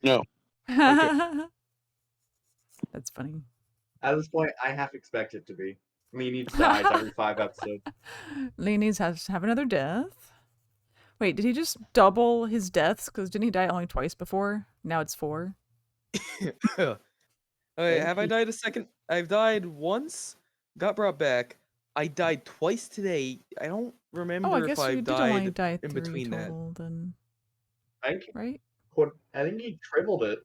No. That's funny. At this point, I half expect it to be. Leanie dies every 5 episodes. Leanie's has to have another death. Wait, did he just double his deaths? Because didn't he die only twice before? Now it's 4. Okay, have I died a second? I've died once, got brought back. I died twice today. I don't remember Oh, I if guess you I've did only died die in 3 between that. total then, I think, right? I think he tripled it.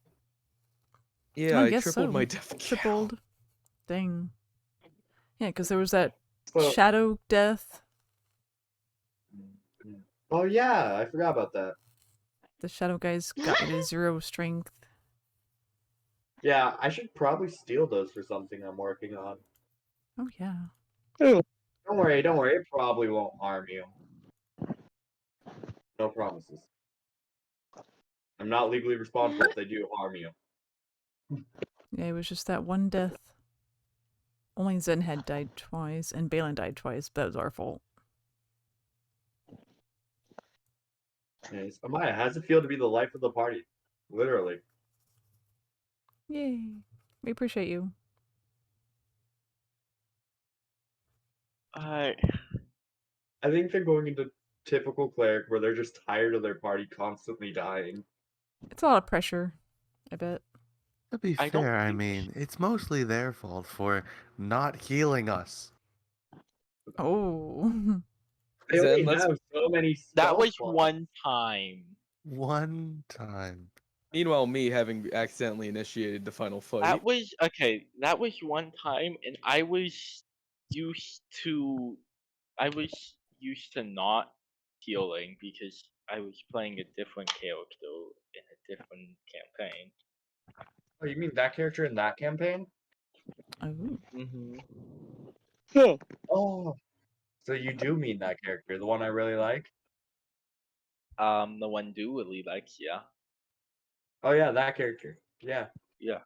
Yeah, I I guess tripled my so. death count. Tripled. Dang. Yeah, because there was that Well, shadow death. oh yeah, I forgot about that. The shadow guys got me to 0 strength. Yeah, I should probably steal those for something I'm working on. Oh yeah. Don't worry, it probably won't harm you. No promises. I'm not legally responsible if they do harm you. Yeah, it was just that one death. Only Zen had died twice, and Balin died twice, but that was our fault. Yes. Amaya, how does it feel to be the life of the party? Literally. Yay. We appreciate you. I think they're going into typical cleric where they're just tired of their party constantly dying. It's a lot of pressure, I bet. to be I don't fair, I think- mean, it's mostly their fault for not healing us. Oh. They Zen, only let's- have so many That spell was slots. one time. One time. Meanwhile, me having accidentally initiated the final fight. That was okay. That was one time, and I was used to not healing because I was playing a different character in a different campaign. Oh, you mean that character in that campaign? Oh. Mm-hmm. Oh. So you do mean that character, the one I really like? The one Du really likes, yeah. Oh yeah, that character. Yeah. That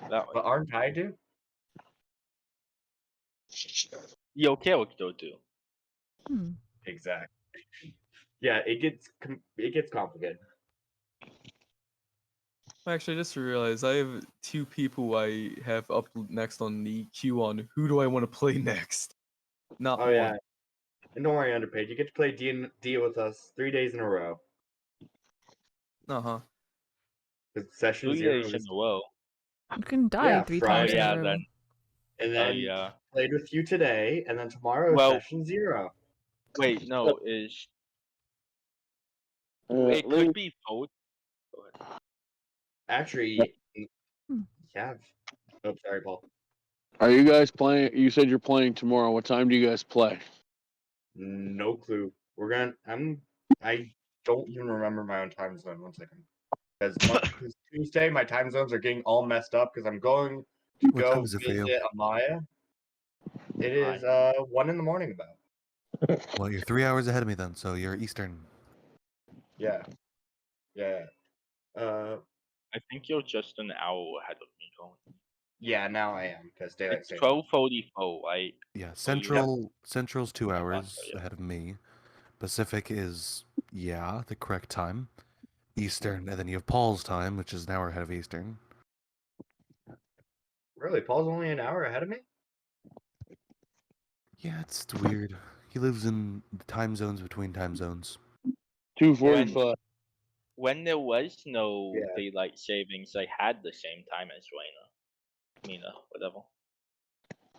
one. But aren't I do? Your character Do. Hmm. Exactly. Yeah, it gets complicated. Actually, I just realized I have 2 people I have up next on the queue on who do I want to play next. Not Oh one. yeah. And don't worry, Underpaid, you get to play D with us 3 days in a row. Uh-huh. Because session 3 0 days in is, a row. You can die Yeah, 3 Friday. times in Yeah, a row. then. and Oh then yeah. played with you today, and then tomorrow is Well- session 0. Wait, no, is it could be both. Go ahead. Actually, Hmm. yeah. Oh, sorry, Paul. Are you guys playing? You said you're playing tomorrow. What time do you guys play? No clue. I don't even remember my own time zone. 1 second. Because Tuesday, my time zones are getting all messed up because I'm going to What time go is it for you? visit Amaya. It is 1 in the morning about. Well, you're 3 hours ahead of me then, so you're Eastern. Yeah. Yeah. I think you're just an hour ahead of me, Colin. Yeah, now I am because daylight It's saving. 12:44, right? Yeah, Oh, you have- Central's 2 I thought hours so, yeah. ahead of me. Pacific is the correct time. Eastern, and then you have Paul's time, which is an hour ahead of Eastern. Really, Paul's only an hour ahead of me? Yeah, it's weird. He lives in the time zones between time zones. 2:45. When there was no Yeah. daylight savings, I had the same time as Mina, whatever.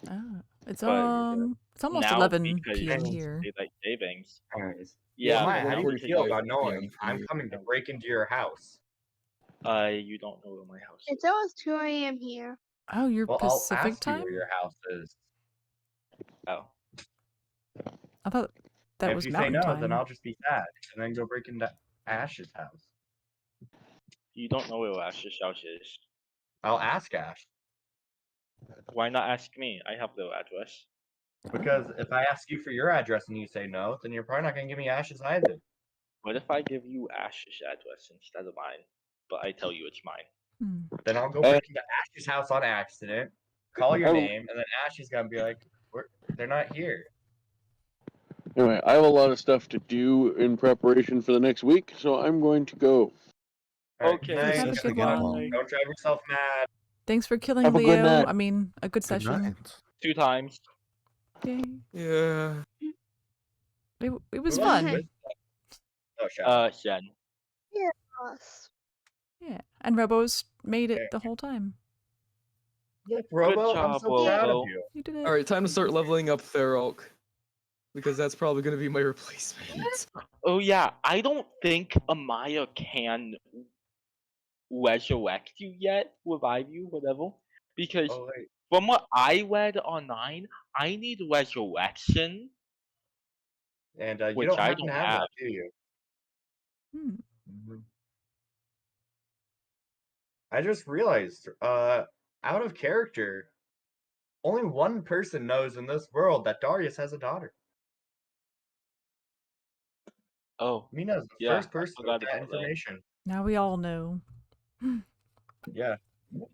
Ah, it's But it's almost now 11 because p.m. Anyways. here. daylight savings. Anyways. Yeah, Amaya, but how do now you because feel of- about knowing PM for I'm me. coming to break into your house? you don't know where my house is. It's almost 2 a.m. here. Oh, you're Well, I'll Pacific ask you time? where your house is. Oh. I thought that And if was you say mountain no, time. then I'll just be sad and then go break into Ash's house. You don't know where Ash's house is. I'll ask Ash. Why not ask me? I have their address. Because if I ask you for your address and you say no, then you're probably not going to give me Ash's either. What if I give you Ash's address instead of mine, but I tell you it's mine? Hmm. Then I'll go break into Ash's house on accident, call your Oh. name, and then Ash is going to be like, they're not here. Anyway, I have a lot of stuff to do in preparation for the next week, so I'm going to go. All right, Okay, good night. Have a Nice good again, one. Paul. Don't drive yourself mad. Thanks for killing Have a good Leo. night. I mean, a good Good session. night. 2 times. Yay. Yeah. It was Who else fun. is with us? Oh, Shadow. Shen. Yes. Yeah. And Robo's made it Yeah. the whole time. Look, Robo, I'm job, so proud of Robo. you. You did it. All right, time to start leveling up Theralk, because that's probably going to be my replacement. Oh yeah, I don't think Amaya can resurrect you yet, revive you, whatever. Because Oh, wait. from what I read online, I need resurrection, And you which don't I happen to don't have have. that, do you? Hmm. I just realized, out of character, only one person knows in this world that Darius has a daughter. Oh, Mina's the yeah, first I person with forgot that about that. information. Now we all know. Yeah.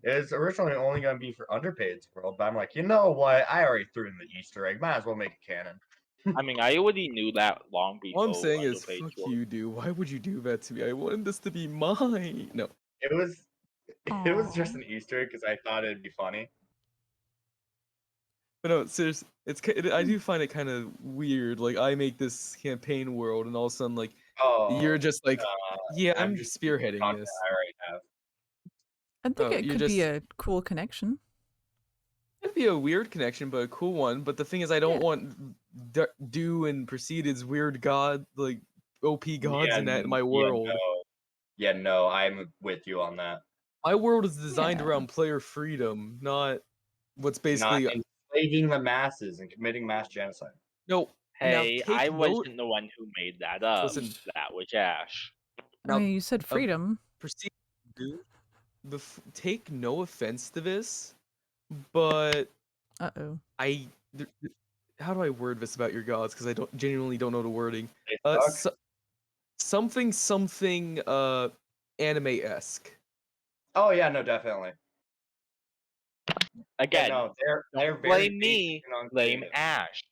It's originally only going to be for Underpaid's world, but I'm like, you know what? I already threw in the Easter egg. Might as well make it canon. I mean, I already knew that long before. All I'm saying is, Underpaid fuck World. you, dude. Why would you do that to me? I wanted this to be mine. No. It was just Aw. an Easter egg because I thought it'd be funny. But no, seriously, I do find it kind of weird. Like, I make this campaign world, and all of a sudden, like, Oh, you're just like, yeah, I'm just spearheading content this. I already have. I think Oh, it you're could be just- a cool connection. It'd be a weird connection, but a cool one. But the thing is, I don't want Do and Proceeded's weird god, like, OP gods in that in my world. No, I'm with you on that. My world is designed Yeah. around player freedom, not what's Not basically enslaving the masses and committing mass genocide. no. Hey, take I note- wasn't the one who made that up. Listen. That was Ash. Now, I mean, you said freedom. Proceed. Take no offense to this, but Uh-oh. how do I word this about your gods? Because I genuinely don't know the wording. They suck. Something anime-esque. Oh yeah, no, definitely. Again, no, they're very blame me, basic and blame uncreative. Ash.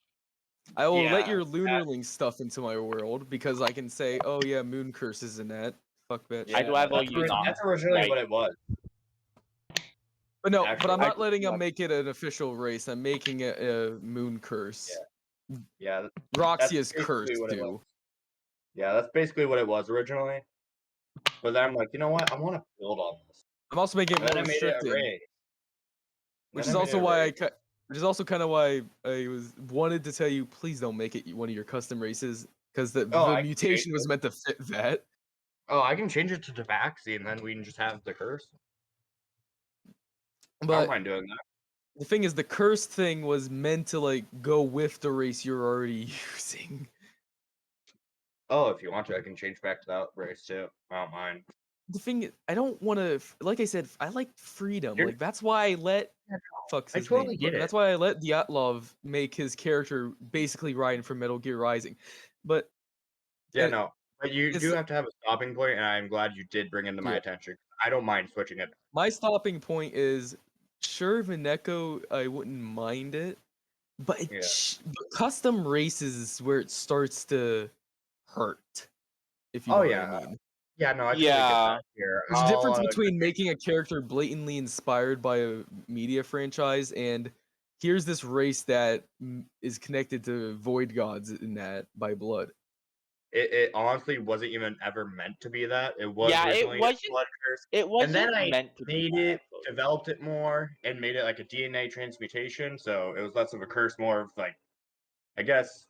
I will let Yeah, your Lunarling stuff into my world because I can say, oh yeah, moon curses in that. Fuck that. Yeah, I'd rather that's you not. That's originally like- what it was. But no, Actually, but I'm I not letting just them make it an official race. I'm making it a moon curse. Yeah, Roxia's basically curse what it too. was. Yeah, that's basically what it was originally. But then I'm like, you know what? I want to build on this. I'm also making it And then more I made it a restricted, race. which Then is I made also it a why race. Which is also kind of why I wanted to tell you, please don't make it one of your custom races, because the I can mutation change was it. meant to fit that. Oh, I can change it to Tabaxi, and then we can just have the curse. I don't But mind doing that. the thing is, the curse thing was meant to like go with the race you're already using. Oh, if you want to, I can change back to that race too. I don't mind. The thing is, I don't want to. Like I said, I like freedom. You're- Like that's why I let. Fuck's I his totally name. get it. That's why I let Dyatlov make his character basically Ryan from Metal Gear Rising. But Yeah, it- no. But you it's- do have to have a stopping point, and I'm glad you did bring it to my Yeah. attention. I don't mind switching it. my stopping point is sure Vineko, I wouldn't mind it, but Yeah. but custom races is where it starts to hurt. If you Oh, know yeah. what I mean. Yeah, no, I totally get Yeah. that here. There's a difference I'll, between making a character blatantly inspired by a media franchise and here's this race that is connected to void gods in that by blood. it honestly wasn't even ever meant to be that. It was Yeah, originally it wasn't. a blood curse. It And wasn't then I meant to be made that, it, but- developed it more, and made it like a DNA transmutation. So it was less of a curse, more of like, I guess,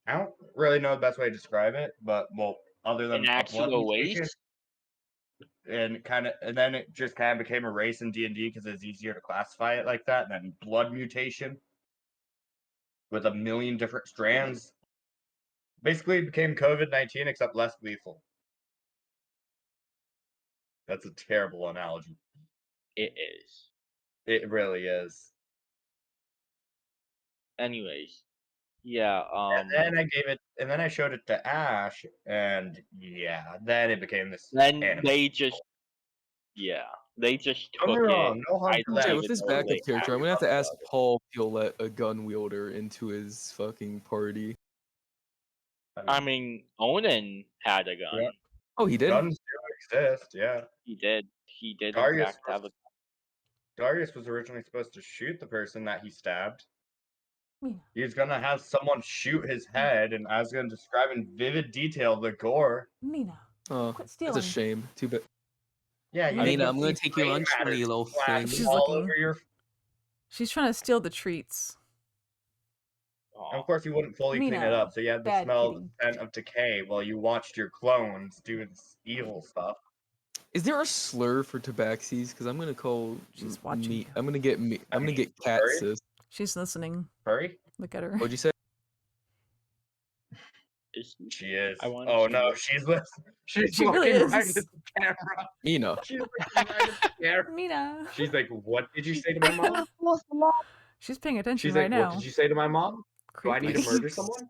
I don't really know the best way to describe it, but well, other than An a blood actual mutation, waste. and then it just kind of became a race in D&D because it's easier to classify it like that. And then blood mutation with a million different strands basically became COVID-19 except less lethal. That's a terrible analogy. It is. It really is. Anyways, yeah. And then I gave it, and then I showed it to Ash, and yeah, then it became this. Then anime. they just, yeah, they just Don't took get me it. wrong, no harm I to don't that. Jay, even with this know backup they character, I'm have gonna have to ask it. Paul if he'll let a gun wielder into his fucking party. I mean, Onan had a gun. Yeah. Oh, he did? Guns do exist, yeah. He did. He did in Darius fact have a. Darius was originally supposed to shoot the person that he stabbed. Mina. He's gonna have someone shoot his head, and I was gonna describe in vivid detail the gore. Mina. Oh, Quit that's stealing. a shame. Too bad. Yeah, you Mina, can I'm see gonna take you brain lunch matter money, you little splat thing. She's all looking. over your. She's trying to steal the treats. And of course, you wouldn't fully clean it Mina, up, so you had the bad smell kitty. scent of decay while you watched your clones do this evil stuff. Is there a slur for tabaxis? Because I'm gonna call She's watching me. you. I'm gonna get me. I'm gonna mean, get cat furry? sis. She's listening. Furry? Look at her. What'd you say? Is She is. I wanna Oh see no, what- she's listening. She's She really looking right is. at the camera. Mina. She's looking right at the camera. Mina. She's like, "What did you say to my mom?" She's paying attention She's right like, "What now. did you say to my mom? Do I need to Creepy. murder someone?"